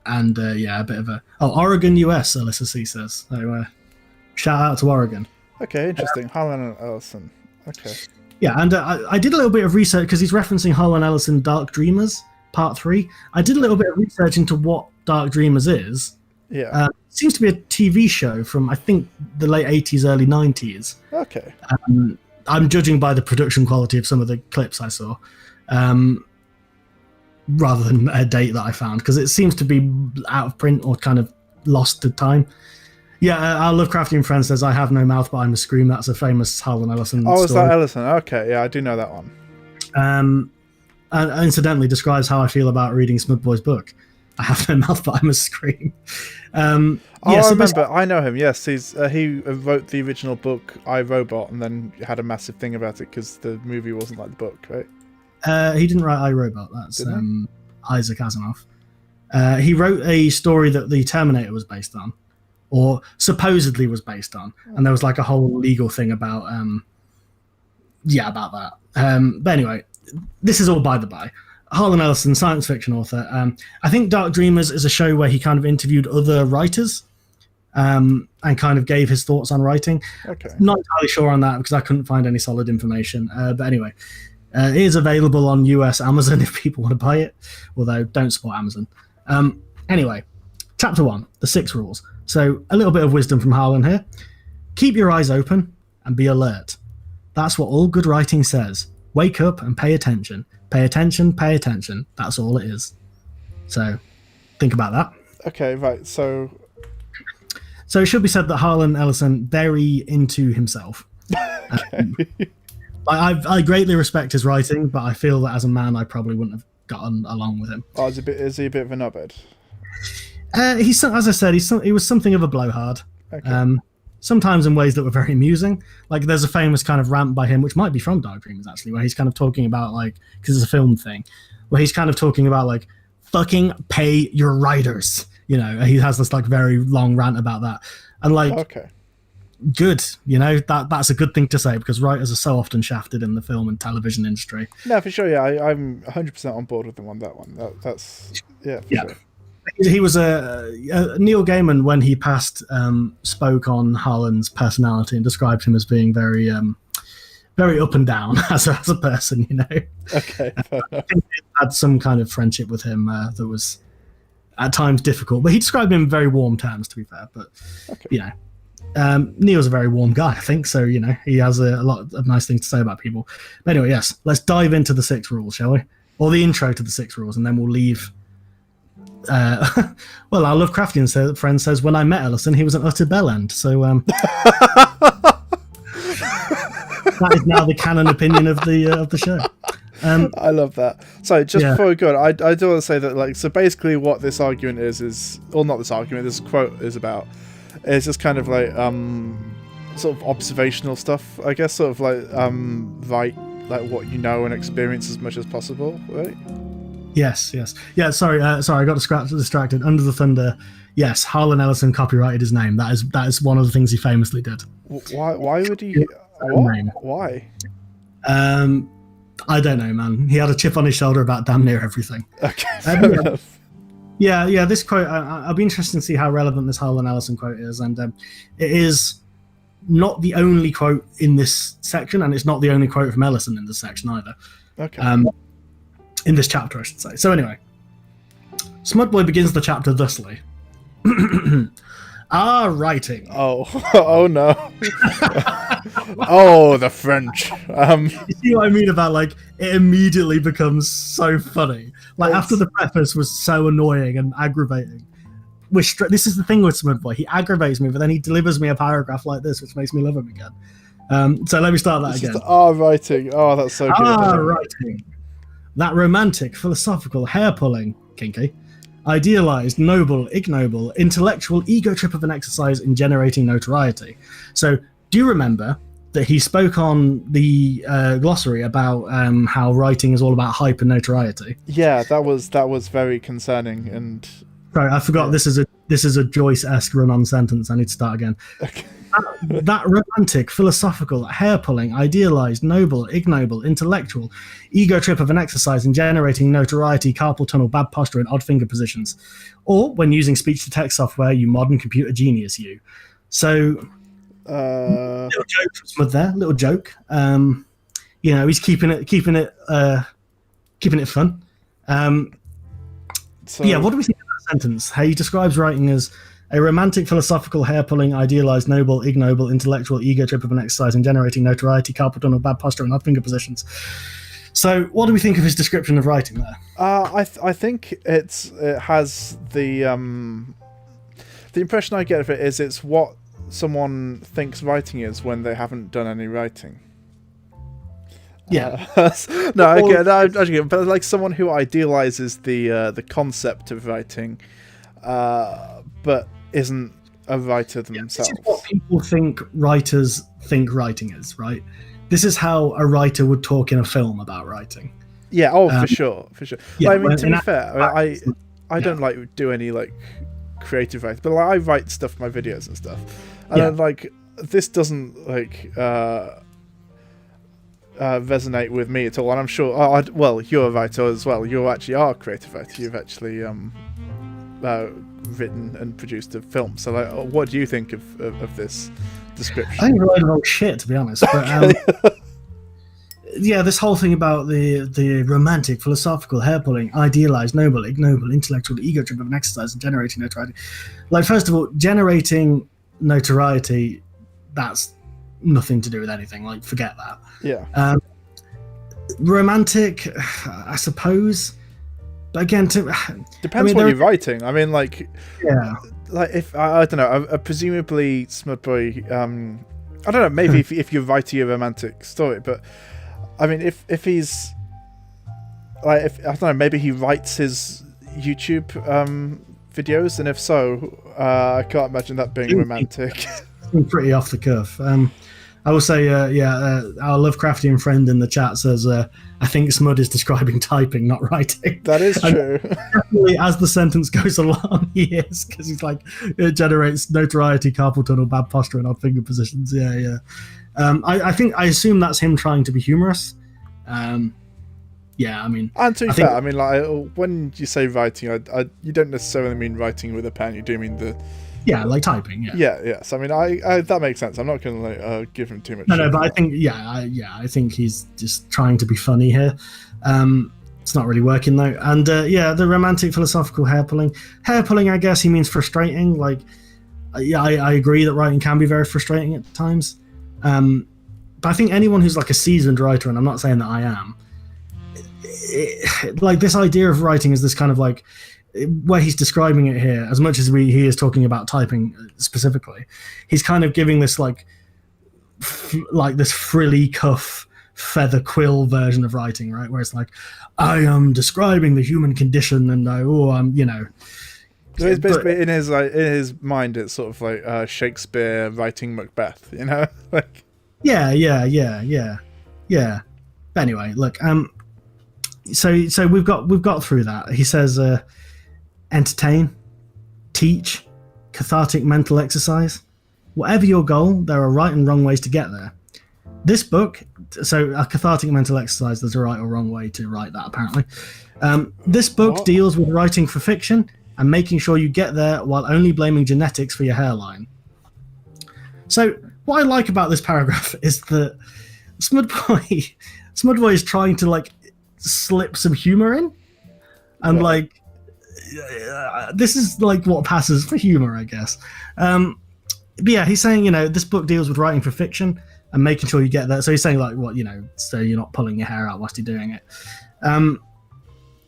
And a bit of a... Oh, Oregon, US, Alyssa C says. So shout out to Oregon. Okay, interesting. Harlan Ellison. Okay. Yeah, and I did a little bit of research because he's referencing Harlan Ellison Dark Dreamers, Part 3. I did a little bit of research into what Dark Dreamers is. Yeah. It seems to be a TV show from, I think, the late 80s, early 90s. Okay. I'm judging by the production quality of some of the clips I saw, rather than a date that I found, because it seems to be out of print or kind of lost to time. Yeah, our Lovecraftian friend says, I have no mouth, but I'm a scream. That's a famous Harlan Ellison story. Is that Ellison? Okay, yeah, I do know that one. And incidentally describes how I feel about reading Smudboy's book. I have no mouth, but I'm a scream. I remember. I know him. Yes, he wrote the original book, I, Robot, and then had a massive thing about it because the movie wasn't like the book, right? He didn't write I, Robot. That's Isaac Asimov. He wrote a story that the Terminator was based on, or supposedly was based on, and there was like a whole legal thing about about that. But anyway, this is all by the by. Harlan Ellison, science fiction author. I think Dark Dreamers is a show where he kind of interviewed other writers and kind of gave his thoughts on writing. Okay. Not entirely sure on that because I couldn't find any solid information. But anyway, it is available on US Amazon if people want to buy it, although don't support Amazon. Anyway, Chapter 1, The 6 Rules. So a little bit of wisdom from Harlan here. Keep your eyes open and be alert. That's what all good writing says. Wake up and pay attention. Pay attention, pay attention. That's all it is. So think about that. Okay, right. So it should be said that Harlan Ellison very into himself. Okay. I greatly respect his writing, but I feel that as a man, I probably wouldn't have gotten along with him. Oh, is he a bit of a knobhead? He's, as I said, he was something of a blowhard. Okay. Sometimes in ways that were very amusing. Like there's a famous kind of rant by him, which might be from Dark Dreamers actually, where he's kind of talking about because it's a film thing, where he's kind of talking about fucking pay your writers. He has this very long rant about that, and okay. Good, that's a good thing to say because writers are so often shafted in the film and television industry. No, for sure. Yeah, I'm 100% on board with them on that one. That's yeah. For sure. he was Neil Gaiman, when he passed, spoke on Harlan's personality and described him as being very very up and down as a person, you know. Okay. I think he had some kind of friendship with him that was at times difficult, but he described him in very warm terms, to be fair. But you know, Neil's a very warm guy, I think. So you know, he has a lot of nice things to say about people. But anyway, yes, let's dive into the 6 rules, shall we? Or the intro to the 6 rules, and then we'll leave. Well, our Lovecraftian friend says, when I met Ellison, he was an utter bellend. So that is now the canon opinion of the show. I love that. So just before we go on, I do want to say that, like, so basically what this argument is, or not this argument, this quote is about, is just kind of like sort of observational stuff, I guess, sort of like write like what you know and experience as much as possible, right? Yes. Yeah, sorry, I got distracted. Under the Thunder, yes, Harlan Ellison copyrighted his name. That is one of the things he famously did. Why would he? What? Why? I don't know, man. He had a chip on his shoulder about damn near everything. Okay. Yeah. This quote, I'll be interested to see how relevant this Harlan Ellison quote is, and it is not the only quote in this section, and it's not the only quote from Ellison in this section either. Okay. In this chapter, I should say. So anyway, Smudboy begins the chapter thusly. Writing. Oh no. Oh, the French. You see what I mean about, like, it immediately becomes so funny. Like, after the preface was so annoying and aggravating. This is the thing with Smudboy. He aggravates me, but then he delivers me a paragraph like this, which makes me love him again. So let me start that again. Writing. Oh, that's so good. Writing. That romantic, philosophical, hair-pulling, kinky, idealized, noble, ignoble, intellectual ego trip of an exercise in generating notoriety. So, do you remember that he spoke on the glossary about how writing is all about hype and notoriety? Yeah, that was very concerning. And sorry, I forgot. Yeah. This is a Joyce-esque run-on sentence. I need to start again. Okay. That romantic, philosophical, hair-pulling, idealized, noble, ignoble, intellectual, ego trip of an exercise in generating notoriety, carpal tunnel, bad posture, and odd finger positions. Or, when using speech-to-text software, you modern computer genius, you. So, little joke from Smud there, little joke. You know, he's keeping it fun. Yeah, what do we think of that sentence? How he describes writing as a romantic, philosophical, hair-pulling, idealized, noble, ignoble, intellectual, ego trip of an exercise in generating notoriety, carpal tunnel, bad posture, and odd finger positions. So, what do we think of his description of writing there? I think it has the impression I get of it is it's what someone thinks writing is when they haven't done any writing. Yeah. No, I get that, but like someone who idealizes the concept of writing, but isn't a writer themselves. This is what people think writers think writing is, right? This is how a writer would talk in a film about writing. Yeah, for sure. Yeah, I mean, to be fair, I don't like do any like creative writing, but like, I write stuff for my videos and stuff, and then, like, this doesn't like resonate with me at all. And I'm sure, well, you're a writer as well. You actually are a creative writer. You've actually written and produced a film. So, like, what do you think of this description? I think you're writing wrong shit, to be honest. But, yeah, this whole thing about the romantic, philosophical, hair-pulling, idealized, noble, ignoble, intellectual, ego trip of an exercise and generating notoriety. Like, first of all, generating notoriety, that's nothing to do with anything. Like, forget that. Yeah. Romantic, I suppose. But again, depends what you're writing. I mean, like, yeah, like if I don't know, presumably Smudboy. I don't know. Maybe if you're writing a romantic story, but I mean, if he's like, if I don't know, maybe he writes his YouTube videos, and if so, I can't imagine that being romantic. Pretty off the cuff. I will say, our Lovecraftian friend in the chat says, I think Smud is describing typing, not writing. That is true. Definitely, as the sentence goes along, he is, because he's like, it generates notoriety, carpal tunnel, bad posture, and odd finger positions. Yeah. I assume that's him trying to be humorous. yeah, I mean, And to be I think, fair, I mean, like when you say writing, you don't necessarily mean writing with a pen. You do mean the yeah, like typing, yeah. yeah, yes. I mean, I that makes sense. I'm not going to give him too much. No, but I think, I think he's just trying to be funny here. It's not really working though. And the romantic philosophical hair pulling. Hair pulling, I guess he means frustrating. Like, yeah, I agree that writing can be very frustrating at times. But I think anyone who's like a seasoned writer, and I'm not saying that I am, like this idea of writing is this kind of like where he's describing it here, as much as he is talking about typing specifically, he's kind of giving this like this frilly cuff feather quill version of writing, right? Where it's like, I am describing the human condition, and I'm, So it's basically in his mind, it's sort of like Shakespeare writing Macbeth, like. Yeah. But anyway, look, so we've got through that. He says, entertain, teach, cathartic mental exercise. Whatever your goal, there are right and wrong ways to get there. This book, so a cathartic mental exercise, there's a right or wrong way to write that, apparently. This book deals with writing for fiction and making sure you get there while only blaming genetics for your hairline. So what I like about this paragraph is that Smudboy is trying to like slip some humor in, and like this is like what passes for humor, I guess. But yeah, he's saying, this book deals with writing for fiction and making sure you get there. So he's saying like, so you're not pulling your hair out whilst you're doing it.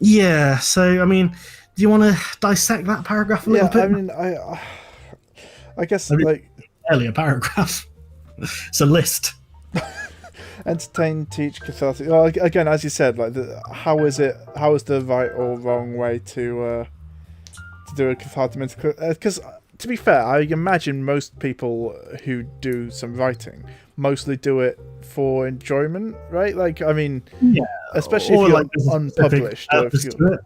Yeah. So I mean, do you want to dissect that paragraph a little bit? I mean, I guess like barely a paragraph. It's a list. Entertain, teach, cathartic. Well, again, as you said, like how is the right or wrong way to do a cathartic mental? Because to be fair, I imagine most people who do some writing mostly do it for enjoyment, right? Like, I mean, yeah, especially if you're like unpublished. Or if you're,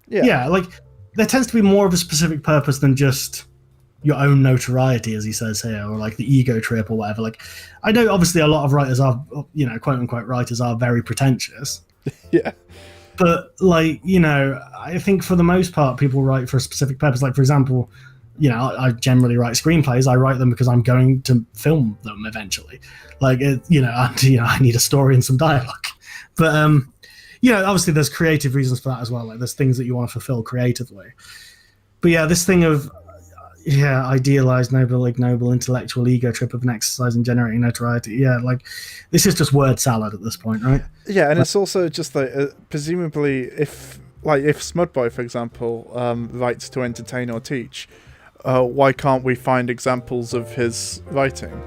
yeah, like there tends to be more of a specific purpose than just your own notoriety, as he says here, or like the ego trip or whatever. Like, I know obviously a lot of writers are, quote unquote writers are very pretentious. Yeah. But like, I think for the most part, people write for a specific purpose. Like, for example, I generally write screenplays. I write them because I'm going to film them eventually. Like, I need a story and some dialogue. But, obviously there's creative reasons for that as well. Like, there's things that you want to fulfill creatively. But yeah, this thing of, idealized, noble, ignoble, intellectual ego trip of an exercise in generating notoriety. Yeah, like this is just word salad at this point, right? Yeah, and it's also just like presumably if Smudboy, for example, writes to entertain or teach, why can't we find examples of his writing?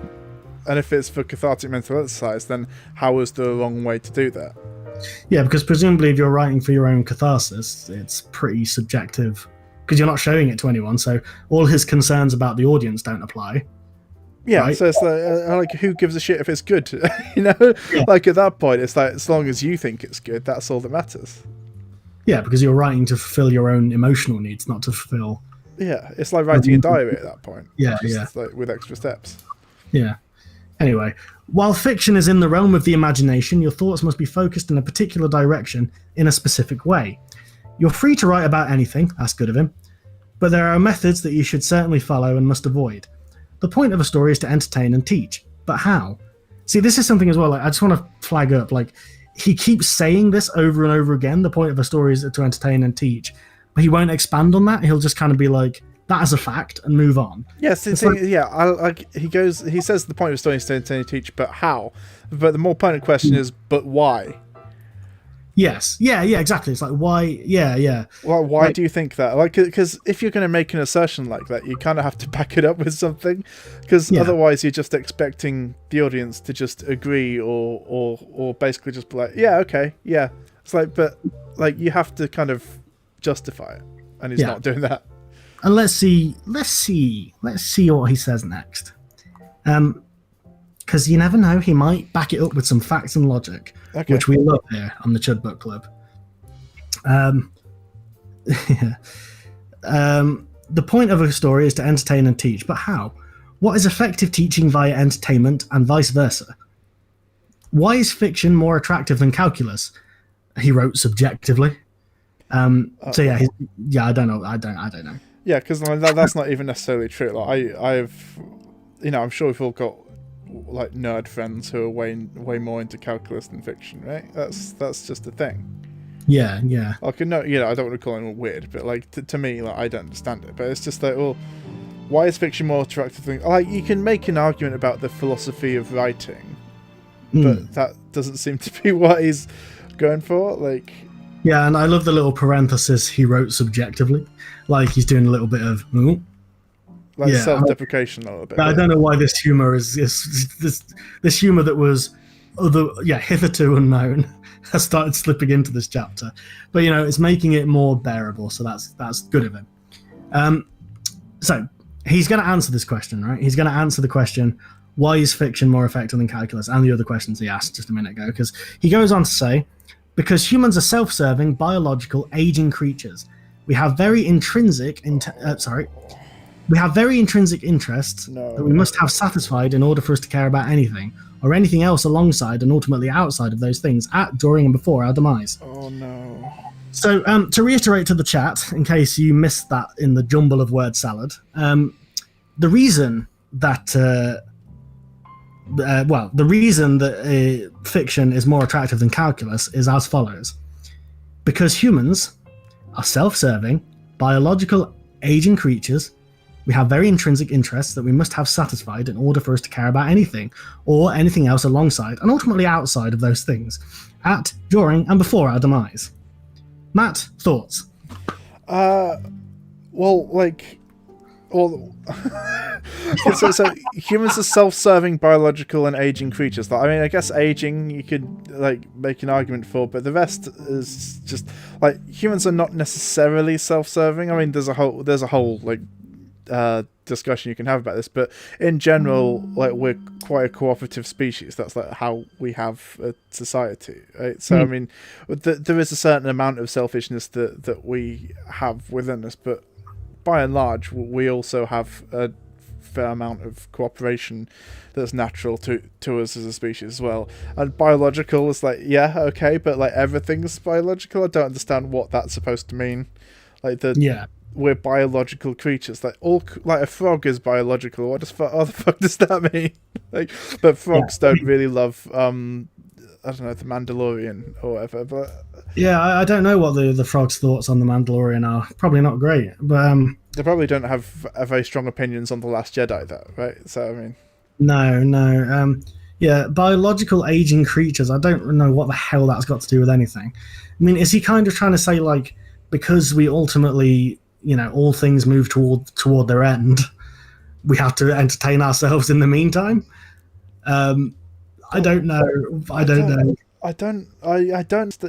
And if it's for cathartic mental exercise, then how is the wrong way to do that? Yeah, because presumably if you're writing for your own catharsis, it's pretty subjective. Because you're not showing it to anyone, so all his concerns about the audience don't apply. Yeah, right? So it's like who gives a shit if it's good? Yeah. Like at that point, it's like as long as you think it's good, that's all that matters. Yeah, because you're writing to fulfill your own emotional needs, not to fulfill. Yeah, it's like writing a diary at that point. Yeah, like with extra steps. Yeah. Anyway, while fiction is in the realm of the imagination, your thoughts must be focused in a particular direction in a specific way. You're free to write about anything, that's good of him, but there are methods that you should certainly follow and must avoid. The point of a story is to entertain and teach, but how? See, this is something as well, like, I just want to flag up, like, he keeps saying this over and over again, the point of a story is to entertain and teach, but he won't expand on that, he'll just kind of be like, that is a fact, and move on. Yes, he says the point of a story is to entertain and teach, but how? But the more pertinent question is, but why? Yes. Yeah, exactly. It's like, why? Yeah. Well, why do you think that? Like, because if you're going to make an assertion like that, you kind of have to back it up with something, because otherwise you're just expecting the audience to just agree or basically just be like, yeah, okay, yeah. It's like, but like you have to kind of justify it, and he's not doing that. And let's see what he says next. Because you never know, he might back it up with some facts and logic, which we love here on the CHUD Book Club. The point of a story is to entertain and teach, but how? What is effective teaching via entertainment and vice versa? Why is fiction more attractive than calculus? he wrote subjectively. So yeah, I don't know. I don't know. Yeah, because that's not even necessarily true. Like I've, I'm sure we've all got like nerd friends who are way more into calculus than fiction, right? That's just a thing. Yeah, yeah. Like, no, I don't want to call anyone weird, but like to me, like I don't understand it. But it's just like, well, why is fiction more attractive than? Like, you can make an argument about the philosophy of writing, but that doesn't seem to be what he's going for. Like, yeah, and I love the little parenthesis he wrote subjectively, like he's doing a little bit of self-deprecation a little bit. I don't know why this humor is this humor that was hitherto unknown has started slipping into this chapter, but it's making it more bearable, so that's good of him. So he's going to answer this question, right? He's going to answer the question, why is fiction more effective than calculus, and the other questions he asked just a minute ago, because he goes on to say, because humans are self-serving, biological, aging creatures. We have very intrinsic interests that we must have satisfied in order for us to care about anything, or anything else alongside and ultimately outside of those things, at, during, and before our demise. Oh no. So, to reiterate to the chat, in case you missed that in the jumble of word salad, the reason that fiction is more attractive than calculus is as follows. Because humans are self-serving, biological, aging creatures, we have very intrinsic interests that we must have satisfied in order for us to care about anything, or anything else alongside and ultimately outside of those things, at, during, and before our demise. Matt, thoughts? So humans are self-serving, biological, and aging creatures. I mean, I guess aging you could like make an argument for, but the rest is just like humans are not necessarily self-serving. I mean, there's a whole like discussion you can have about this, but in general, like we're quite a cooperative species. That's like how we have a society, right? So I mean, there is a certain amount of selfishness that we have within us, but by and large, we also have a fair amount of cooperation that's natural to us as a species as well. And biological is like, yeah, okay, but like everything's biological. I don't understand what that's supposed to mean. Like we're biological creatures. Like a frog is biological. What the fuck does that mean? Like, but frogs don't really love I don't know, the Mandalorian or whatever. But yeah, I don't know what the frog's thoughts on the Mandalorian are. Probably not great, but they probably don't have very strong opinions on The Last Jedi, though, right? So I mean, no. Yeah, biological aging creatures. I don't know what the hell that's got to do with anything. I mean, is he kind of trying to say like because we ultimately, all things move toward their end, we have to entertain ourselves in the meantime? I don't know. I don't know.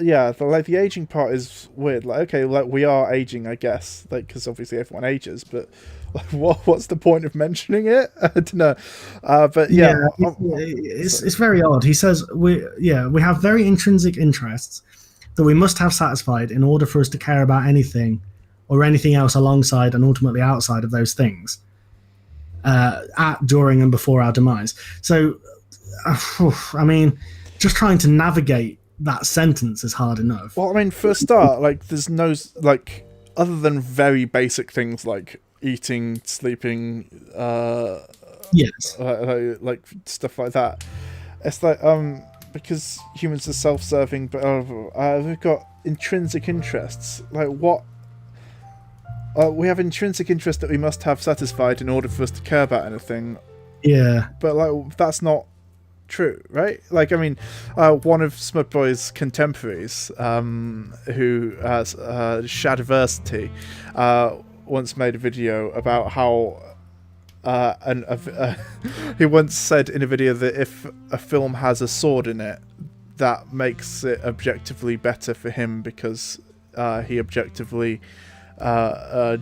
Yeah, like the aging part is weird. Like, okay, like we are aging, I guess, like because obviously everyone ages, but like, what's the point of mentioning it? I don't know. But yeah, it's very odd. He says we have very intrinsic interests that we must have satisfied in order for us to care about anything or anything else alongside and ultimately outside of those things, at, during, and before our demise. So, I mean, just trying to navigate that sentence is hard enough. Well, I mean, for a start, like, there's no, like, other than very basic things like eating, sleeping, yes, like stuff like that. It's like, because humans are self-serving, but we've got intrinsic interests. Like, what? We have intrinsic interest that we must have satisfied in order for us to care about anything. Yeah. But, like, that's not true, right? Like, I mean, one of Smudboy's contemporaries, who has Shadiversity, once made a video about how he once said in a video that if a film has a sword in it, that makes it objectively better for him because he objectively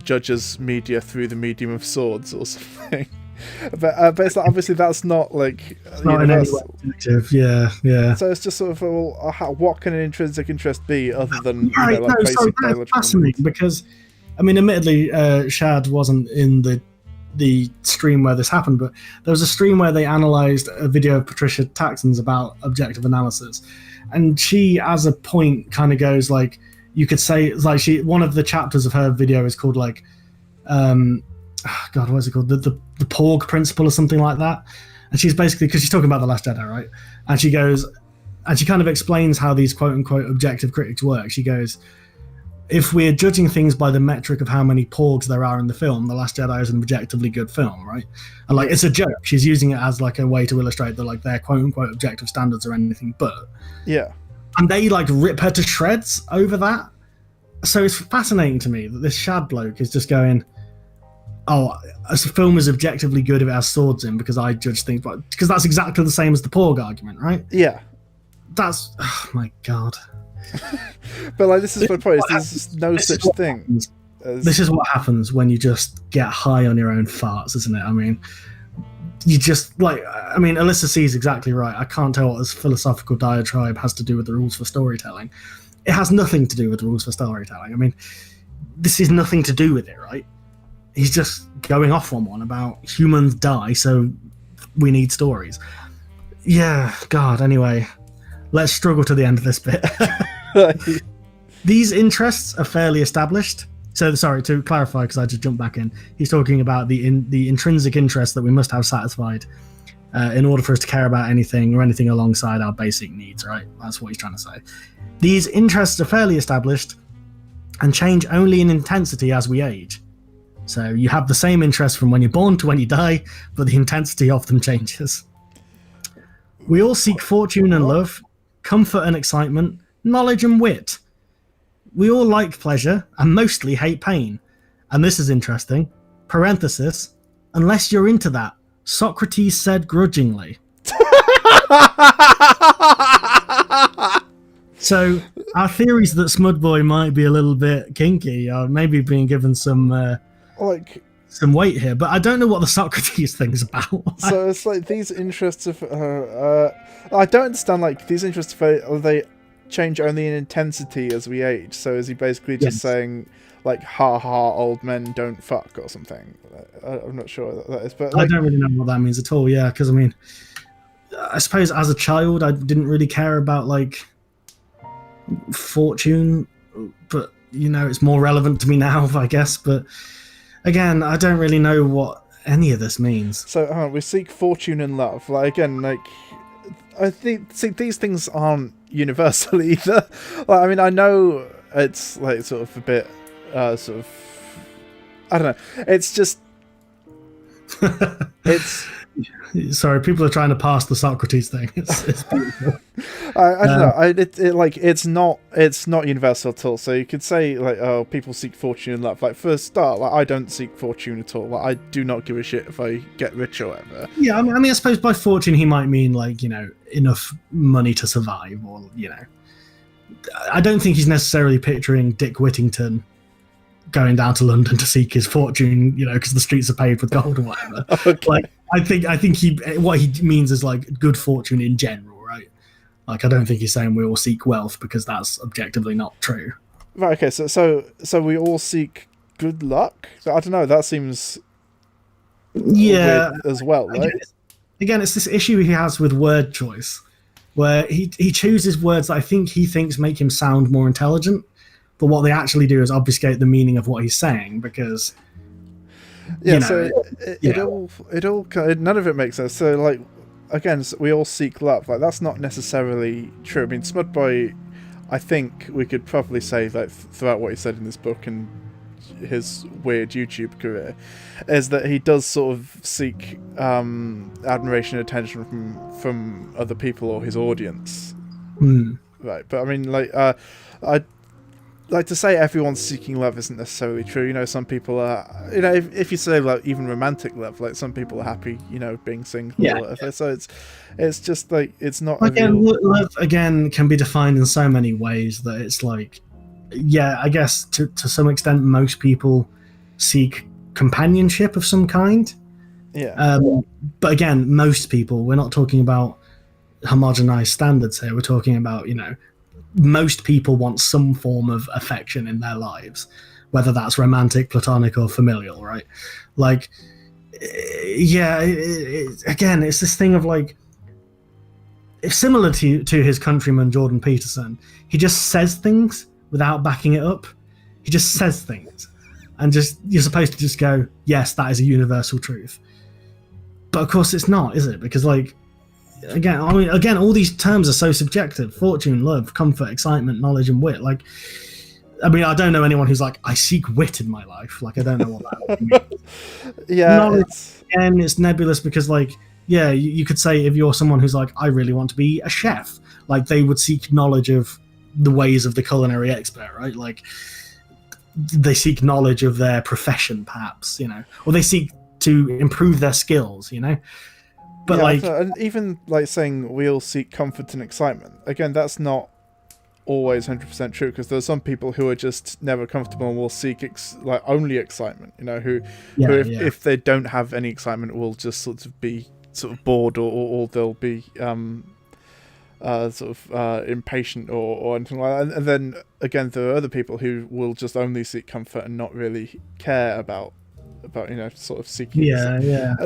judges media through the medium of swords or something. But it's like, obviously that's not like not in any way objective. Yeah. So it's just sort of, well, what can an intrinsic interest be other than right? like basic biological fascinating needs? Because, I mean, admittedly, Shad wasn't in the the stream where this happened, but there was a stream where they analysed a video of Patricia Taxton's about objective analysis, and she, as a point, kind of goes like, you could say, like, one of the chapters of her video is called like, God, what is it called? The Porg principle or something like that. And she's basically, because she's talking about The Last Jedi, right? And she goes, and she kind of explains how these quote unquote objective critics work. She goes, if we're judging things by the metric of how many porgs there are in the film, The Last Jedi is an objectively good film, right? And like, it's a joke. She's using it as like a way to illustrate that like their quote unquote objective standards are anything but. Yeah. And they like rip her to shreds over that. So it's fascinating to me that this Shad bloke is just going, oh, a film is objectively good if it has swords in because I judge things, because that's exactly the same as the Porg argument, right? Yeah. That's, oh my God. But like, this is the point. There's no such thing. This is what happens when you just get high on your own farts, isn't it? I mean, you just like, I mean, Alyssa C is exactly right. I can't tell what this philosophical diatribe has to do with the rules for storytelling. It has nothing to do with the rules for storytelling. I mean, this is nothing to do with it, right? He's just going off on one about humans die, so we need stories. Yeah, God, anyway, let's struggle to the end of this bit. These interests are fairly established. So, sorry, to clarify, because I just jumped back in, he's talking about the intrinsic interest that we must have satisfied in order for us to care about anything or anything alongside our basic needs, right? That's what he's trying to say. These interests are fairly established and change only in intensity as we age. So you have the same interest from when you're born to when you die, but the intensity of them changes. We all seek fortune and love, comfort and excitement, knowledge and wit. We all like pleasure and mostly hate pain. And this is interesting. Parenthesis, unless you're into that, Socrates said grudgingly. So our theories that Smudboy might be a little bit kinky are maybe being given some weight here, but I don't know what the Socrates thing's about. So it's like these interests of I don't understand, like, these interests of, they change only in intensity as we age. So is he basically just saying like, ha ha, old men don't fuck or something? I'm not sure what that is, but like, I don't really know what that means at all. Yeah, because I mean, I suppose as a child I didn't really care about like fortune, but you know, it's more relevant to me now, I guess. But again, I don't really know what any of this means. So we seek fortune and love. Like, again, like, I think these things aren't universal either. Like, I mean, I know it's like sort of a bit sort of, I don't know. It's just it's. Sorry, people are trying to pass the Socrates thing. It's beautiful. I don't know. It's not universal at all. So you could say like, oh, people seek fortune and love. Like, for a start, like, I don't seek fortune at all. Like, I do not give a shit if I get rich or whatever. Yeah, I mean, I suppose by fortune he might mean like, you know, enough money to survive, or you know, I don't think he's necessarily picturing Dick Whittington going down to London to seek his fortune, you know, because the streets are paved with gold or whatever. Okay. Like, I think what he means is like good fortune in general, right? Like, I don't think he's saying we all seek wealth, because that's objectively not true. Right. Okay. So we all seek good luck. I don't know. That seems weird as well, right? Again, it's this issue he has with word choice, where he chooses words that I think he thinks make him sound more intelligent, but what they actually do is obfuscate the meaning of what he's saying, because it all none of it makes sense. So like, again, we all seek love. Like, that's not necessarily true. I mean, Smudboy, I think we could probably say that throughout what he said in this book and his weird YouTube career, is that he does sort of seek admiration and attention from other people or his audience. Right. But I mean, like, I like to say everyone's seeking love isn't necessarily true. You know, some people are, you know, if you say like even romantic love, like some people are happy, you know, being single or whatever. Yeah. So it's just like, it's not. Again, love again can be defined in so many ways that it's like, yeah, I guess to some extent most people seek companionship of some kind. Yeah. But again, most people, we're not talking about homogenized standards here. We're talking about, you know, most people want some form of affection in their lives, whether that's romantic, platonic, or familial, right? Like, yeah, again, it's this thing of like, it's similar to his countryman Jordan Peterson. He just says things without backing it up. He just says things, and just you're supposed to just go, yes, that is a universal truth. But of course, it's not, is it? Because like, again, all these terms are so subjective: fortune, love, comfort, excitement, knowledge, and wit. Like, I mean, I don't know anyone who's like, I seek wit in my life. Like, I don't know what that means. Yeah, it's nebulous because, like, yeah, you could say if you're someone who's like, I really want to be a chef, like they would seek knowledge of the ways of the culinary expert, right? Like, they seek knowledge of their profession, perhaps, you know, or they seek to improve their skills, you know. But like, and even like saying we all seek comfort and excitement. Again, that's not always 100% true, because there are some people who are just never comfortable and will seek like only excitement, you know, who if they don't have any excitement will just sort of be sort of bored, or they'll be impatient or anything like that. And then again, there are other people who will just only seek comfort and not really care about you know, sort of seeking.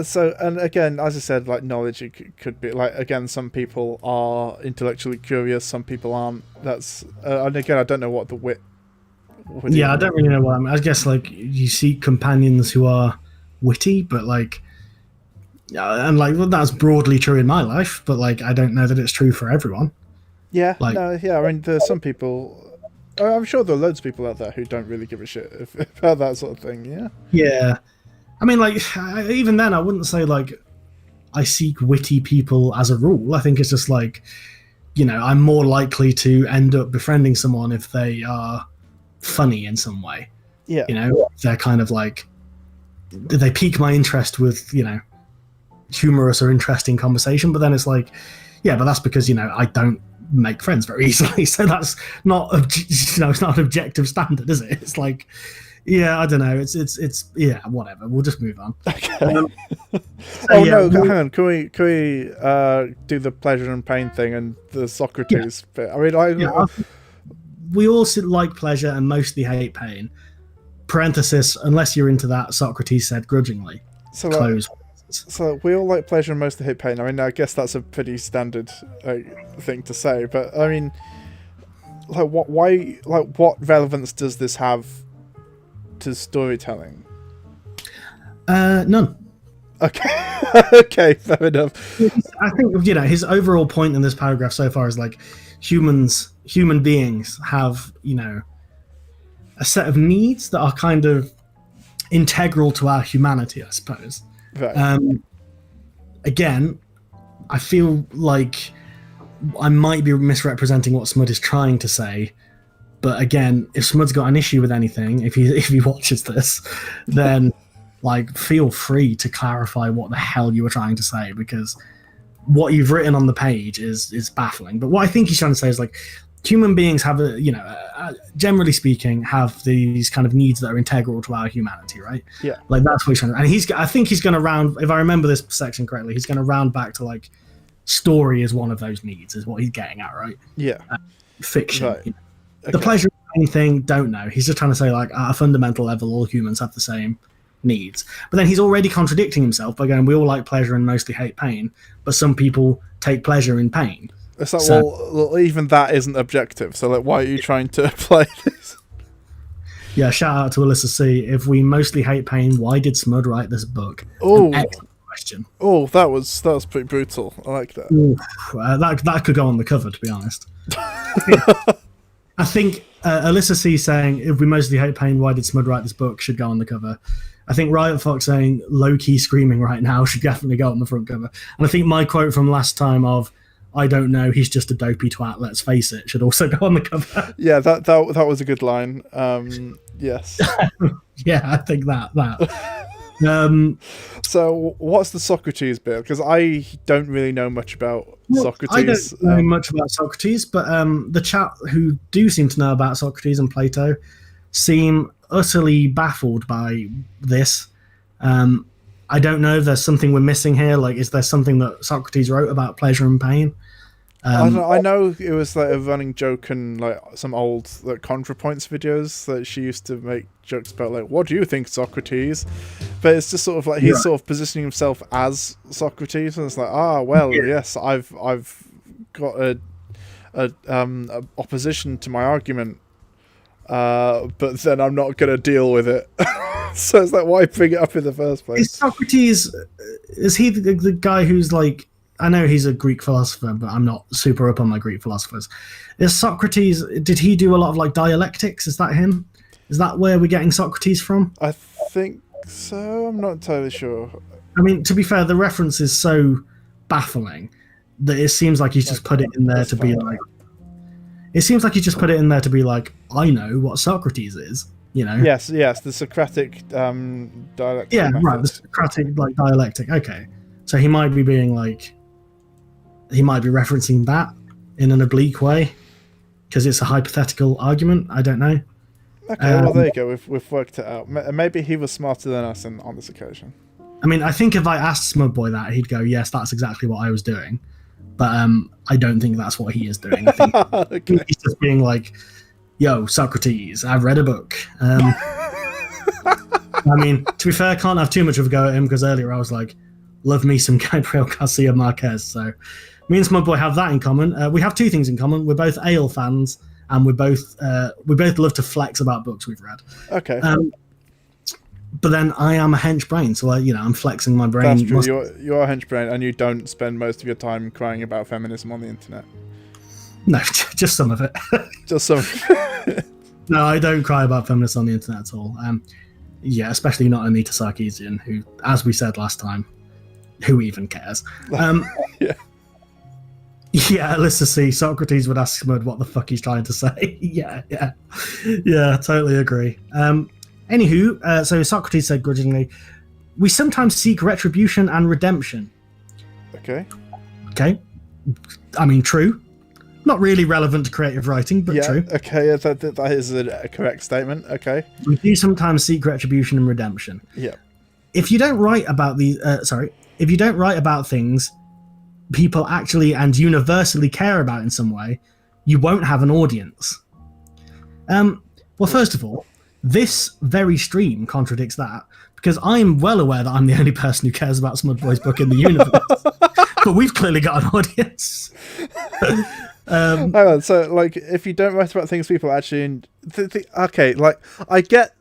So, and again, as I said, like knowledge, it could be like, again, some people are intellectually curious, some people aren't. That's and again, I don't know what the wit would I don't really know what I mean. I guess like you seek companions who are witty, but like, and like, well, that's broadly true in my life, but like I don't know that it's true for everyone. I Like, mean, there's some people, I'm sure there are loads of people out there who don't really give a shit about that sort of thing. Yeah, I mean, like, even then, I wouldn't say like I seek witty people as a rule. I think it's just like, you know, I'm more likely to end up befriending someone if they are funny in some way. Yeah, you know, they're kind of like, they pique my interest with, you know, humorous or interesting conversation. But then it's like, yeah, but that's because, you know, I don't make friends very easily, so that's not it's not an objective standard, is it? It's like, yeah, I don't know, it's yeah, whatever, we'll just move on. Okay. No, hang on, can we do the pleasure and pain thing and the Socrates bit? I mean, we all like pleasure and mostly hate pain, parenthesis, unless you're into that, Socrates said grudgingly, so close. So we all like pleasure and mostly hate pain. I mean, I guess that's a pretty standard thing to say, but I mean, like, what relevance does this have to storytelling? None. Okay. Okay, fair enough. I think, you know, his overall point in this paragraph so far is like, human beings have, you know, a set of needs that are kind of integral to our humanity, I suppose. Right. Again, I feel like I might be misrepresenting what Smud is trying to say, but again, if Smud's got an issue with anything, if he watches this, then like, feel free to clarify what the hell you were trying to say, because what you've written on the page is baffling. But what I think he's trying to say is like, human beings have generally speaking, have these kind of needs that are integral to our humanity, right? Yeah. Like, that's what he's trying to, and I think he's going to round, if I remember this section correctly, he's going to round back to like, story is one of those needs, is what he's getting at, right? Yeah. Fiction. Right. You know? Okay. The pleasure of anything, don't know. He's just trying to say like, at a fundamental level, all humans have the same needs. But then he's already contradicting himself by going, we all like pleasure and mostly hate pain, but some people take pleasure in pain. It's like, well, even that isn't objective. So, like, why are you trying to apply this? Yeah, shout out to Alyssa C. If we mostly hate pain, why did Smud write this book? Oh, excellent question. Oh, that was pretty brutal. I like that. Ooh, that could go on the cover, to be honest. I think Alyssa C saying, if we mostly hate pain, why did Smud write this book, should go on the cover. I think Riot Fox saying, low-key screaming right now, should definitely go on the front cover. And I think my quote from last time of, I don't know, he's just a dopey twat, let's face it, should also go on the cover. Yeah, that was a good line. Yes. Yeah, I think that. So, what's the Socrates bit? Because I don't really know much about Socrates. I don't know much about Socrates, but the chat who do seem to know about Socrates and Plato seem utterly baffled by this. I don't know if there's something we're missing here. Like, is there something that Socrates wrote about pleasure and pain? I know it was like a running joke in like some old like ContraPoints videos that she used to make jokes about, like, what do you think, Socrates? But it's just sort of like he's sort of positioning himself as Socrates, and it's like, yes, I've got a opposition to my argument, but then I'm not going to deal with it. So it's like, why bring it up in the first place? Is Socrates, is he the guy who's like, I know he's a Greek philosopher, but I'm not super up on my Greek philosophers. Is Socrates, did he do a lot of like dialectics? Is that him? Is that where we're getting Socrates from? I think so. I'm not entirely sure. I mean, to be fair, the reference is so baffling that it seems like he's just put it in there to be like, it seems like he just put it in there to be like, I know what Socrates is, you know? Yes, the Socratic dialectic. Yeah, method. right, the Socratic like dialectic. Okay. So he might be being like, he might be referencing that in an oblique way because it's a hypothetical argument. I don't know. Okay, well, there you go. We've worked it out. Maybe he was smarter than us on this occasion. I mean, I think if I asked Smudboy that, he'd go, yes, that's exactly what I was doing. But I don't think that's what he is doing. I think Okay. he's just being like, yo, Socrates, I've read a book. I mean, to be fair, I can't have too much of a go at him because earlier I was like, love me some Gabriel Garcia Marquez. So me and Smudboy have that in common. We have two things in common. We're both Ale fans, and we both love to flex about books we've read. Okay. But then I am a hench brain, so I'm flexing my brain. That's true. You're a hench brain, and you don't spend most of your time crying about feminism on the internet. No, just some of it. Just some. No, I don't cry about feminists on the internet at all. Yeah, especially not Anita Sarkeesian, who, as we said last time, who even cares? Yeah. Yeah, let's just see. Socrates would ask Smud what the fuck he's trying to say. Yeah, totally agree. Anywho, so Socrates said grudgingly, we sometimes seek retribution and redemption. Okay. I mean, true. Not really relevant to creative writing, but true. Okay, that is a correct statement. Okay. We do sometimes seek retribution and redemption. Yeah. If you don't write about if you don't write about things people actually and universally care about in some way, you won't have an audience. Well, first of all, this very stream contradicts that, because I'm well aware that I'm the only person who cares about Smudboy's book in the universe. But we've clearly got an audience. Hang on, so, like, if you don't write about things people actually... okay, like, I get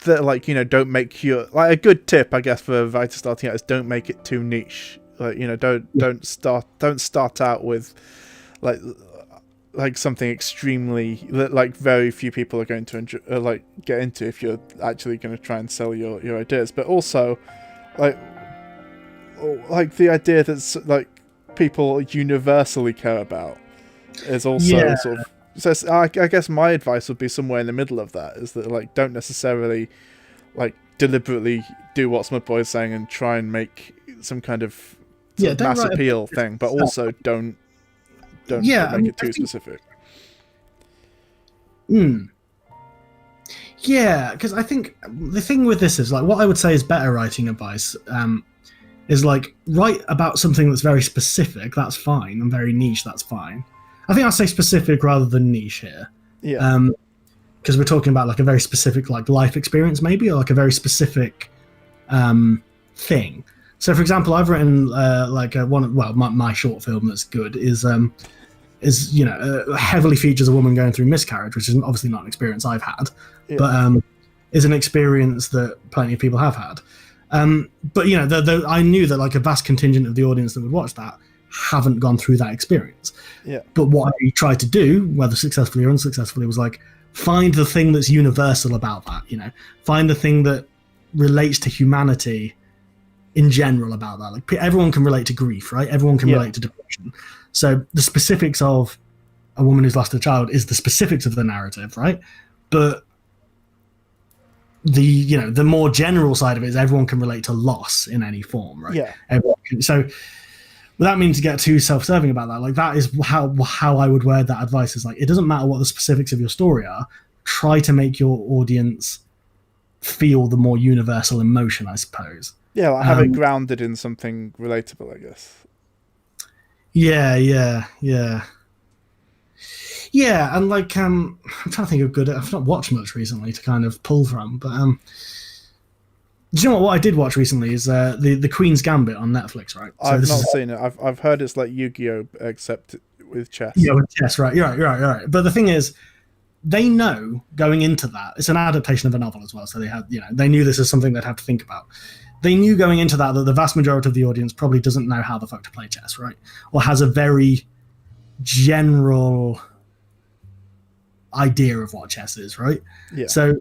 that, like, don't make your... Like, a good tip, I guess, for a writer starting out is don't make it too niche. Like, don't start out with, like something extremely that like very few people are going to enjoy, get into if you're actually going to try and sell your ideas. But also, like the idea that like people universally care about is also sort of. So I guess my advice would be somewhere in the middle of that. Is that like don't necessarily like deliberately do what Smudboy is saying and try and make some kind of mass appeal thing, but also don't make it too specific. Yeah, because I think the thing with this is like what I would say is better writing advice is like write about something that's very specific. That's fine, and very niche. That's fine. I think I'll say specific rather than niche here. Yeah. Because we're talking about like a very specific like life experience, maybe, or like a very specific thing. So, for example, I've written my short film that's good is heavily features a woman going through miscarriage, which is obviously not an experience I've had, but is an experience that plenty of people have had. But I knew that like a vast contingent of the audience that would watch that haven't gone through that experience. Yeah. But what I tried to do, whether successfully or unsuccessfully, was like find the thing that's universal about that. Find the thing that relates to humanity in general about that. Like everyone can relate to grief, right? Everyone can relate to depression. So the specifics of a woman who's lost a child is the specifics of the narrative, right? But the more general side of it is everyone can relate to loss in any form, right? Yeah. So without meaning to get too self-serving about that, like that is how I would word that advice is like, it doesn't matter what the specifics of your story are, try to make your audience feel the more universal emotion, I suppose. Yeah, like have it grounded in something relatable, I guess. Yeah. And like I'm trying to think of good. I've not watched much recently to kind of pull from, but do you know what I did watch recently is the Queen's Gambit on Netflix, right? So I've not seen it. I've heard it's like Yu-Gi-Oh except with chess. Yeah, with chess, right? You're right. But the thing is, they know going into that, it's an adaptation of a novel as well, so they knew this is something they'd have to think about. They knew going into that the vast majority of the audience probably doesn't know how the fuck to play chess, right? Or has a very general idea of what chess is, right? Yeah. So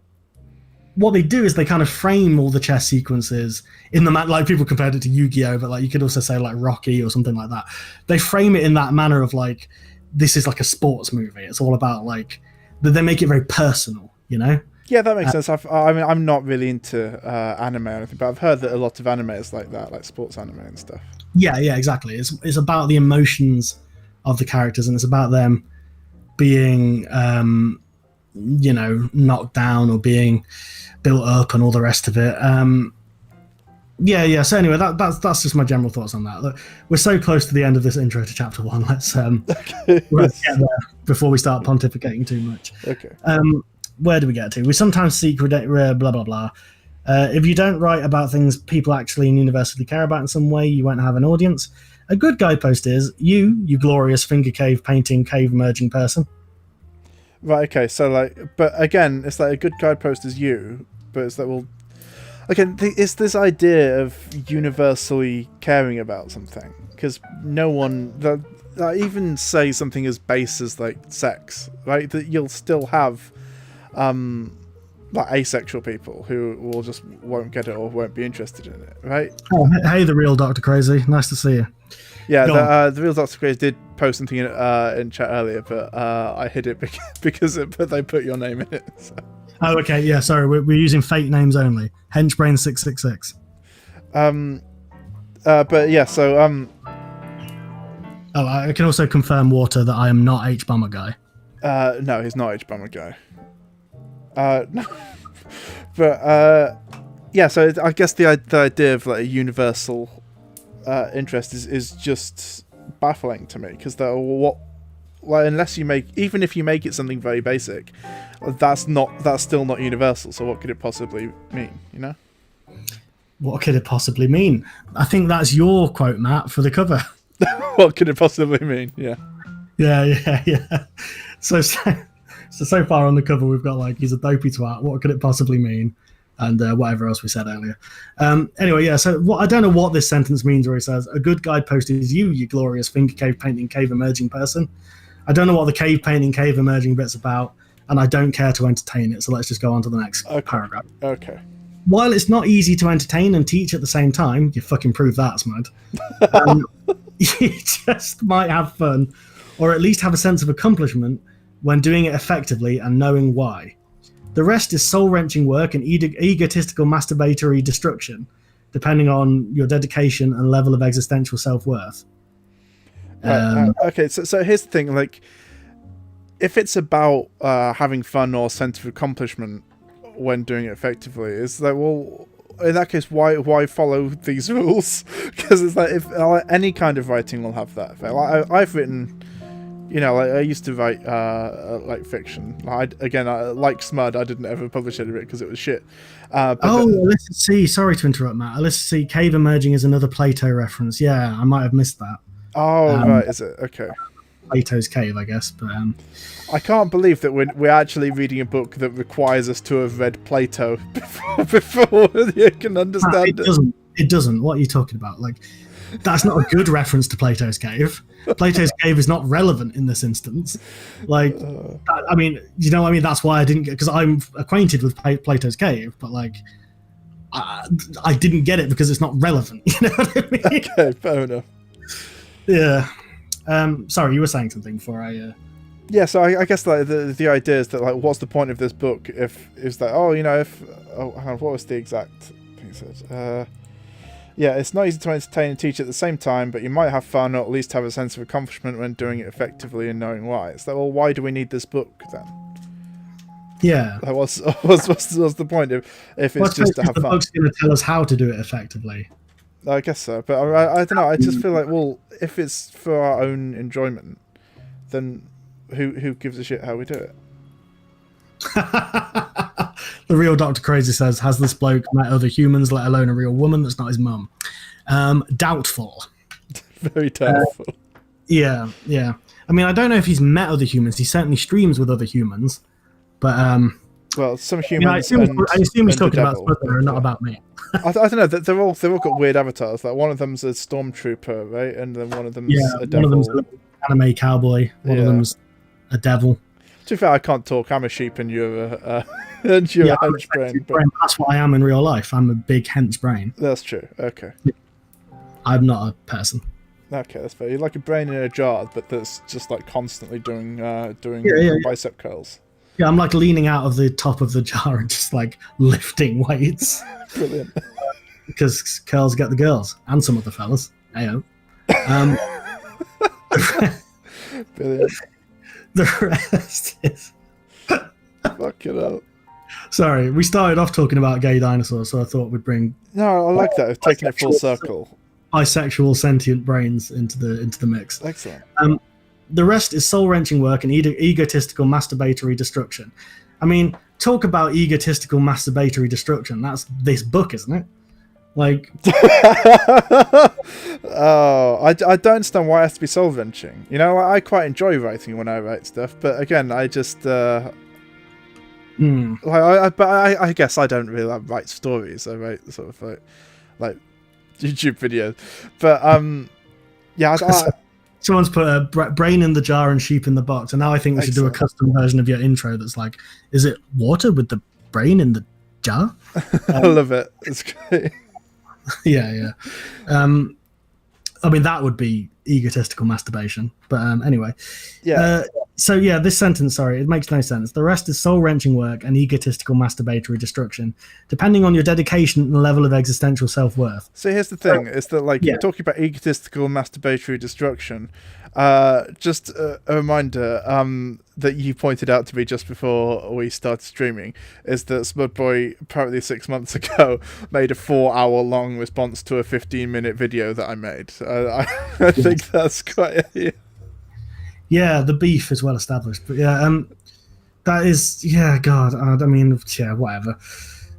what they do is they kind of frame all the chess sequences in the like people compared it to Yu-Gi-Oh, but like you could also say like Rocky or something like that. They frame it in that manner of like this is like a sports movie. It's all about like they make it very personal, you know? Yeah, that makes sense. I mean, I'm not really into anime or anything, but I've heard that a lot of anime is like that, like sports anime and stuff. Yeah, exactly. It's about the emotions of the characters, and it's about them being, knocked down or being built up and all the rest of it. So anyway, that's just my general thoughts on that. Look, we're so close to the end of this intro to chapter 1. Let's get there before we start pontificating too much. Okay. Where do we get to? We sometimes seek blah blah blah. If you don't write about things people actually and universally care about in some way, you won't have an audience. A good guidepost is you glorious finger cave painting, cave emerging person. Right. Okay. So like, but again, it's like a good guidepost is you, but it's like, well, again, it's this idea of universally caring about something, because no one that even say something as base as like sex, right? That you'll still have like asexual people who will just won't get it or won't be interested in it, right? Oh, hey, the real Dr. Crazy, nice to see you. Yeah, the real Dr. Crazy did post something in chat earlier, but I hid it because they put your name in it. So. Oh, okay, yeah, sorry, we're using fake names only. Henchbrain666. But yeah, so Oh, I can also confirm, Water, that I am not H-Bomber Guy. No, he's not H-Bomber Guy. No. But yeah, so I guess the idea of like a universal interest is just baffling to me, because unless you even if you make it something very basic, that's still not universal. So what could it possibly mean? You know? What could it possibly mean? I think that's your quote, Matt, for the cover. What could it possibly mean? Yeah. Yeah. So far on the cover, we've got like, he's a dopey twat. What could it possibly mean? And whatever else we said earlier. Anyway, yeah, so I don't know what this sentence means where it says, a good guidepost is you glorious finger cave painting, cave emerging person. I don't know what the cave painting, cave emerging bit's about, and I don't care to entertain it. So let's just go on to the next paragraph. Okay. While it's not easy to entertain and teach at the same time, you fucking prove that, Smud. You just might have fun, or at least have a sense of accomplishment when doing it effectively and knowing why. The rest is soul-wrenching work and egotistical masturbatory destruction, depending on your dedication and level of existential self-worth. Okay, so here's the thing, like, if it's about having fun or sense of accomplishment when doing it effectively, it's like, well, in that case, why follow these rules? Because it's like, if any kind of writing will have that effect. Like, I've written, like I used to write like fiction. Like Smud, I didn't ever publish any of it because it was shit. Let's see. Sorry to interrupt, Matt. Let's see. Cave emerging is another Plato reference. Yeah, I might have missed that. Oh, right, is it? Okay. Plato's cave, I guess. But I can't believe that we're actually reading a book that requires us to have read Plato before you can understand it. It doesn't. What are you talking about? Like, that's not a good reference to Plato's cave. Plato's cave is not relevant in this instance. Like, I mean, that's why I didn't get, because I'm acquainted with Plato's cave, but like, I didn't get it because it's not relevant. You know what I mean? Okay, fair enough. Yeah. Sorry, you were saying something before I. Yeah, so I guess like the idea is that like, what's the point of this book if it's like, hang on, what was the exact thing it said? Yeah, it's not easy to entertain and teach at the same time, but you might have fun or at least have a sense of accomplishment when doing it effectively and knowing why. It's like, well, why do we need this book then? Yeah. Like, what's the point if it's just to have the fun? book's going to tell us how to do it effectively. I guess so, but I don't know. I just feel like, well, if it's for our own enjoyment, then who gives a shit how we do it? The real Dr. Crazy says, has this bloke met other humans, let alone a real woman that's not his mum? Doubtful. Very doubtful. Yeah. I mean, I don't know if he's met other humans. He certainly streams with other humans, but well, some humans. I assume he's talking about Smudboy and not about me. I don't know. They've all got weird avatars. Like one of them's a stormtrooper, right? And then one of them's a devil. One of them's an anime cowboy. One of them's a devil. To be fair, I can't talk. I'm a sheep, and you're a hench brain. But... That's what I am in real life. I'm a big hench brain. That's true. Okay. I'm not a person. Okay, that's fair. You're like a brain in a jar, but that's just like constantly doing bicep curls. Yeah, I'm like leaning out of the top of the jar and just like lifting weights. Brilliant. Because curls get the girls and some other fellas. Ayo. Brilliant. The rest is. Fucking hell. Sorry, we started off talking about gay dinosaurs, so I thought we'd bring. No, I like that. I've taken it full circle. Bisexual sentient brains into the mix. Excellent. The rest is soul-wrenching work and egotistical masturbatory destruction. I mean, talk about egotistical masturbatory destruction. That's this book, isn't it? Like, oh, I don't understand why it has to be soul-wrenching. You know, I quite enjoy writing when I write stuff, but again, I just I guess I don't really write stories. I write sort of like YouTube videos, but yeah. Someone's put a brain in the jar and sheep in the box, and now I think we should do a custom version of your intro that's like, is it water with the brain in the jar? I love it. It's great. Yeah. I mean, that would be egotistical masturbation. But anyway. Yeah. So, yeah, this sentence, sorry, it makes no sense. The rest is soul-wrenching work and egotistical masturbatory destruction, depending on your dedication and level of existential self-worth. So here's the thing, is that, like, you're talking about egotistical masturbatory destruction. Just a reminder that you pointed out to me just before we started streaming is that Smudboy, apparently 6 months ago, made a 4-hour-long response to a 15-minute video that I made. I think that's quite... Yeah, the beef is well established, but yeah, that is, yeah, God, I mean, yeah, whatever.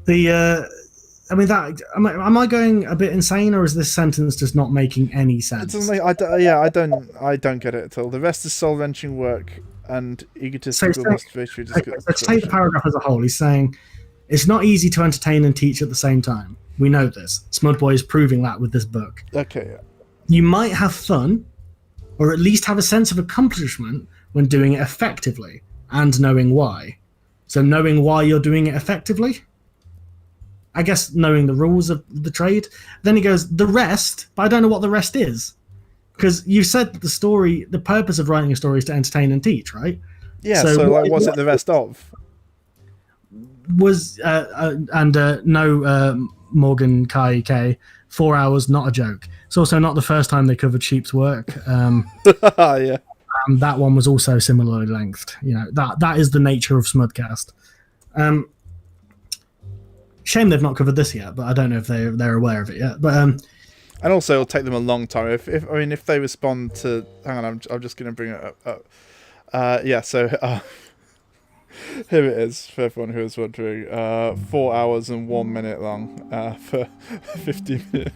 I mean, that am I going a bit insane, or is this sentence just not making any sense? I don't get it at all. The rest is soul-wrenching work and egotistical masturbatory discussion. Let's take the paragraph as a whole. He's saying it's not easy to entertain and teach at the same time. We know this. Smudboy is proving that with this book. Okay. Yeah. You might have fun, or at least have a sense of accomplishment when doing it effectively, and knowing why. So knowing why you're doing it effectively? I guess knowing the rules of the trade. Then he goes, the rest, but I don't know what the rest is. Because you said the purpose of writing a story is to entertain and teach, right? Yeah, so like, what's it the rest of? Was, Morgan Kai K, 4 hours, not a joke. It's also not the first time they covered sheep's work. Yeah. That one was also similarly lengthed. You know, that is the nature of Smudcast. Shame they've not covered this yet, but I don't know if they're aware of it yet. But and also it'll take them a long time. If they respond to, hang on, I'm just going to bring it up. Yeah. So here it is for everyone who was wondering. 4 hours and 1 minute long for 15 minutes.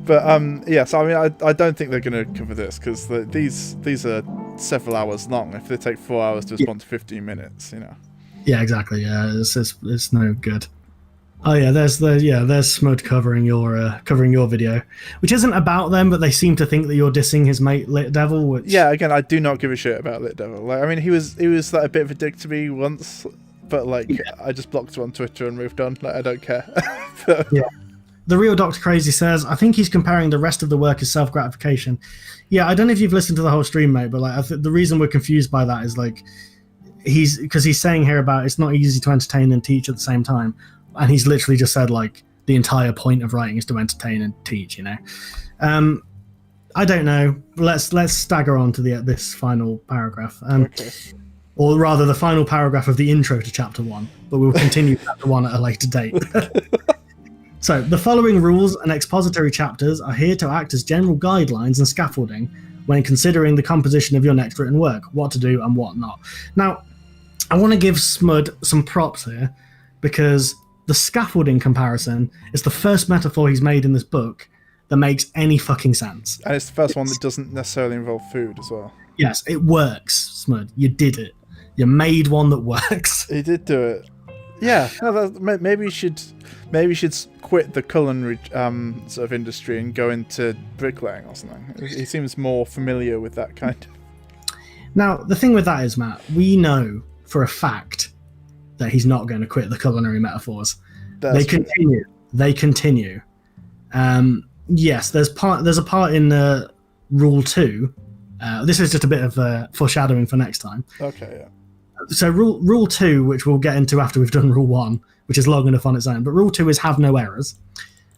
But yeah. So I mean, I don't think they're going to cover this because these are several hours long. If they take 4 hours to respond to 15 minutes, you know. Yeah, exactly. Yeah, it's no good. Oh yeah, there's Smud covering your video, which isn't about them, but they seem to think that you're dissing his mate Lit Devil. Which again, I do not give a shit about Lit Devil. Like, I mean, he was like a bit of a dick to me once, but like I just blocked him on Twitter and moved on. Like I don't care. Yeah. The real Dr. Crazy says, I think he's comparing the rest of the work as self-gratification. Yeah, I don't know if you've listened to the whole stream, mate, but like the reason we're confused by that is like he's saying here about it's not easy to entertain and teach at the same time. And he's literally just said, like, the entire point of writing is to entertain and teach, you know. I don't know. Let's stagger on to this final paragraph. Okay. Or rather, the final paragraph of the intro to Chapter 1. But we'll continue Chapter 1 at a later date. So, the following rules and expository chapters are here to act as general guidelines and scaffolding when considering the composition of your next written work, what to do and what not. Now, I want to give Smud some props here, because the scaffolding comparison is the first metaphor he's made in this book that makes any fucking sense. And it's the first one that doesn't necessarily involve food as well. Yes, it works, Smud. You did it. You made one that works. He did do it. Yeah, no, maybe you should quit the culinary sort of industry and go into bricklaying or something. He seems more familiar with that kind of. Now, the thing with that is, Matt, we know for a fact that he's not going to quit the culinary metaphors. They continue. Yes, there's a part in Rule 2. This is just a bit of foreshadowing for next time. Okay, yeah. So Rule 2, which we'll get into after we've done Rule 1, which is long enough on its own, but Rule 2 is have no errors.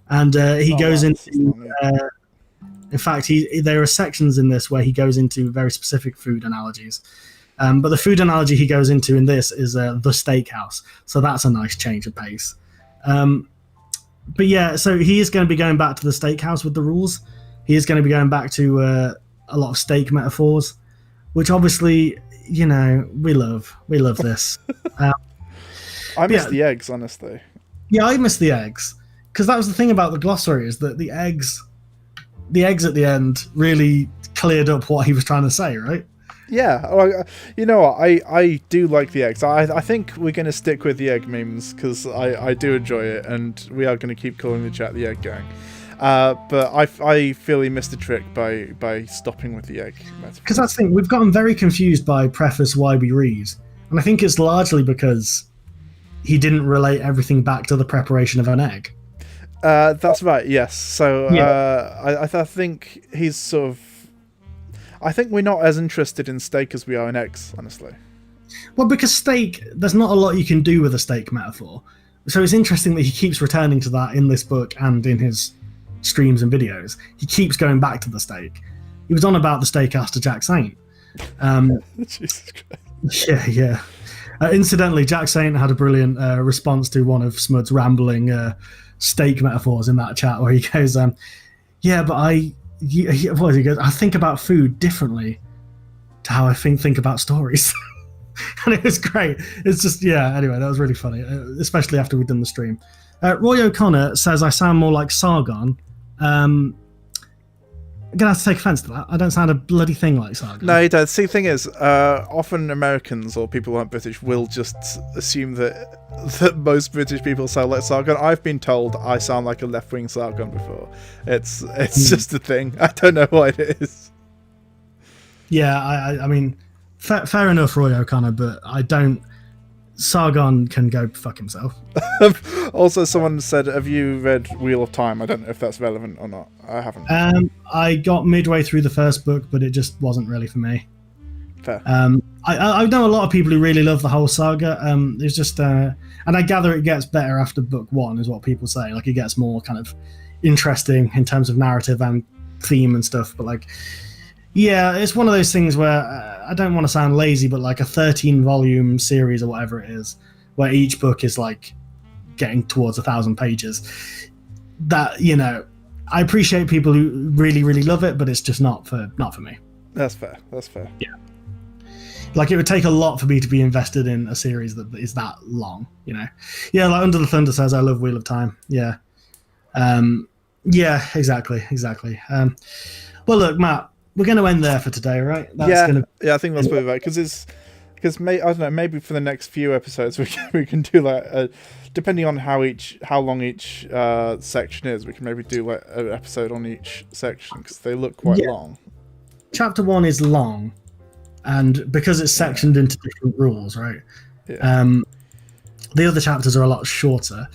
And he goes into... in fact, there are sections in this where he goes into very specific food analogies. But the food analogy he goes into in this is the steakhouse. So that's a nice change of pace. But yeah, so he is going to be going back to the steakhouse with the rules. He is going to be going back to a lot of steak metaphors, which obviously, you know, we love this. I miss the eggs, honestly. Yeah, I miss the eggs. Because that was the thing about the glossary, is that the eggs at the end really cleared up what he was trying to say, right? Yeah, well, you know what, I do like the eggs. I think we're going to stick with the egg memes, because I do enjoy it, and we are going to keep calling the chat the egg gang. But I feel he missed a trick by stopping with the egg. Because that's the thing, we've gotten very confused by preface why we read, and I think it's largely because he didn't relate everything back to the preparation of an egg. That's right, yes. So yeah. I think he's sort of... I think we're not as interested in steak as we are in eggs, honestly. Well, because steak, there's not a lot you can do with a steak metaphor. So it's interesting that he keeps returning to that in this book and in his streams and videos. He keeps going back to the steak. He was on about the steakhouse to Jack Saint. Jesus Christ. Yeah. Incidentally, Jack Saint had a brilliant response to one of Smud's rambling steak metaphors in that chat, where he goes, yeah, but he goes, I think about food differently to how I think about stories. And it was great. It's just, yeah, anyway, that was really funny, especially after we'd done the stream. Roy O'Connor says I sound more like Sargon. I'm going to have to take offence to that. I don't sound a bloody thing like Sargon. No, you don't. See, the thing is, often Americans or people who aren't British will just assume that most British people sound like Sargon. I've been told I sound like a left-wing Sargon before. It's just a thing. I don't know what it is. Yeah, I mean, fair enough, Roy O'Connor, but I don't... Sargon can go fuck himself. Also, someone said, have you read Wheel of Time? I don't know if that's relevant or not. I haven't. I got midway through the first book, but it just wasn't really for me. Fair. I know a lot of people who really love the whole saga. It's just... and I gather it gets better after book 1, is what people say. Like, it gets more kind of interesting in terms of narrative and theme and stuff, but like... Yeah, it's one of those things where I don't want to sound lazy, but like a 13-volume series or whatever it is, where each book is like getting towards 1,000 pages. That, you know, I appreciate people who really, really love it, but it's just not for me. That's fair. Yeah. Like, it would take a lot for me to be invested in a series that is that long, you know. Yeah, like Under the Thunder says, I love Wheel of Time. Yeah. Yeah, exactly. Well, look, Matt, we're going to end there for today, right? Yeah, I think that's probably right. Because I don't know, maybe for the next few episodes we can do like depending on how long each section is, we can maybe do like an episode on each section, because they look quite long. Chapter 1 is long, and because it's sectioned into different rules, right? Yeah. The other chapters are a lot shorter.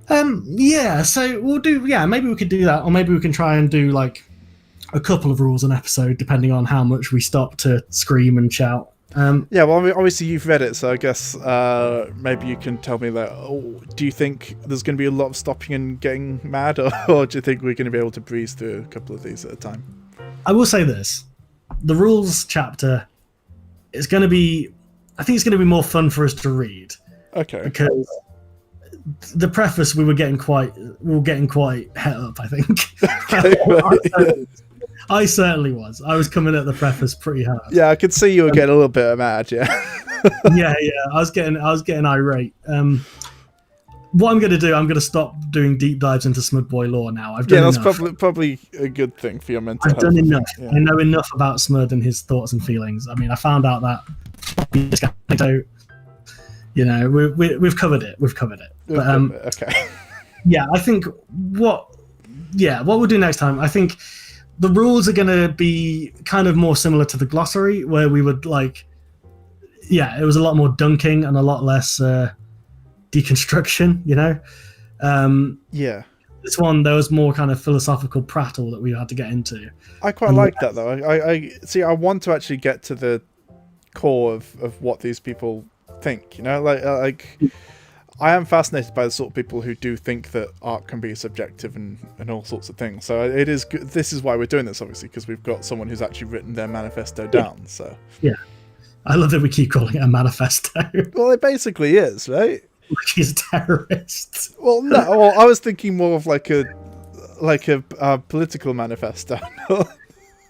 So we'll do. Yeah, maybe we could do that, or maybe we can try and do like a couple of rules an episode, depending on how much we stop to scream and shout. Yeah, well, obviously you've read it, so I guess maybe you can tell me that. Do you think there's going to be a lot of stopping and getting mad, or do you think we're going to be able to breeze through a couple of these at a time? I will say this: the rules chapter is going to be, I think it's going to be more fun for us to read. Okay. Because the preface we were getting quite het up, I think. I certainly was. I was coming at the preface pretty hard. Yeah, I could see you were getting a little bit mad. Yeah. yeah. I was getting irate. What I'm going to do, I'm going to stop doing deep dives into Smudboy lore now. I've done that's enough. probably a good thing for your mental health. I've done enough. Yeah. I know enough about Smud and his thoughts and feelings. I mean, I found out that, so, you know, we've covered it. We've covered it. But, okay. Yeah, I think what we'll do next time, I think the rules are going to be kind of more similar to the glossary, where we would it was a lot more dunking and a lot less deconstruction, you know? This one, there was more kind of philosophical prattle that we had to get into. I quite like that, though. I see, I want to actually get to the core of what these people think, you know? Like I am fascinated by the sort of people who do think that art can be subjective and all sorts of things. So it is good. This is why we're doing this, obviously, because we've got someone who's actually written their manifesto down. So yeah, I love that we keep calling it a manifesto. Well, it basically is, right? Like he's a terrorist. Well, no. Well, I was thinking more of like a political manifesto. Oh,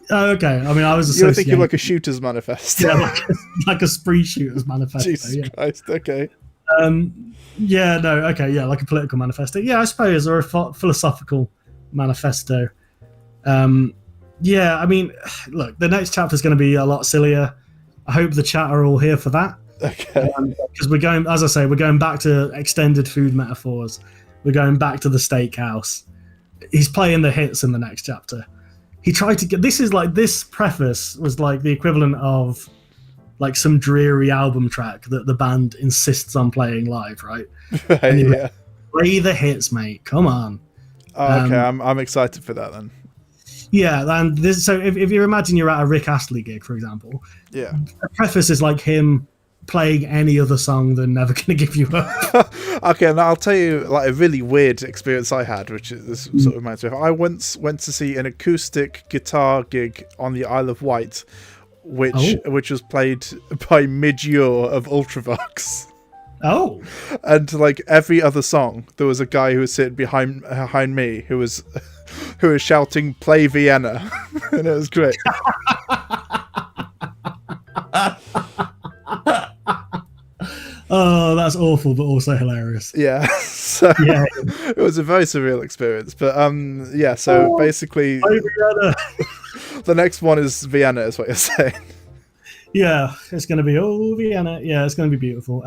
okay. I mean, I was. You were thinking like a shooter's manifesto. Yeah, like a spree shooter's manifesto. Jesus Christ. Okay. Yeah, no, okay, yeah, like a political manifesto. Yeah, I suppose, or a philosophical manifesto. Yeah, I mean, look, the next chapter is going to be a lot sillier. I hope the chat are all here for that. Okay. Because we're going, as I say, we're going back to extended food metaphors. We're going back to the steakhouse. He's playing the hits in the next chapter. He tried to get, this preface was like the equivalent of like some dreary album track that the band insists on playing live, right? Right, yeah. Play the hits, mate. Come on. Oh, okay, I'm excited for that then. Yeah, and this, so if you imagine you're at a Rick Astley gig, for example, yeah, the preface is like him playing any other song than Never Gonna Give You Up. Okay, now I'll tell you like a really weird experience I had, which is, this sort of reminds me of. I once went to see an acoustic guitar gig on the Isle of Wight, which was played by Midure of Ultravox. Oh. And like every other song, there was a guy who was sitting behind me who was shouting "Play Vienna," and it was great. Oh, that's awful, but also hilarious. Yeah, so yeah. It was a very surreal experience. But yeah. So basically, the next one is Vienna, is what you're saying. Yeah, it's going to be Vienna. Yeah, it's going to be beautiful.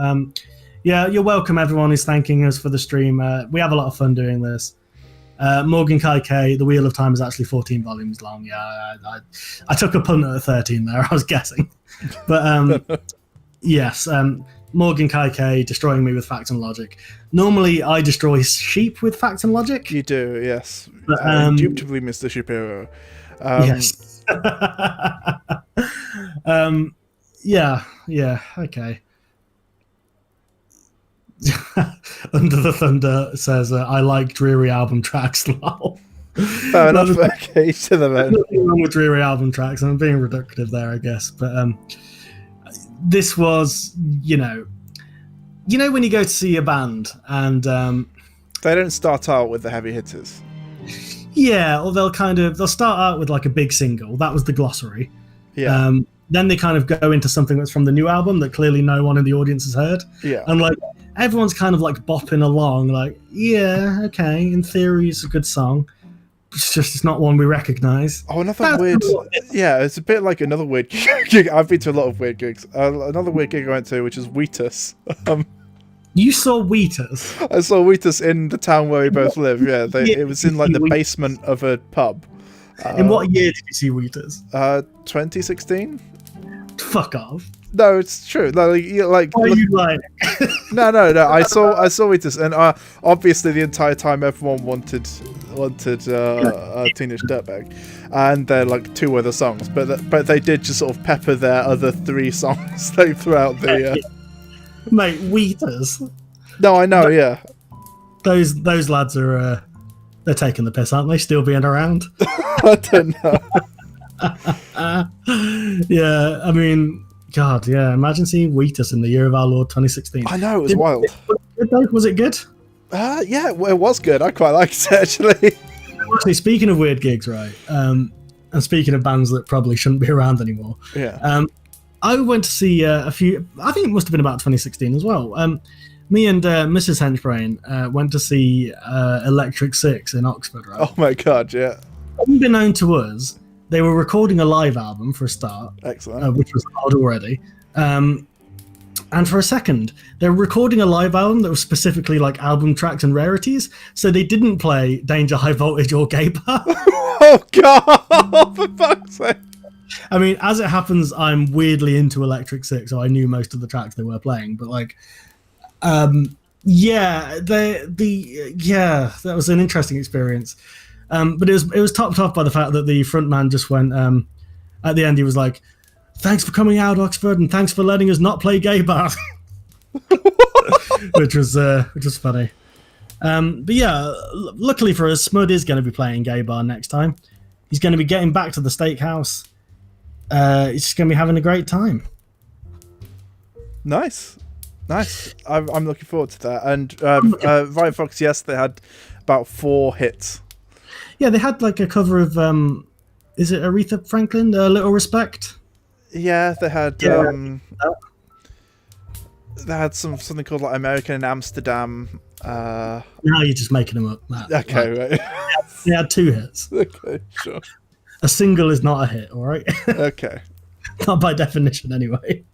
Yeah, you're welcome. Everyone is thanking us for the stream. We have a lot of fun doing this. Morgan Kai K, The Wheel of Time is actually 14 volumes long. Yeah, I took a punt at 13 there. I was guessing, but yes. Morgan Kai K, Destroying Me with Fact and Logic. Normally, I destroy sheep with fact and logic. You do, yes. But, indubitably, Mr. Shapiro. Yes. Yeah, okay. Under the Thunder says, I like dreary album tracks, lol. Fair enough, okay, to the man. Nothing wrong with dreary album tracks. I'm being reductive there, I guess. But this was, you know when you go to see a band and they don't start out with the heavy hitters. Yeah, or they'll start out with like a big single. That was the glossary. Yeah. Then they kind of go into something that's from the new album that clearly no one in the audience has heard. Yeah. And like everyone's kind of like bopping along, like, yeah, okay, in theory it's a good song. It's not one we recognise. Oh, another weird... Yeah, it's a bit like another weird gig. I've been to a lot of weird gigs. Another weird gig I went to, which is Wheatus. You saw Wheatus? I saw Wheatus in the town where we both live, yeah. It was in like the basement of a pub. In what year did you see Wheatus? 2016? Fuck off. No, it's true. No, like, why are you lying? No. I saw Wheatus, and obviously the entire time everyone wanted Teenage Dirtbag, and they're like two other songs, but they did just sort of pepper their other three songs like throughout the. Mate, Wheatus. No, I know. Yeah. Those lads are they're taking the piss, aren't they? Still being around. I don't know. Yeah, I mean, God, yeah. Imagine seeing Wheatus in the year of our Lord 2016. I know, it was wild. Was it good? Yeah, well, it was good. I quite liked it, actually. Actually, speaking of weird gigs, right? And speaking of bands that probably shouldn't be around anymore. Yeah. I went to see a few. I think it must have been about 2016 as well. Me and Mrs. Henchbrain went to see Electric Six in Oxford, right? Oh my god, yeah. Unbeknown to us, they were recording a live album for a start. Excellent. Which was odd already. And for a second, they were recording a live album that was specifically like album tracks and rarities, so they didn't play Danger, High Voltage, or Gay Bar. Oh god, for fuck's sake. I mean, as it happens, I'm weirdly into Electric Six, so I knew most of the tracks they were playing. But like, yeah, that was an interesting experience. But it was topped off by the fact that the frontman just went at the end. He was like, "Thanks for coming out, Oxford, and thanks for letting us not play Gay Bar," which was funny. But yeah, luckily for us, Smud is going to be playing Gay Bar next time. He's going to be getting back to the steakhouse. He's just going to be having a great time. Nice. I'm looking forward to that. And Riot Fox, yes, they had about 4 hits. Yeah, they had like a cover of is it Aretha Franklin, Little Respect? Yeah, they had something called like American in Amsterdam. Now you're just making them up, Matt. Okay, right. They had 2 hits. Okay, sure. A single is not a hit, all right? Okay. Not by definition, anyway.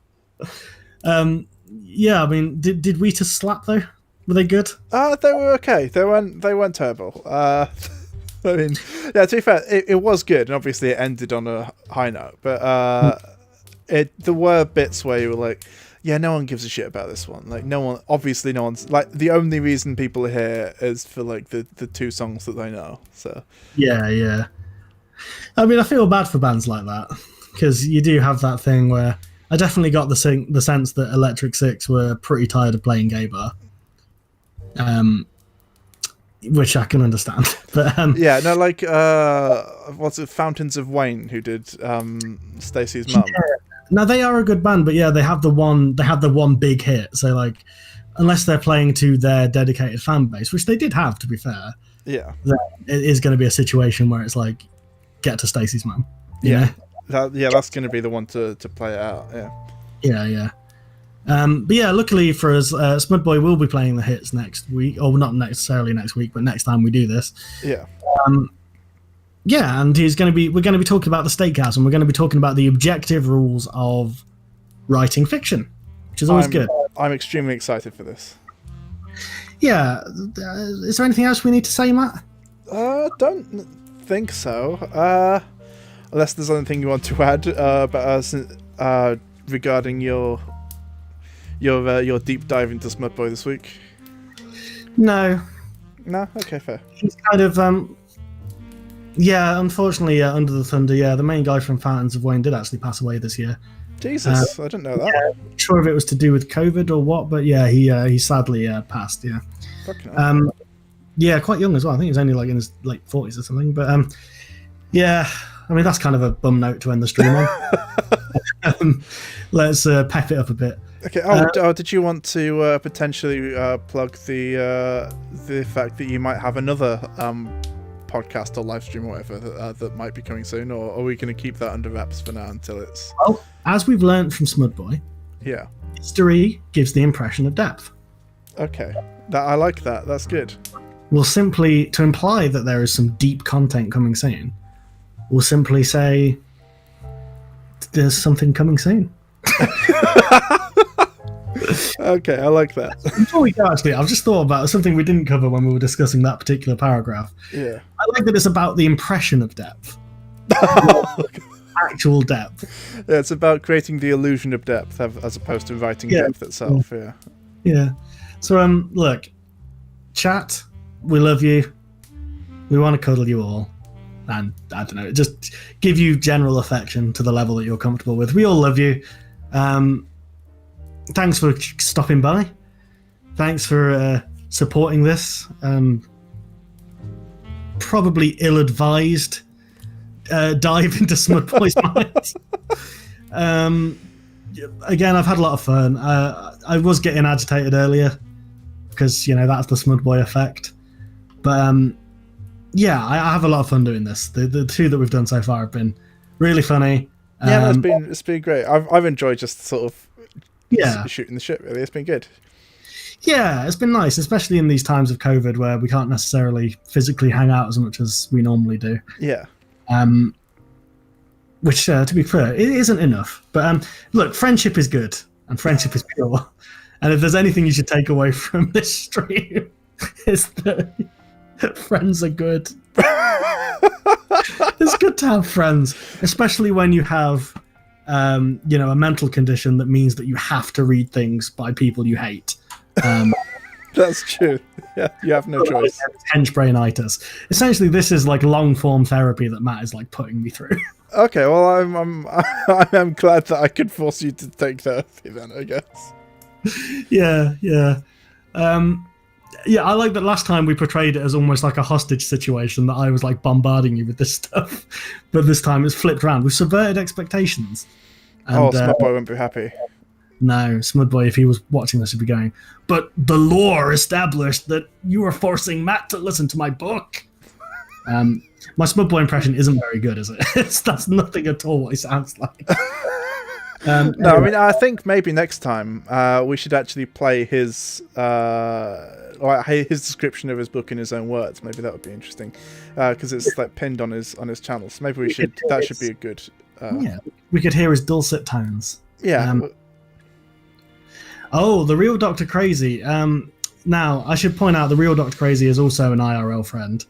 Yeah, I mean, did Weta slap though? Were they good? They were okay. They weren't terrible. I mean, yeah. To be fair, it was good, and obviously it ended on a high note. But there were bits where you were like, yeah, no one gives a shit about this one. Like, no one's like, the only reason people are here is for like the 2 songs that they know. So yeah. I mean, I feel bad for bands like that because you do have that thing where I definitely got the sense that Electric Six were pretty tired of playing Gay Bar, which I can understand. But yeah, no, like what's it, Fountains of Wayne, who did Stacey's Mum. Yeah. Now they are a good band, but yeah, they have the one big hit. So like, unless they're playing to their dedicated fan base, which they did have, to be fair, yeah, it is going to be a situation where it's like, get to Stacey's Mum. Yeah. That's going to be the one to play it out. Yeah. But yeah, luckily for us, Smudboy will be playing the hits next week, or not necessarily next week, but next time we do this. Yeah. Yeah, and we're going to be talking about the Steakhouse, and we're going to be talking about the objective rules of writing fiction, which is always good. I'm extremely excited for this. Yeah. Is there anything else we need to say, Matt? Don't think so. Unless there's anything you want to add regarding your deep dive into Smudboy this week. No. Okay, fair. He's kind of yeah, unfortunately, Under the Thunder, the main guy from Fountains of Wayne did actually pass away this year. Jesus, I didn't know that. Yeah, not sure if it was to do with COVID or what, but yeah, he sadly passed. Yeah. Fucking yeah, quite young as well. I think he was only like in his late 40s or something. But yeah, I mean that's kind of a bum note to end the stream on. Let's pep it up a bit. Okay. Did you want to potentially plug the fact that you might have another podcast or live stream or whatever that might be coming soon, or are we going to keep that under wraps for now until it's? Well, as we've learned from Smudboy, yeah, history gives the impression of depth. Okay, I like that. That's good. We'll simply, to imply that there is some deep content coming soon, we'll simply say there's something coming soon. Okay, I like that. Before we go, actually, I've just thought about something we didn't cover when we were discussing that particular paragraph. Yeah. I like that it's about the impression of depth. Actual depth. Yeah, it's about creating the illusion of depth as opposed to writing depth itself. Yeah. So, look, chat, we love you. We want to cuddle you all. And, I don't know, just give you general affection to the level that you're comfortable with. We all love you. Thanks for stopping by. Thanks for supporting this. Probably ill-advised dive into Smudboy's mind. Again, I've had a lot of fun. I was getting agitated earlier. because that's the Smudboy effect. But yeah, I have a lot of fun doing this. The two that we've done so far have been really funny. Yeah, it's been great. I've enjoyed just sort of shooting the shit. Really, it's been good. Yeah, it's been nice, especially in these times of COVID where we can't necessarily physically hang out as much as we normally do. Yeah. Which, to be fair, it isn't enough. But look, friendship is good and friendship is pure. And if there's anything you should take away from this stream, it's that friends are good. It's good to have friends, especially when you have, a mental condition that means that you have to read things by people you hate. That's true. Yeah, you have no choice. Henchbrainitis. Essentially, this is like long-form therapy that Matt is like putting me through. Okay, well, I'm glad that I could force you to take therapy then, I guess. Yeah. Yeah, I like that last time we portrayed it as almost like a hostage situation, that I was like bombarding you with this stuff. But this time it's flipped around. We've subverted expectations. And, Smudboy won't be happy. No, Smudboy, if he was watching this, would be going, but the lore established that you were forcing Matt to listen to my book. My Smudboy impression isn't very good, is it? That's nothing at all what he sounds like. No, I mean, I think maybe next time we should actually play his description of his book in his own words. Maybe that would be interesting, because it's like pinned on his channel. So maybe we should. That should be a good. Yeah, we could hear his dulcet tones. Yeah. The real Dr. Crazy. Now, I should point out the real Dr. Crazy is also an IRL friend.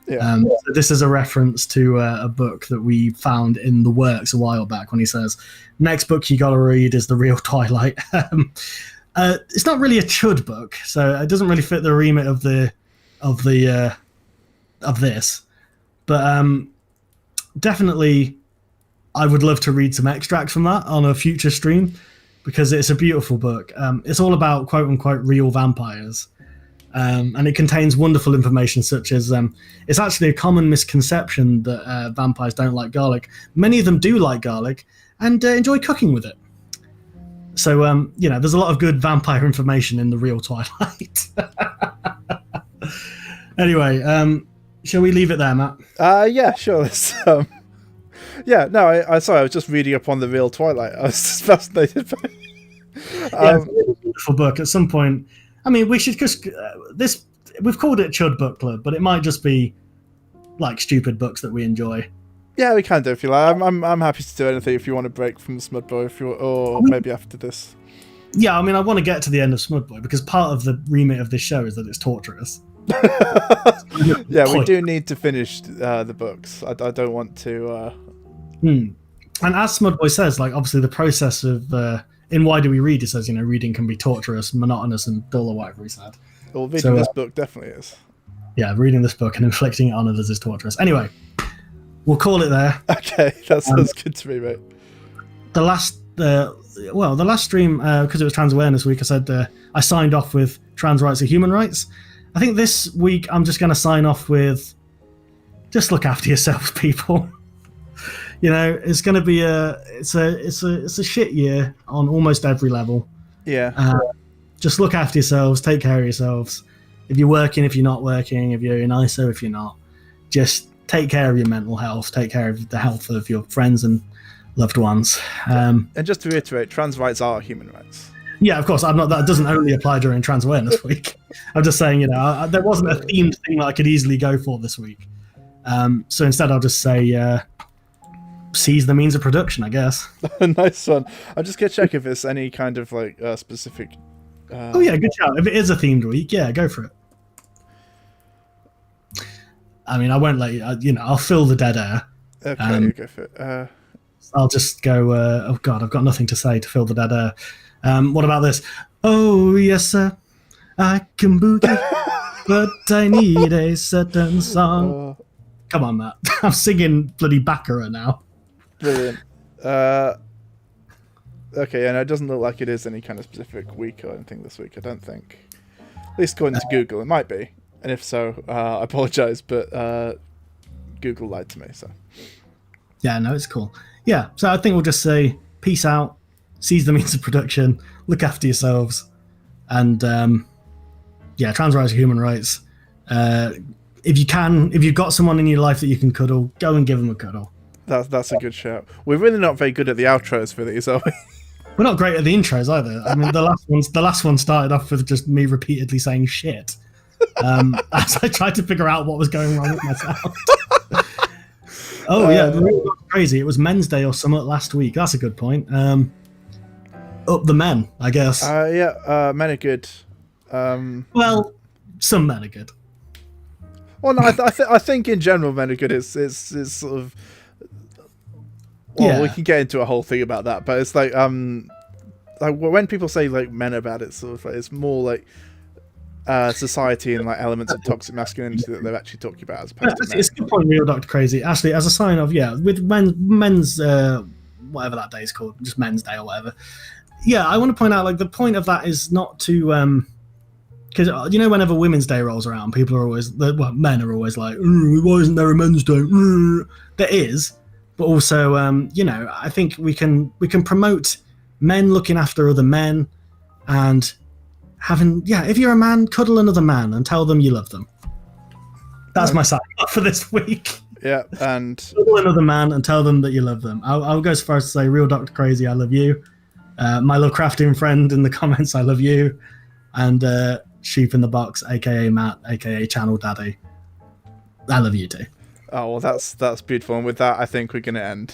Yeah. So this is a reference to a book that we found in the works a while back when he says, next book you got to read is The Real Twilight. It's not really a CHUD book, so it doesn't really fit the remit of this. But definitely, I would love to read some extracts from that on a future stream, because it's a beautiful book. It's all about quote-unquote real vampires. And it contains wonderful information such as it's actually a common misconception that vampires don't like garlic. Many of them do like garlic and enjoy cooking with it. So, there's a lot of good vampire information in The Real Twilight. Anyway, shall we leave it there, Matt? Yeah, sure. Sorry, I was just reading up on The Real Twilight. I was just fascinated by it. It's a really beautiful book. At some point, I mean, we should just we've called it CHUD Book Club, but it might just be like stupid books that we enjoy. Yeah, we can do if you like. I'm happy to do anything if you want to break from Smudboy, maybe after this. Yeah, I mean, I want to get to the end of Smudboy because part of the remit of this show is that it's torturous. Yeah, we do need to finish the books. I don't want to. And as Smudboy says, like obviously the process of in Why Do We Read, it says reading can be torturous, monotonous, and dull, or whatever he said. Well, reading this book definitely is. Yeah, reading this book and inflicting it on others is torturous. Anyway, we'll call it there. Okay, that sounds good to me, mate. The last stream, because it was Trans Awareness Week, I said I signed off with trans rights are human rights. I think this week I'm just going to sign off with just look after yourselves, people. It's going to be it's a shit year on almost every level. Yeah. Just look after yourselves, take care of yourselves. If you're working, if you're not working, if you're in ISO, if you're not, just take care of your mental health, take care of the health of your friends and loved ones. And just to reiterate, trans rights are human rights. Yeah, of course. That doesn't only apply during Trans Awareness Week. I'm just saying, there wasn't a themed thing that I could easily go for this week. So instead, I'll just say, seize the means of production, I guess. Nice one. I'm just going to check if there's any kind of specific... Oh yeah, good shout. If it is a themed week, yeah, go for it. I mean, I won't let you, I'll fill the dead air. Okay, you go for it. I'll just go, oh God, I've got nothing to say to fill the dead air. What about this? Oh, yes, sir, I can boogie, but I need a certain song. Come on, Matt. I'm singing bloody Baccarat now. Brilliant. Okay, and it doesn't look like it is any kind of specific week or anything this week, I don't think. At least according to Google, it might be. And if so, I apologise, but Google lied to me, so... Yeah, no, it's cool. Yeah, so I think we'll just say peace out, seize the means of production, look after yourselves, and yeah, trans rights are human rights. If you've got someone in your life that you can cuddle, go and give them a cuddle. That's a good shout. We're really not very good at the outros for these, are we? We're not great at the intros either. I mean, the last one started off with just me repeatedly saying shit as I tried to figure out what was going wrong with my sound. Oh yeah, really crazy. It was Men's Day or something last week. That's a good point. Up the men, I guess. Men are good. Well, some men are good. Well, no, I think in general men are good. It's sort of. Well, we can get into a whole thing about that, but it's like when people say like men about it, sort of like, it's more like society and like elements of toxic masculinity that they're actually talking about as opposed to men. It's a good point, real Dr. Crazy. Actually, as a sign of with men's whatever that day is called, just Men's Day or whatever. Yeah, I want to point out like the point of that is not to because whenever Women's Day rolls around, people are always men are always like, why isn't there a Men's Day? There is, but also I think we can promote men looking after other men and having if you're a man, cuddle another man and tell them you love them. That's my sign up for this week. Yeah, and cuddle another man and tell them that you love them. I'll go as far as to say, real Dr. Crazy, I love you. My Lovecraftian friend in the comments, I love you. And Sheep in the Box, aka Matt, aka Channel Daddy, I love you too. Oh well, that's beautiful. And with that, I think we're going to end.